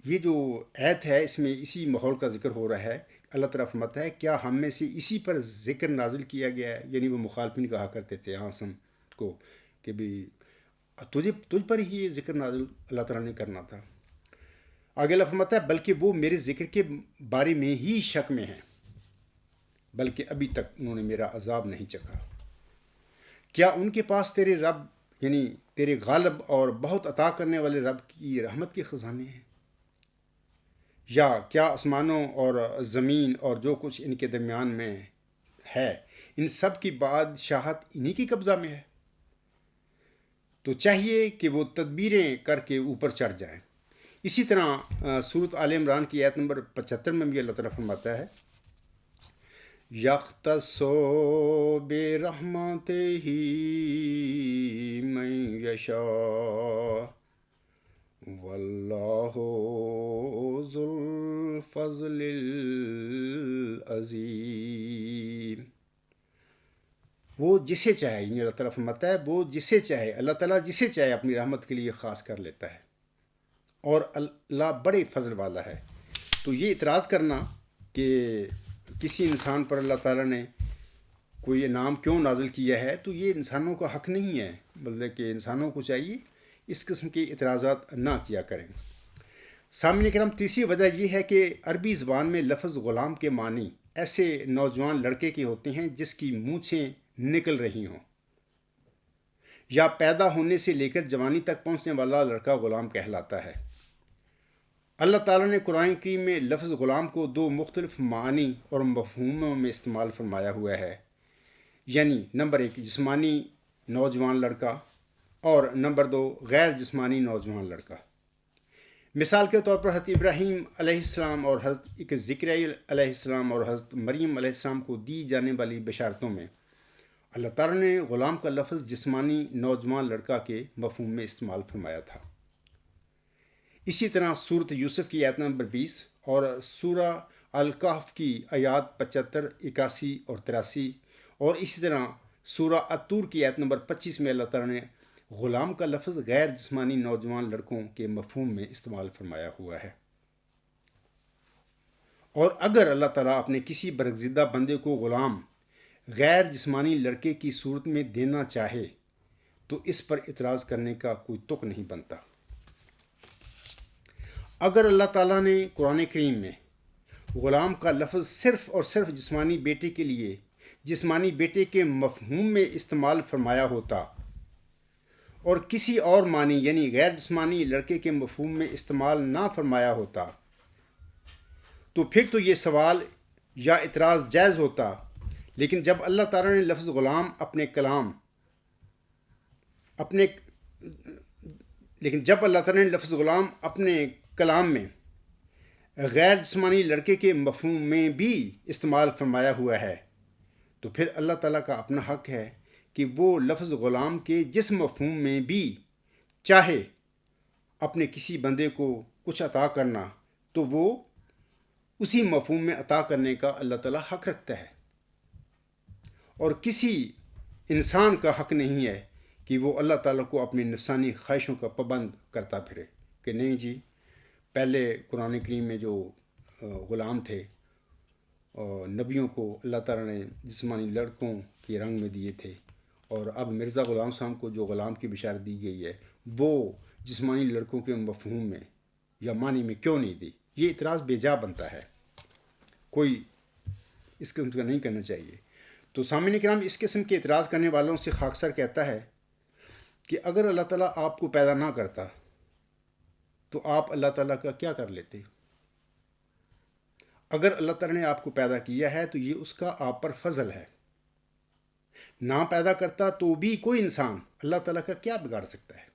یہ جو آیت ہے، اس میں اسی ماحول کا ذکر ہو رہا ہے۔ اللہ تعالیٰ فرماتا ہے، کیا ہم میں سے اسی پر ذکر نازل کیا گیا ہے؟ یعنی وہ مخالفین کہا کرتے تھے آنسم کو کہ بھی تجھ پر ہی یہ ذکر نازل اللہ تعالیٰ نے کرنا تھا۔ آگے اللہ فرماتا ہے، بلکہ وہ میرے ذکر کے بارے میں ہی شک میں ہیں، بلکہ ابھی تک انہوں نے میرا عذاب نہیں چکھا۔ کیا ان کے پاس تیرے رب، یعنی تیرے غالب اور بہت عطا کرنے والے رب کی رحمت کے خزانے ہیں؟ یا کیا آسمانوں اور زمین اور جو کچھ ان کے درمیان میں ہے، ان سب کی بادشاہت انہی کی قبضہ میں ہے؟ تو چاہیے کہ وہ تدبیریں کر کے اوپر چڑھ جائیں۔ اسی طرح سورۃ آل عمران کی آیت نمبر 75 میں بھی اللہ تعالیٰ فرماتا ہے، یختص برحمتہ من یشاء واللہ ذو الفضل العظیم۔ وہ جسے چاہے، یعنی اللہ تعالیٰ فرماتا ہے، وہ جسے چاہے، اللہ تعالیٰ جسے چاہے اپنی رحمت کے لیے خاص کر لیتا ہے، اور اللہ بڑے فضل والا ہے۔ تو یہ اعتراض کرنا کہ کسی انسان پر اللہ تعالیٰ نے کوئی انعام کیوں نازل کیا ہے، تو یہ انسانوں کا حق نہیں ہے، بلکہ انسانوں کو چاہیے اس قسم کے اعتراضات نہ کیا کریں۔ سامعین کرام، تیسری وجہ یہ ہے کہ عربی زبان میں لفظ غلام کے معنی ایسے نوجوان لڑکے کے ہوتے ہیں جس کی مونچھیں نکل رہی ہوں، یا پیدا ہونے سے لے کر جوانی تک پہنچنے والا لڑکا غلام کہلاتا ہے۔ اللہ تعالیٰ نے قرآن کریم میں لفظ غلام کو دو مختلف معنی اور مفہوموں میں استعمال فرمایا ہوا ہے، یعنی نمبر 1 جسمانی نوجوان لڑکا، اور نمبر 2 غیر جسمانی نوجوان لڑکا۔ مثال کے طور پر حضرت ابراہیم علیہ السلام اور حضرت زکریا علیہ السلام اور حضرت مریم علیہ السلام کو دی جانے والی بشارتوں میں اللہ تعالیٰ نے غلام کا لفظ جسمانی نوجوان لڑکا کے مفہوم میں استعمال فرمایا تھا۔ اسی طرح سورۃ یوسف کی آیت نمبر 20 اور سورہ الکہف کی آیات 75، 81 اور 83، اور اسی طرح سورہ الطور کی آیت نمبر 25 میں اللہ تعالیٰ نے غلام کا لفظ غیر جسمانی نوجوان لڑکوں کے مفہوم میں استعمال فرمایا ہوا ہے۔ اور اگر اللہ تعالیٰ اپنے کسی برگزیدہ بندے کو غلام غیر جسمانی لڑکے کی صورت میں دینا چاہے تو اس پر اعتراض کرنے کا کوئی تک نہیں بنتا۔ اگر اللہ تعالیٰ نے قرآن کریم میں غلام کا لفظ صرف اور صرف جسمانی بیٹے کے لیے جسمانی بیٹے کے مفہوم میں استعمال فرمایا ہوتا اور کسی اور معنی یعنی غیر جسمانی لڑکے کے مفہوم میں استعمال نہ فرمایا ہوتا تو پھر تو یہ سوال یا اعتراض جائز ہوتا، لیکن جب اللہ تعالیٰ نے لفظ غلام اپنے کلام میں غیر جسمانی لڑکے کے مفہوم میں بھی استعمال فرمایا ہوا ہے تو پھر اللہ تعالیٰ کا اپنا حق ہے کہ وہ لفظ غلام کے جس مفہوم میں بھی چاہے اپنے کسی بندے کو کچھ عطا کرنا تو وہ اسی مفہوم میں عطا کرنے کا اللہ تعالیٰ حق رکھتا ہے، اور کسی انسان کا حق نہیں ہے کہ وہ اللہ تعالیٰ کو اپنی نفسانی خواہشوں کا پابند کرتا پھرے کہ نہیں جی پہلے قرآن کریم میں جو غلام تھے نبیوں کو اللہ تعالیٰ نے جسمانی لڑکوں کے رنگ میں دیے تھے، اور اب مرزا غلام صاحب کو جو غلام کی بشارت دی گئی ہے وہ جسمانی لڑکوں کے مفہوم میں یا معنی میں کیوں نہیں دی؟ یہ اعتراض بے جا بنتا ہے، کوئی اس قسم کا نہیں کرنا چاہیے۔ تو سامعین کرام، اس قسم کے اعتراض کرنے والوں سے خاکسار کہتا ہے کہ اگر اللہ تعالیٰ آپ کو پیدا نہ کرتا تو آپ اللہ تعالیٰ کا کیا کر لیتے؟ اگر اللہ تعالیٰ نے آپ کو پیدا کیا ہے تو یہ اس کا آپ پر فضل ہے، نہ پیدا کرتا تو بھی کوئی انسان اللہ تعالیٰ کا کیا بگاڑ سکتا ہے؟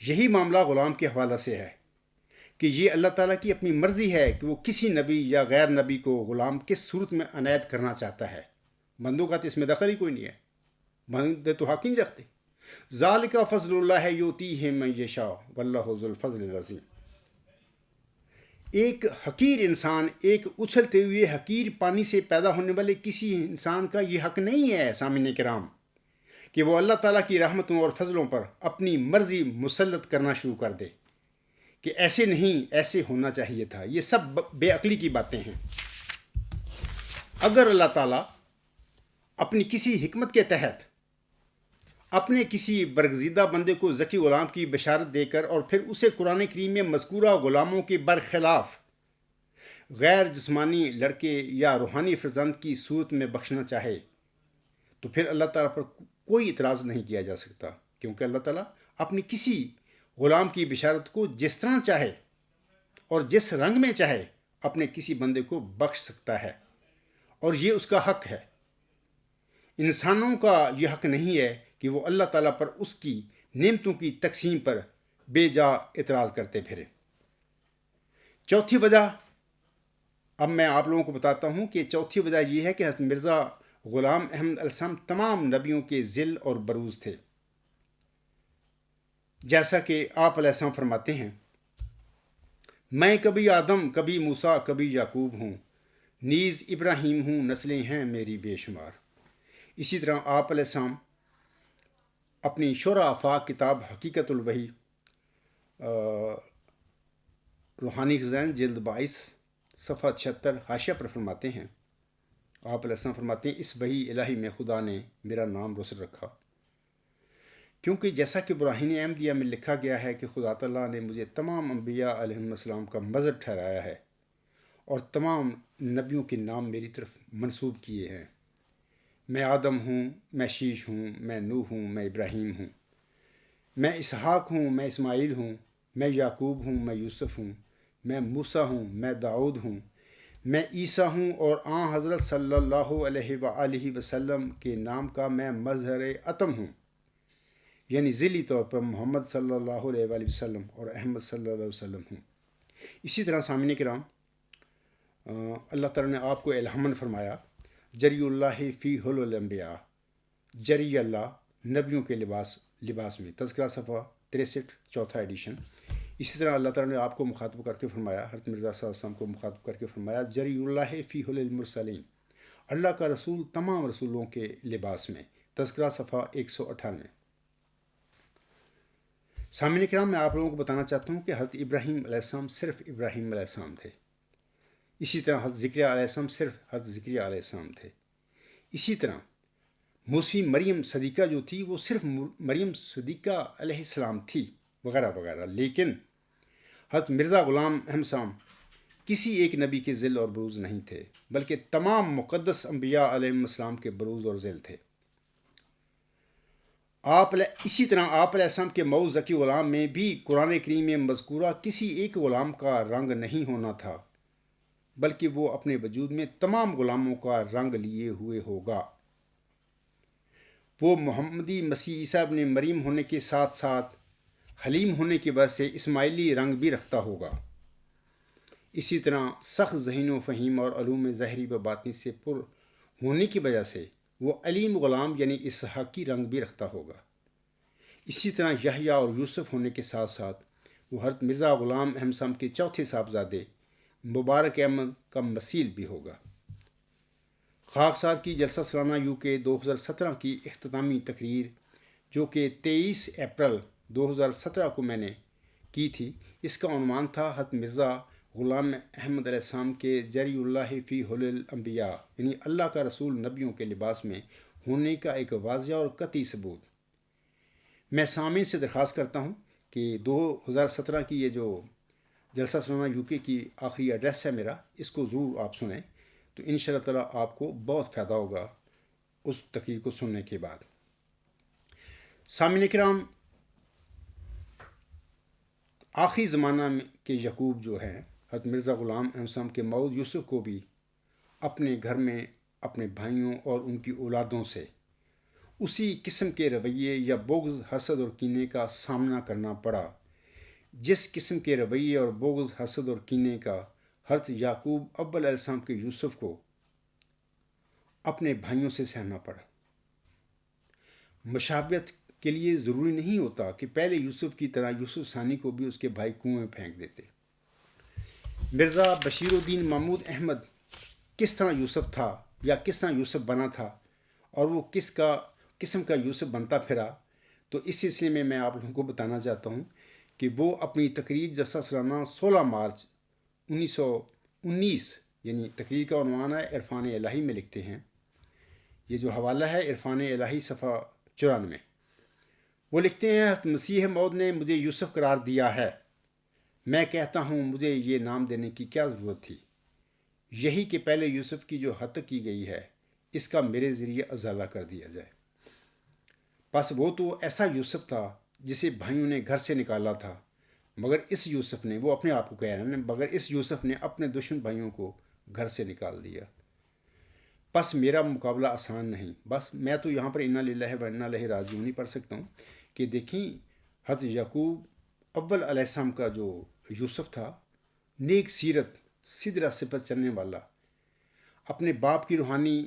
یہی معاملہ غلام کے حوالہ سے ہے کہ یہ اللہ تعالیٰ کی اپنی مرضی ہے کہ وہ کسی نبی یا غیر نبی کو غلام کس صورت میں عنایت کرنا چاہتا ہے، بندوں کا تو اس میں دخل ہی کوئی نہیں ہے، بندے تو حق ہی نہیں رکھتے۔ ذالک فضل اللہ یؤتیہ من یشاء واللہ ذو الفضل العظیم۔ ایک حقیر انسان، ایک اچھلتے ہوئے حقیر پانی سے پیدا ہونے والے کسی انسان کا یہ حق نہیں ہے سامعین کرام کہ وہ اللہ تعالیٰ کی رحمتوں اور فضلوں پر اپنی مرضی مسلط کرنا شروع کر دے کہ ایسے نہیں، ایسے ہونا چاہیے تھا۔ یہ سب بے عقلی کی باتیں ہیں۔ اگر اللہ تعالیٰ اپنی کسی حکمت کے تحت اپنے کسی برگزیدہ بندے کو ذکی غلام کی بشارت دے کر اور پھر اسے قرآن کریم میں مذکورہ غلاموں کے برخلاف غیر جسمانی لڑکے یا روحانی فرزند کی صورت میں بخشنا چاہے تو پھر اللہ تعالیٰ پر کوئی اعتراض نہیں کیا جا سکتا، کیونکہ اللہ تعالیٰ اپنی کسی غلام کی بشارت کو جس طرح چاہے اور جس رنگ میں چاہے اپنے کسی بندے کو بخش سکتا ہے، اور یہ اس کا حق ہے۔ انسانوں کا یہ حق نہیں ہے کہ وہ اللہ تعالیٰ پر اس کی نعمتوں کی تقسیم پر بے جا اعتراض کرتے پھرے۔ چوتھی وجہ اب میں آپ لوگوں کو بتاتا ہوں کہ چوتھی وجہ یہ ہے کہ حضرت مرزا غلام احمد علیہ السلام تمام نبیوں کے ذل اور بروز تھے، جیسا کہ آپ علیہ السلام فرماتے ہیں، میں کبھی آدم، کبھی موسیٰ، کبھی یعقوب ہوں، نیز ابراہیم ہوں، نسلیں ہیں میری بے شمار۔ اسی طرح آپ علیہ السلام اپنی شرح آفاق کتاب حقیقت الوحی روحانی خزائن جلد 22 صفحہ 76 حاشیہ پر فرماتے ہیں، آپ علیہ السلام فرماتے ہیں، اس وحی الہی میں خدا نے میرا نام رسل رکھا، کیونکہ جیسا کہ براہین احمدیہ میں لکھا گیا ہے کہ خدا تعالیٰ نے مجھے تمام انبیاء علیہم السلام کا مظہر ٹھہرایا ہے اور تمام نبیوں کے نام میری طرف منسوب کیے ہیں۔ میں آدم ہوں، میں شیش ہوں، میں نوح ہوں، میں ابراہیم ہوں، میں اسحاق ہوں، میں اسماعیل ہوں، میں یعقوب ہوں، میں یوسف ہوں، میں موسیٰ ہوں، میں داؤد ہوں، میں عیسیٰ ہوں، اور آن حضرت صلی اللہ علیہ وآلہ وسلم کے نام کا میں مظہر اتم ہوں، یعنی ذیلی طور پر محمد صلی اللہ علیہ وآلہ وسلم اور احمد صلی اللہ علیہ وسلم ہوں۔ اسی طرح سامعین کرام، اللہ تعالیٰ نے آپ کو الہاماً فرمایا، جری اللہ فی حل الانبیاء، جری اللہ نبیوں کے لباس میں، تذکرہ صفحہ 63 چوتھا ایڈیشن۔ اسی طرح اللہ تعالیٰ نے آپ کو مخاطب کر کے فرمایا، حضرت مرزا صلی اللہ علیہ وسلم کو مخاطب کر کے فرمایا، جری اللہ فی حل المرسلین، اللہ کا رسول تمام رسولوں کے لباس میں، تذکرہ صفحہ 198۔ سامعین کرام، میں آپ لوگوں کو بتانا چاہتا ہوں کہ حضرت ابراہیم علیہ السلام صرف ابراہیم علیہ السلام تھے، اسی طرح حضرت زکریا علیہ السلام صرف حضرت زکریا علیہ السلام تھے۔ اسی طرح موسوی مریم صدیقہ جو تھی وہ صرف مریم صدیقہ علیہ السلام تھی وغیرہ وغیرہ، لیکن حضرت مرزا غلام احمد صاحب کسی ایک نبی کے ذل اور بروز نہیں تھے، بلکہ تمام مقدس انبیاء علیہ السلام کے بروز اور ذل تھے۔ اسی طرح آپ علیہ السلام کے مئو ذکی غلام میں بھی قرآن کریم میں مذکورہ کسی ایک غلام کا رنگ نہیں ہونا تھا، بلکہ وہ اپنے وجود میں تمام غلاموں کا رنگ لیے ہوئے ہوگا۔ وہ محمدی مسیح عیسیٰ ابن مریم ہونے کے ساتھ ساتھ حلیم ہونے کی وجہ سے اسماعیلی رنگ بھی رکھتا ہوگا۔ اسی طرح سخت ذہین و فہیم اور علوم ظاہری و باطنی سے پر ہونے کی وجہ سے وہ علیم غلام یعنی اسحاقی رنگ بھی رکھتا ہوگا۔ اسی طرح یحییٰ اور یوسف ہونے کے ساتھ ساتھ وہ حضرت مرزا غلام احمد صاحب کے چوتھے صاحبزادے مبارک احمد کا مثیل بھی ہوگا۔ خاکسار کی جلسہ سالانہ UK 2017 کی اختتامی تقریر جو کہ 23 اپریل 2017 کو میں نے کی تھی، اس کا عنوان تھا حضرت مرزا غلام احمد علیہ السلام کے جری اللہ فی حل الانبیاء، یعنی اللہ کا رسول نبیوں کے لباس میں ہونے کا ایک واضح اور قطعی ثبوت۔ میں سامعین سے درخواست کرتا ہوں کہ 2017 کی یہ جو جلسہ سالانہ UK کی آخری ایڈریس ہے میرا، اس کو ضرور آپ سنیں، تو ان شاء اللہ تعالیٰ آپ کو بہت فائدہ ہوگا اس تقریر کو سننے کے بعد۔ سامعین کرام، آخری زمانہ میں کے یعقوب جو ہیں حضرت مرزا غلام احمد صاحب کے مئو یوسف کو بھی اپنے گھر میں اپنے بھائیوں اور ان کی اولادوں سے اسی قسم کے رویے یا بغض، حسد اور کینے کا سامنا کرنا پڑا جس قسم کے رویے اور بغض، حسد اور کینے کا حضرت یعقوب اول علیہ السلام کے یوسف کو اپنے بھائیوں سے سہنا پڑا۔ مشابہت کے لیے ضروری نہیں ہوتا کہ پہلے یوسف کی طرح یوسف ثانی کو بھی اس کے بھائی کنویں میں پھینک دیتے۔ مرزا بشیر الدین محمود احمد کس طرح یوسف تھا یا کس طرح یوسف بنا تھا اور وہ کس قسم کا یوسف بنتا پھرا، تو اس سلسلے میں میں آپ لوگوں کو بتانا چاہتا ہوں کہ وہ اپنی تقریر جلسہ سالانہ 16 مارچ 1919 یعنی تقریر کا عنوان ہے عرفان الہی میں لکھتے ہیں۔ یہ جو حوالہ ہے عرفان الہی صفحہ 94، وہ لکھتے ہیں حضرت مسیح موعود نے مجھے یوسف قرار دیا ہے، میں کہتا ہوں مجھے یہ نام دینے کی کیا ضرورت تھی، یہی کہ پہلے یوسف کی جو حتک کی گئی ہے اس کا میرے ذریعے ازالہ کر دیا جائے۔ بس وہ تو ایسا یوسف تھا جسے بھائیوں نے گھر سے نکالا تھا، مگر اس یوسف نے، وہ اپنے آپ کو کہہ رہے ہیں، مگر اس یوسف نے اپنے دشمن بھائیوں کو گھر سے نکال دیا۔ بس میرا مقابلہ آسان نہیں۔ بس میں تو یہاں پر انا للہ و انا الیہ راجعون نہیں پڑھ سکتا ہوں کہ دیکھیں حضرت یعقوب اول علیہ السلام کا جو یوسف تھا، نیک سیرت، سیدھ راستے پر چلنے والا، اپنے باپ کی روحانی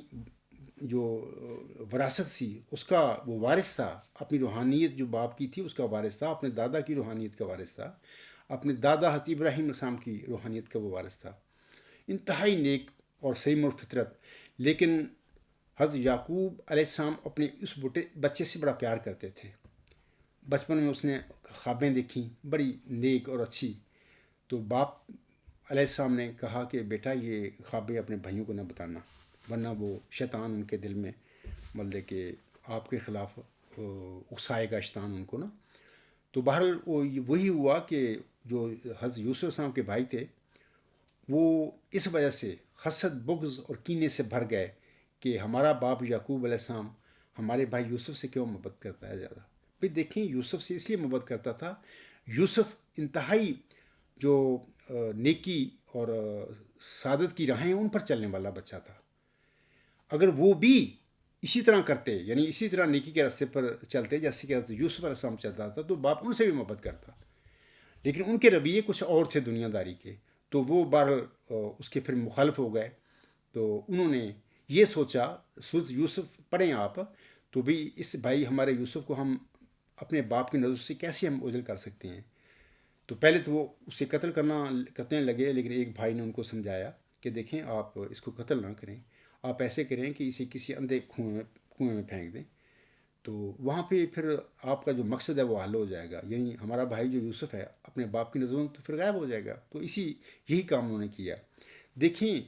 جو وراثت تھی اس کا وہ وارث تھا، اپنی روحانیت جو باپ کی تھی اس کا وارث تھا، اپنے دادا کی روحانیت کا وارث تھا، اپنے دادا حضرت ابراہیم علیہ السلام کی روحانیت کا وہ وارث تھا، انتہائی نیک اور سلیم الفطرت۔ لیکن حضرت یعقوب علیہ السلام اپنے اس بچے سے بڑا پیار کرتے تھے۔ بچپن میں اس نے خوابیں دیکھیں بڑی نیک اور اچھی، تو باپ علیہ السلام نے کہا کہ بیٹا یہ خوابیں اپنے بھائیوں کو نہ بتانا، ورنہ وہ شیطان ان کے دل میں مطلب کہ آپ کے خلاف اکسائے گا شیطان ان کو نا۔ تو بہرحال وہی ہوا کہ جو حضرت یوسف السلام کے بھائی تھے وہ اس وجہ سے حسد، بغض اور کینے سے بھر گئے کہ ہمارا باپ یعقوب علیہ السلام ہمارے بھائی یوسف سے کیوں محبت کرتا ہے زیادہ۔ پھر دیکھیں یوسف سے اس لیے محبت کرتا تھا، یوسف انتہائی جو نیکی اور سعادت کی راہیں ان پر چلنے والا بچہ تھا۔ اگر وہ بھی اسی طرح کرتے، یعنی اسی طرح نیکی کے راستے پر چلتے جیسے کہ یوسف علیہ السلام چلتا تھا، تو باپ ان سے بھی محبت کرتا، لیکن ان کے رویے کچھ اور تھے دنیا داری کے، تو وہ بہرحال اس کے پھر مخالف ہو گئے۔ تو انہوں نے یہ سوچا، سورۃ یوسف پڑھیں آپ، تو بھی اس بھائی ہمارے یوسف کو ہم اپنے باپ کی نظر سے کیسے ہم اوجھل کر سکتے ہیں۔ تو پہلے تو وہ اسے قتل کرنے لگے، لیکن ایک بھائی نے ان کو سمجھایا کہ دیکھیں آپ اس کو قتل نہ کریں، آپ ایسے کریں کہ اسے کسی اندھے کنویں میں پھینک دیں، تو وہاں پہ پھر آپ کا جو مقصد ہے وہ حل ہو جائے گا، یعنی ہمارا بھائی جو یوسف ہے اپنے باپ کی نظروں تو پھر غائب ہو جائے گا۔ تو یہی کام انہوں نے کیا۔ دیکھیں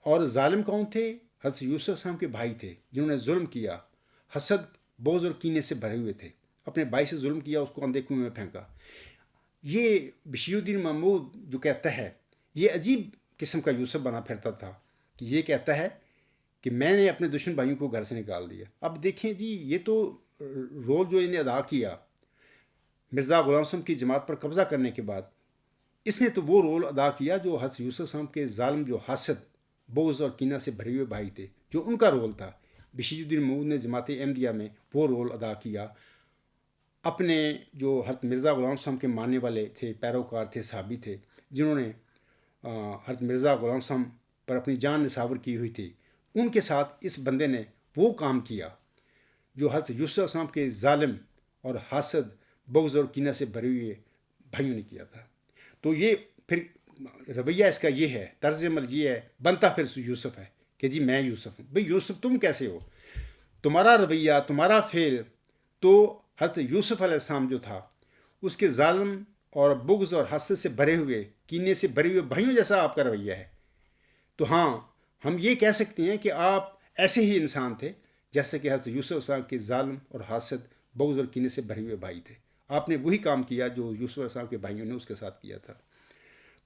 اور ظالم کون تھے؟ حضرت یوسف السلام کے بھائی تھے جنہوں نے ظلم کیا، حسد، بغض اور کینے سے بھرے ہوئے تھے، اپنے بھائی سے ظلم کیا، اس کو اندھے کنویں میں پھینکا۔ یہ بشیر الدین محمود جو کہتا ہے، یہ عجیب قسم کا یوسف بنا پھرتا تھا کہ یہ کہتا ہے کہ میں نے اپنے دشمن بھائیوں کو گھر سے نکال دیا۔ اب دیکھیں جی، یہ تو رول جو انہیں ادا کیا مرزا غلام حسن کی جماعت پر قبضہ کرنے کے بعد، اس نے تو وہ رول ادا کیا جو حضرت یوسف السلام کے ظالم جو حسد، بغض اور کینہ سے بھرے ہوئے بھائی تھے، جو ان کا رول تھا۔ بشیر الدین محمود نے جماعت احمدیہ میں وہ رول ادا کیا، اپنے جو حضرت مرزا غلام حسن کے ماننے والے تھے، پیروکار تھے، صحابی تھے، جنہوں نے حضرت مرزا غلام حسن پر اپنی جان نثار کی ہوئی تھی، ان کے ساتھ اس بندے نے وہ کام کیا جو حضرت یوسف السلام کے ظالم اور حاسد، بغض اور کینہ سے بھرے ہوئے بھائیوں نے کیا تھا۔ تو یہ پھر رویہ اس کا یہ ہے، طرز عمل یہ ہے، بنتا پھر یوسف ہے کہ جی میں یوسف ہوں۔ بھئی یوسف تم کیسے ہو؟ تمہارا رویہ، تمہارا فعل تو حضرت یوسف علیہ السلام جو تھا اس کے ظالم اور بغض اور حسد سے بھرے ہوئے، کینے سے بھرے ہوئے بھائیوں جیسا آپ کا رویہ ہے۔ تو ہاں، ہم یہ کہہ سکتے ہیں کہ آپ ایسے ہی انسان تھے جیسے کہ حضرت یوسف علیہ السلام کے ظالم اور حاسد، بغض اور کینے سے بھرے ہوئے بھائی تھے۔ آپ نے وہی کام کیا جو یوسف علیہ السلام کے بھائیوں نے اس کے ساتھ کیا تھا۔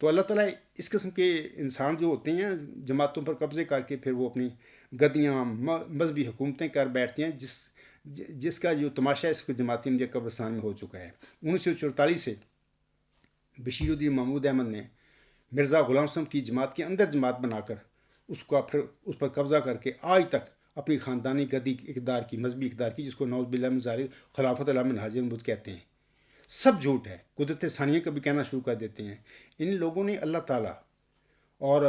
تو اللہ تعالیٰ اس قسم کے انسان جو ہوتے ہیں جماعتوں پر قبضے کر کے پھر وہ اپنی گدیاں، مذہبی حکومتیں کر بیٹھتے ہیں، جس کا جو تماشا اس کے جماعتی احمدیہ قبرستان میں ہو چکا ہے۔ 1944 سے بشیر الدین محمود احمد نے مرزا غلام حسن کی جماعت کے اندر جماعت بنا کر اس پر قبضہ کر کے آج تک اپنی خاندانی گدی اقتدار کی، مذہبی اقتدار کی، جس کو نعوذ باللہ من ذالک خلافت اللہ من حاجر مبود کہتے ہیں، سب جھوٹ ہے۔ قدرت ثانیہ کا بھی کہنا شروع کر دیتے ہیں۔ ان لوگوں نے اللہ تعالیٰ اور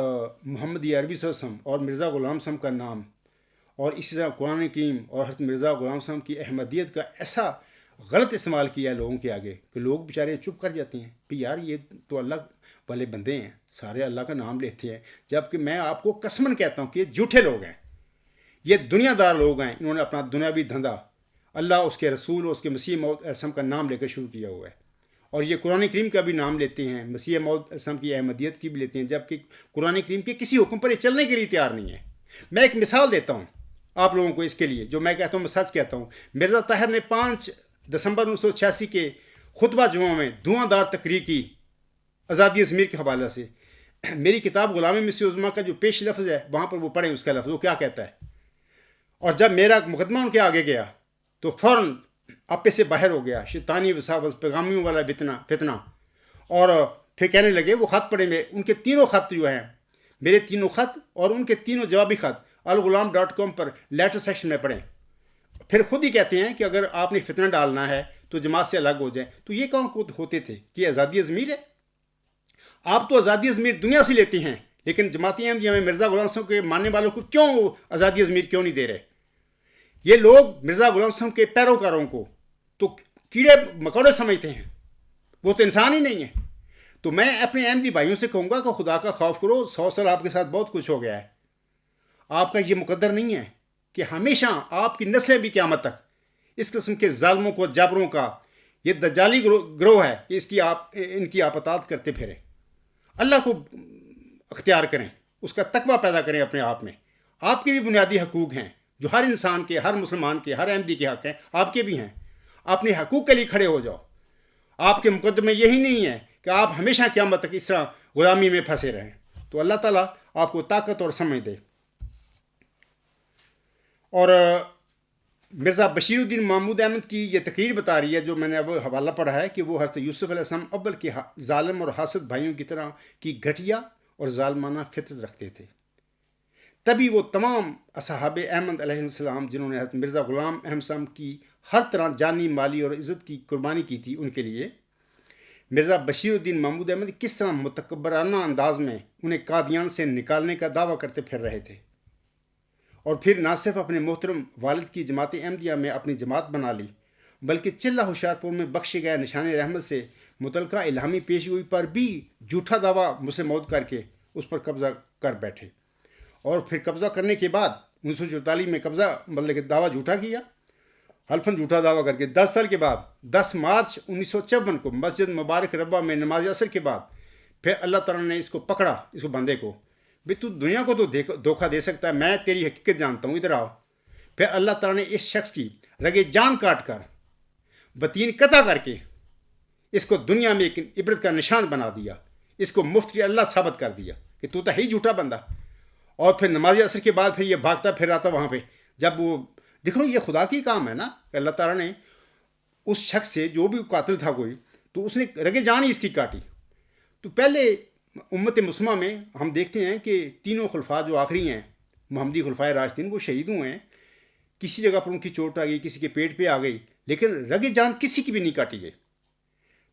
محمد عربی صلی اللہ علیہ وسلم اور مرزا غلام حسن کا نام اور اسی طرح قرآن کریم اور حضرت مرزا غلام حسن کی احمدیت کا ایسا غلط استعمال کیا ہے لوگوں کے آگے کہ لوگ بیچارے چپ کر جاتے ہیں کہ یار یہ تو اللہ والے بندے ہیں، سارے اللہ کا نام لیتے ہیں، جبکہ میں آپ کو قسماً کہتا ہوں کہ یہ جھوٹے لوگ ہیں، یہ دنیا دار لوگ ہیں۔ انہوں نے اپنا دنیاوی دھندا اللہ، اس کے رسول اور اس کے مسیح موعود علیہ السلام کا نام لے کر شروع کیا ہوا ہے، اور یہ قرآن کریم کا بھی نام لیتے ہیں، مسیح موعود علیہ السلام کی احمدیت کی بھی لیتے ہیں، جبکہ قرآن کریم کے کسی حکم پر یہ چلنے کے لیے تیار نہیں ہے۔ میں ایک مثال دیتا ہوں آپ لوگوں کو اس کے لیے، جو میں کہتا ہوں میں سچ کہتا ہوں۔ مرزا طاہر نے 5 دسمبر 1986 کے خطبہ جمعہ میں دھواں دار تقریر کی آزادی ضمیر کے حوالے سے۔ میری کتاب غلام مصری عظمیٰ کا جو پیش لفظ ہے وہاں پر وہ پڑھیں اس کا لفظ، وہ کیا کہتا ہے۔ اور جب میرا مقدمہ ان کے آگے گیا تو فوراً اپے سے باہر ہو گیا شیطانی وساوس، پیغامیوں والا فتنہ، اور پھر کہنے لگے وہ خط پڑھیں، ان کے تینوں خط جو ہیں، میرے تینوں خط اور ان کے تینوں جوابی خط الغلام.com پر لیٹر سیکشن میں پڑھیں۔ پھر خود ہی کہتے ہیں کہ اگر آپ نے فتنہ ڈالنا ہے تو جماعت سے الگ ہو جائیں۔ تو یہ کون ہوتے تھے کہ یہ آزادی ضمیر ہے؟ آپ تو آزادی ضمیر دنیا سے لیتے ہیں، لیکن جماعتی احمدیہ میں مرزا غلام حسن کے ماننے والوں کو کیوں آزادی ضمیر کیوں نہیں دے رہے؟ یہ لوگ مرزا غلام حسن کے پیروکاروں کو تو کیڑے مکوڑے سمجھتے ہیں، وہ تو انسان ہی نہیں ہے۔ تو میں اپنے احمدی بھائیوں سے کہوں گا کہ خدا کا خوف کرو، 100 سال آپ کے ساتھ بہت کچھ ہو گیا ہے، آپ کا یہ مقدر نہیں ہے کہ ہمیشہ آپ کی نسلیں بھی قیامت تک اس قسم کے ظالموں کو، جابروں کا یہ دجالی گروہ ہے کہ ان کی آپ اطاعت کرتے پھریں۔ اللہ کو اختیار کریں، اس کا تقویٰ پیدا کریں اپنے آپ میں۔ آپ کے بھی بنیادی حقوق ہیں جو ہر انسان کے، ہر مسلمان کے، ہر احمدی کے حق ہیں، آپ کے بھی ہیں۔ اپنے حقوق کے لیے کھڑے ہو جاؤ۔ آپ کے مقدمے یہی نہیں ہے کہ آپ ہمیشہ قیامت تک اس طرح غلامی میں پھنسے رہیں۔ تو اللہ تعالیٰ آپ کو طاقت اور سمجھ دے۔ اور مرزا بشیر الدین محمود احمد کی یہ تقریر بتا رہی ہے، جو میں نے اب حوالہ پڑھا ہے، کہ وہ حضرت یوسف علیہ السلام اول کے ظالم اور حاسد بھائیوں کی طرح کی گھٹیا اور ظالمانہ فطرت رکھتے تھے۔ تبھی وہ تمام اصحاب احمد علیہ السلام جنہوں نے حضرت مرزا غلام احمد صاحب کی ہر طرح جانی، مالی اور عزت کی قربانی کی تھی، ان کے لیے مرزا بشیر الدین محمود احمد کس طرح متکبرانہ انداز میں انہیں قادیان سے نکالنے کا دعویٰ کرتے پھر رہے تھے، اور پھر نہ صرف اپنے محترم والد کی جماعت احمدیہ میں اپنی جماعت بنا لی، بلکہ چلہ ہوشیارپور میں بخشے گئے نشان رحمت سے متعلقہ الہامی پیش گوئی پر بھی جھوٹا دعویٰ مسلم موعود کر کے اس پر قبضہ کر بیٹھے، اور پھر قبضہ کرنے کے بعد 1944 میں قبضہ کہ دعویٰ جھوٹا کیا، حلفاً جھوٹا دعویٰ کر کے 10 سال کے بعد 10 مارچ 1954 کو مسجد مبارک ربوہ میں نماز عصر کے بعد پھر اللہ تعالیٰ نے اس کو پکڑا، اس کو بندے کو، بھی تو دنیا کو تو دھوکہ دے سکتا ہے، میں تیری حقیقت جانتا ہوں، ادھر آؤ۔ پھر اللہ تعالیٰ نے اس شخص کی رگے جان کاٹ کر، بطین قطع کر کے، اس کو دنیا میں ایک عبرت کا نشان بنا دیا، اس کو مفتری اللہ ثابت کر دیا کہ تو ہی جھوٹا بندہ۔ اور پھر نماز عصر کے بعد پھر یہ بھاگتا پھر رہا تھا وہاں پہ، جب وہ دیکھو یہ خدا کی کام ہے نا کہ اللہ تعالیٰ نے اس شخص سے، جو بھی قاتل تھا کوئی، تو اس نے رگے جان ہی اس کی کاٹی۔ تو پہلے امت مسلمہ میں ہم دیکھتے ہیں کہ تینوں خلفاء جو آخری ہیں محمدی خلفائے راشدین، وہ شہید ہوئے ہیں، کسی جگہ پر ان کی چوٹ آ گئی، کسی کے پیٹ پہ آ گئی، لیکن رگ جان کسی کی بھی نہیں کاٹی گئی۔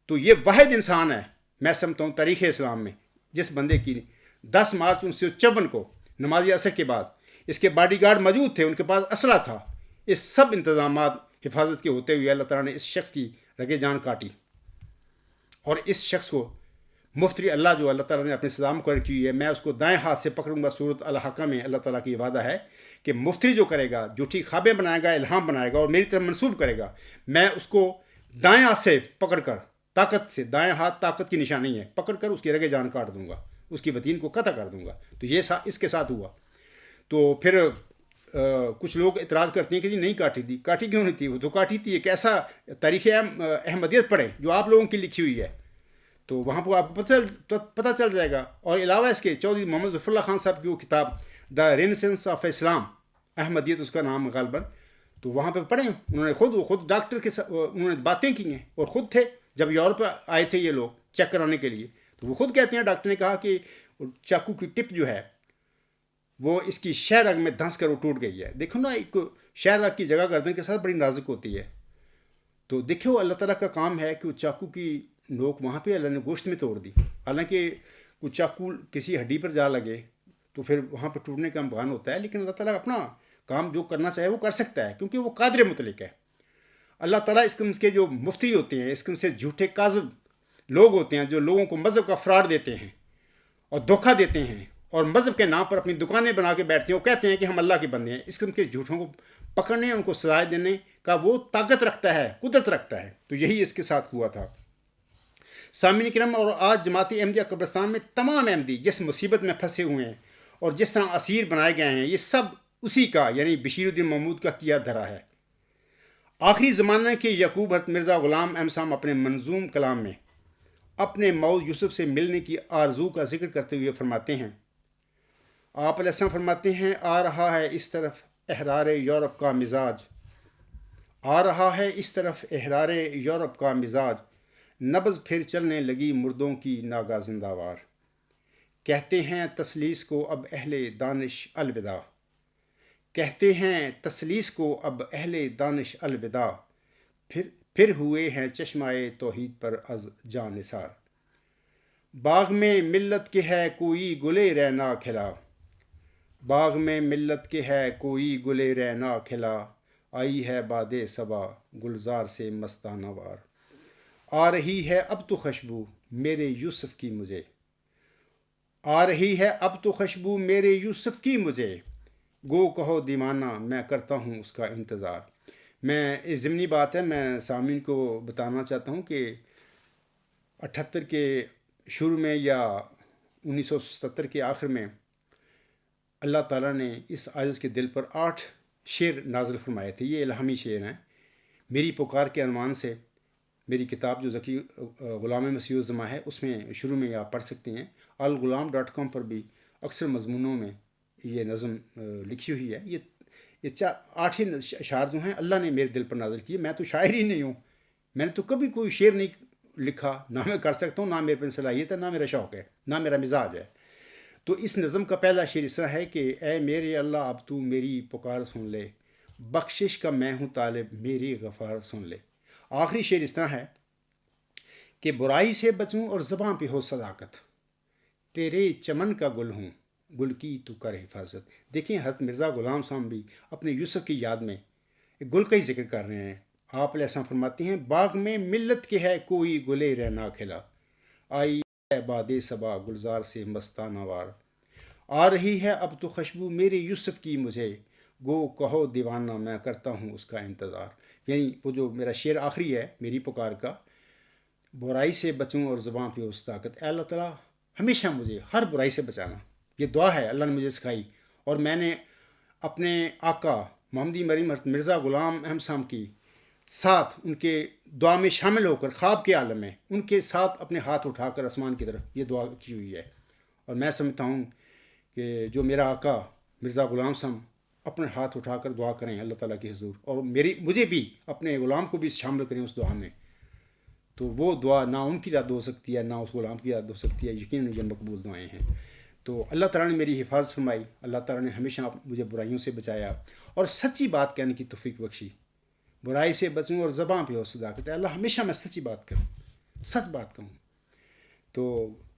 تو یہ واحد انسان ہے میں سمجھتا ہوں تاریخ اسلام میں، جس بندے کی 10 مارچ 1954 کو نماز عصر کے بعد اس کے باڈی گارڈ موجود تھے، ان کے پاس اسلحہ تھا، اس سب انتظامات حفاظت کے ہوتے ہوئے اللہ تعالیٰ نے اس شخص کی رگ جان کاٹی، اور اس شخص کو مفتری اللہ جو اللہ تعالیٰ نے اپنی سزا مقرر کی ہوئی ہے، میں اس کو دائیں ہاتھ سے پکڑوں گا۔ سورۃ الحاقہ میں اللہ تعالیٰ کی وعدہ ہے کہ مفتری جو کرے گا، جھوٹی خوابیں بنائے گا، الہام بنائے گا اور میری طرف منسوب کرے گا، میں اس کو دائیں ہاتھ سے پکڑ کر، طاقت سے، دائیں ہاتھ طاقت کی نشانی ہے، پکڑ کر اس کی رگے جان کاٹ دوں گا، اس کی بطین کو قطع کر دوں گا۔ تو یہ اس کے ساتھ ہوا۔ تو پھر کچھ لوگ اعتراض کرتے ہیں کہ جی نہیں کاٹی تھی، کاٹی کیوں نہیں تھی؟ وہ تو کاٹی تھی۔ ایک ایسا تاریخ احمدیت پڑھیں جو آپ لوگوں کی لکھی ہوئی ہے، تو وہاں پہ آپ کو پتہ چل جائے گا۔ اور علاوہ اس کے چودھری محمد ظفر اللہ خان صاحب کی وہ کتاب دا رینیسنس آف اسلام، احمدیت اس کا نام غالباً، تو وہاں پہ پڑھیں، انہوں نے خود ڈاکٹر کے ساتھ انہوں نے باتیں کی ہیں، اور خود تھے جب یورپ آئے تھے یہ لوگ چیک کرانے کے لیے، تو وہ خود کہتے ہیں، ڈاکٹر نے کہا کہ چاقو کی ٹپ جو ہے وہ اس کی شہ رگ میں دھنس کر وہ ٹوٹ گئی ہے۔ دیکھو نا، ایک شہ رگ کی جگہ گردن کے ساتھ بڑی نازک ہوتی ہے، تو دیکھو اللہ تعالیٰ کا کام ہے کہ وہ چاقو کی نوک وہاں پہ اللہ نے گوشت میں توڑ دی۔ حالانکہ کوئی چاقو کسی ہڈی پر جا لگے تو پھر وہاں پہ ٹوٹنے کا امکان ہوتا ہے، لیکن اللہ تعالیٰ اپنا کام جو کرنا چاہے وہ کر سکتا ہے، کیونکہ وہ قادر مطلق ہے۔ اللہ تعالیٰ اس قسم کے جو مفتری ہوتے ہیں، اس قسم سے جھوٹے کاذب لوگ ہوتے ہیں جو لوگوں کو مذہب کا فراڈ دیتے ہیں اور دھوکہ دیتے ہیں، اور مذہب کے نام پر اپنی دکانیں بنا کے بیٹھتے ہیں، وہ کہتے ہیں کہ ہم اللہ کے بندے ہیں، اس قسم کے جھوٹوں کو پکڑنے، ان کو سزائے دینے کا وہ طاقت رکھتا ہے، قدرت رکھتا ہے۔ تو یہی اس کے ساتھ ہوا تھا۔ سامعین کرام، اور آج جماعت احمدیہ قبرستان میں تمام احمدی جس مصیبت میں پھنسے ہوئے ہیں اور جس طرح اسیر بنائے گئے ہیں، یہ سب اسی کا یعنی بشیر الدین محمود کا کیا دھرا ہے۔ آخری زمانہ کے یعقوب حضرت مرزا غلام احمد صاحب اپنے منظوم کلام میں اپنے مول یوسف سے ملنے کی آرزو کا ذکر کرتے ہوئے فرماتے ہیں، آپ علیہ السلام فرماتے ہیں، آ رہا ہے اس طرف احرار یورپ کا مزاج، آ رہا ہے اس طرف احرار یورپ کا مزاج، نبض پھر چلنے لگی مردوں کی ناگا زندہ وار، کہتے ہیں تسلیس کو اب اہل دانش الوداع، کہتے ہیں تسلیس کو اب اہل دانش الوداع، پھر ہوئے ہیں چشمائے توحید پر از جان نثار، باغ میں ملت کے ہے کوئی گلے رہنا کھلا، باغ میں ملت کے ہے کوئی گلے رہنا کھلا، آئی ہے باد صبا گلزار سے مستانہ وار، آ رہی ہے اب تو خوشبو میرے یوسف کی مجھے، آ رہی ہے اب تو خوشبو میرے یوسف کی مجھے، گو کہو دیوانہ میں کرتا ہوں اس کا انتظار۔ میں اس ضمنی بات ہے، میں سامعین کو بتانا چاہتا ہوں کہ 78 کے شروع میں یا 1977 کے آخر میں اللہ تعالیٰ نے اس عاجز کے دل پر 8 شعر نازل فرمائے تھے۔ یہ الہامی شعر ہیں۔ میری پکار کے عنوان سے میری کتاب جو ذکی غلام مسیح الزماں ہے، اس میں شروع میں آپ پڑھ سکتے ہیں۔ الغلام.com پر بھی اکثر مضمونوں میں یہ نظم لکھی ہوئی ہے۔ یہ 8 ہی اشعار جو ہیں اللہ نے میرے دل پر نازل کیے۔ میں تو شاعر ہی نہیں ہوں، میں نے تو کبھی کوئی شعر نہیں لکھا، نہ میں کر سکتا ہوں، نہ میرے پہ صلاحیت ہے، نہ میرا شوق ہے، نہ میرا مزاج ہے۔ تو اس نظم کا پہلا شعر اس طرح ہے کہ اے میرے اللہ اب تو میری پکار سن لے، بخشش کا میں ہوں طالب میری غفار سن لے۔ آخری شعر اس طرح ہے کہ برائی سے بچوں اور زباں پہ ہو صداقت، تیرے چمن کا گل ہوں گل کی تو کر حفاظت۔ دیکھیں حضرت مرزا غلام صاحب بھی اپنے یوسف کی یاد میں ایک گل کا ہی ذکر کر رہے ہیں۔ آپ علیہ السلام فرماتے ہیں، باغ میں ملت کے ہے کوئی گلے رہنا کھلا، آئی ہے باد صبا گلزار سے مستانہ وار، آ رہی ہے اب تو خوشبو میرے یوسف کی مجھے، گو کہو دیوانہ میں کرتا ہوں اس کا انتظار۔ یعنی وہ جو میرا شعر آخری ہے میری پکار کا، برائی سے بچوں اور زباں پہ اس طاقت، اے اللہ تعالیٰ ہمیشہ مجھے ہر برائی سے بچانا، یہ دعا ہے اللہ نے مجھے سکھائی، اور میں نے اپنے آقا محمدی مریم مرزا غلام احمد صاحب کی ساتھ ان کے دعا میں شامل ہو کر خواب کے عالم میں ان کے ساتھ اپنے ہاتھ اٹھا کر آسمان کی طرف یہ دعا کی ہوئی ہے۔ اور میں سمجھتا ہوں کہ جو میرا آقا مرزا غلام صاحب اپنے ہاتھ اٹھا کر دعا کریں اللہ تعالیٰ کی حضور، اور مجھے بھی اپنے غلام کو بھی شامل کریں اس دعا میں، تو وہ دعا نہ ان کی رد ہو سکتی ہے نہ اس غلام کی رد ہو سکتی ہے، یقیناً یہ مقبول دعائیں ہیں۔ تو اللہ تعالیٰ نے میری حفاظت فرمائی، اللہ تعالیٰ نے ہمیشہ مجھے برائیوں سے بچایا اور سچی بات کہنے کی توفیق بخشی، برائی سے بچوں اور زبان پہ ہو صداقت ہے، اللہ ہمیشہ میں سچی بات کروں، سچ بات کہوں۔ تو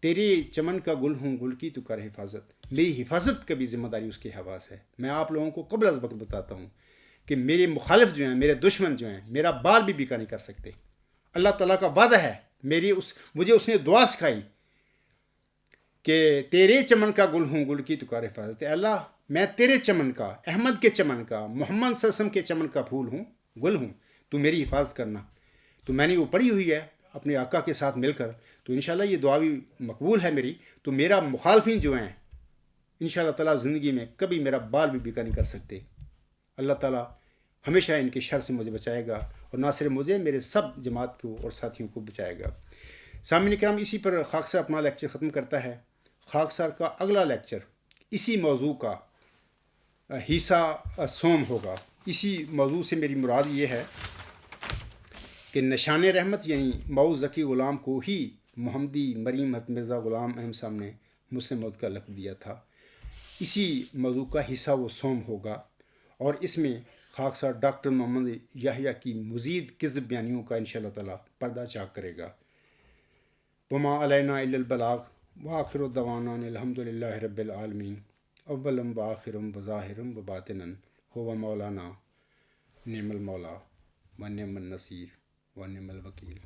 تیرے چمن کا گل ہوں گل کی تو کر حفاظت، میری حفاظت کا بھی ذمہ داری اس کے حواس ہے۔ میں آپ لوگوں کو قبل از وقت بتاتا ہوں کہ میرے مخالف جو ہیں، میرے دشمن جو ہیں، میرا بال بھی بیکا نہیں کر سکتے۔ اللہ تعالیٰ کا وعدہ ہے، مجھے اس نے دعا سکھائی کہ تیرے چمن کا گل ہوں گل کی تو کر حفاظت۔ اللہ میں تیرے چمن کا، احمد کے چمن کا، محمد صلی اللہ علیہ وسلم کے چمن کا پھول ہوں، گل ہوں، تو میری حفاظت کرنا۔ تو میں نے وہ پڑھی ہوئی ہے اپنے آقا کے ساتھ مل کر، تو انشاءاللہ یہ دعا بھی مقبول ہے میری۔ تو میرا مخالفین جو ہیں انشاءاللہ تعالیٰ زندگی میں کبھی میرا بال بھی بیکا نہیں کر سکتے۔ اللہ تعالیٰ ہمیشہ ان کے شر سے مجھے بچائے گا، اور نہ صرف مجھے، میرے سب جماعت کو اور ساتھیوں کو بچائے گا۔ سامعین کرام، اسی پر خاکسار اپنا لیکچر ختم کرتا ہے۔ خاکسار کا اگلا لیکچر اسی موضوع کا حصہ سوم ہوگا۔ اسی موضوع سے میری مراد یہ ہے کہ نشان رحمت یعنی مئو ذکی غلام کو ہی محمدی مریم مرزا غلام احمد صاحب نے مسلم موت کا لقب دیا تھا۔ اسی موضوع کا حصہ وہ سوم ہوگا، اور اس میں خاکسار ڈاکٹر محمد یحییٰ کی مزید کذب بیانیوں کا انشاءاللہ تعالیٰ پردہ چاک کرے گا۔ وما علینا الا البلاغ وآخر دعوانا الحمد للہ رب العالمین، اولم وآخرم وظاہرم وباطنن هو مولانا نعم المولا ونعم النصیر ونعم الوکیل۔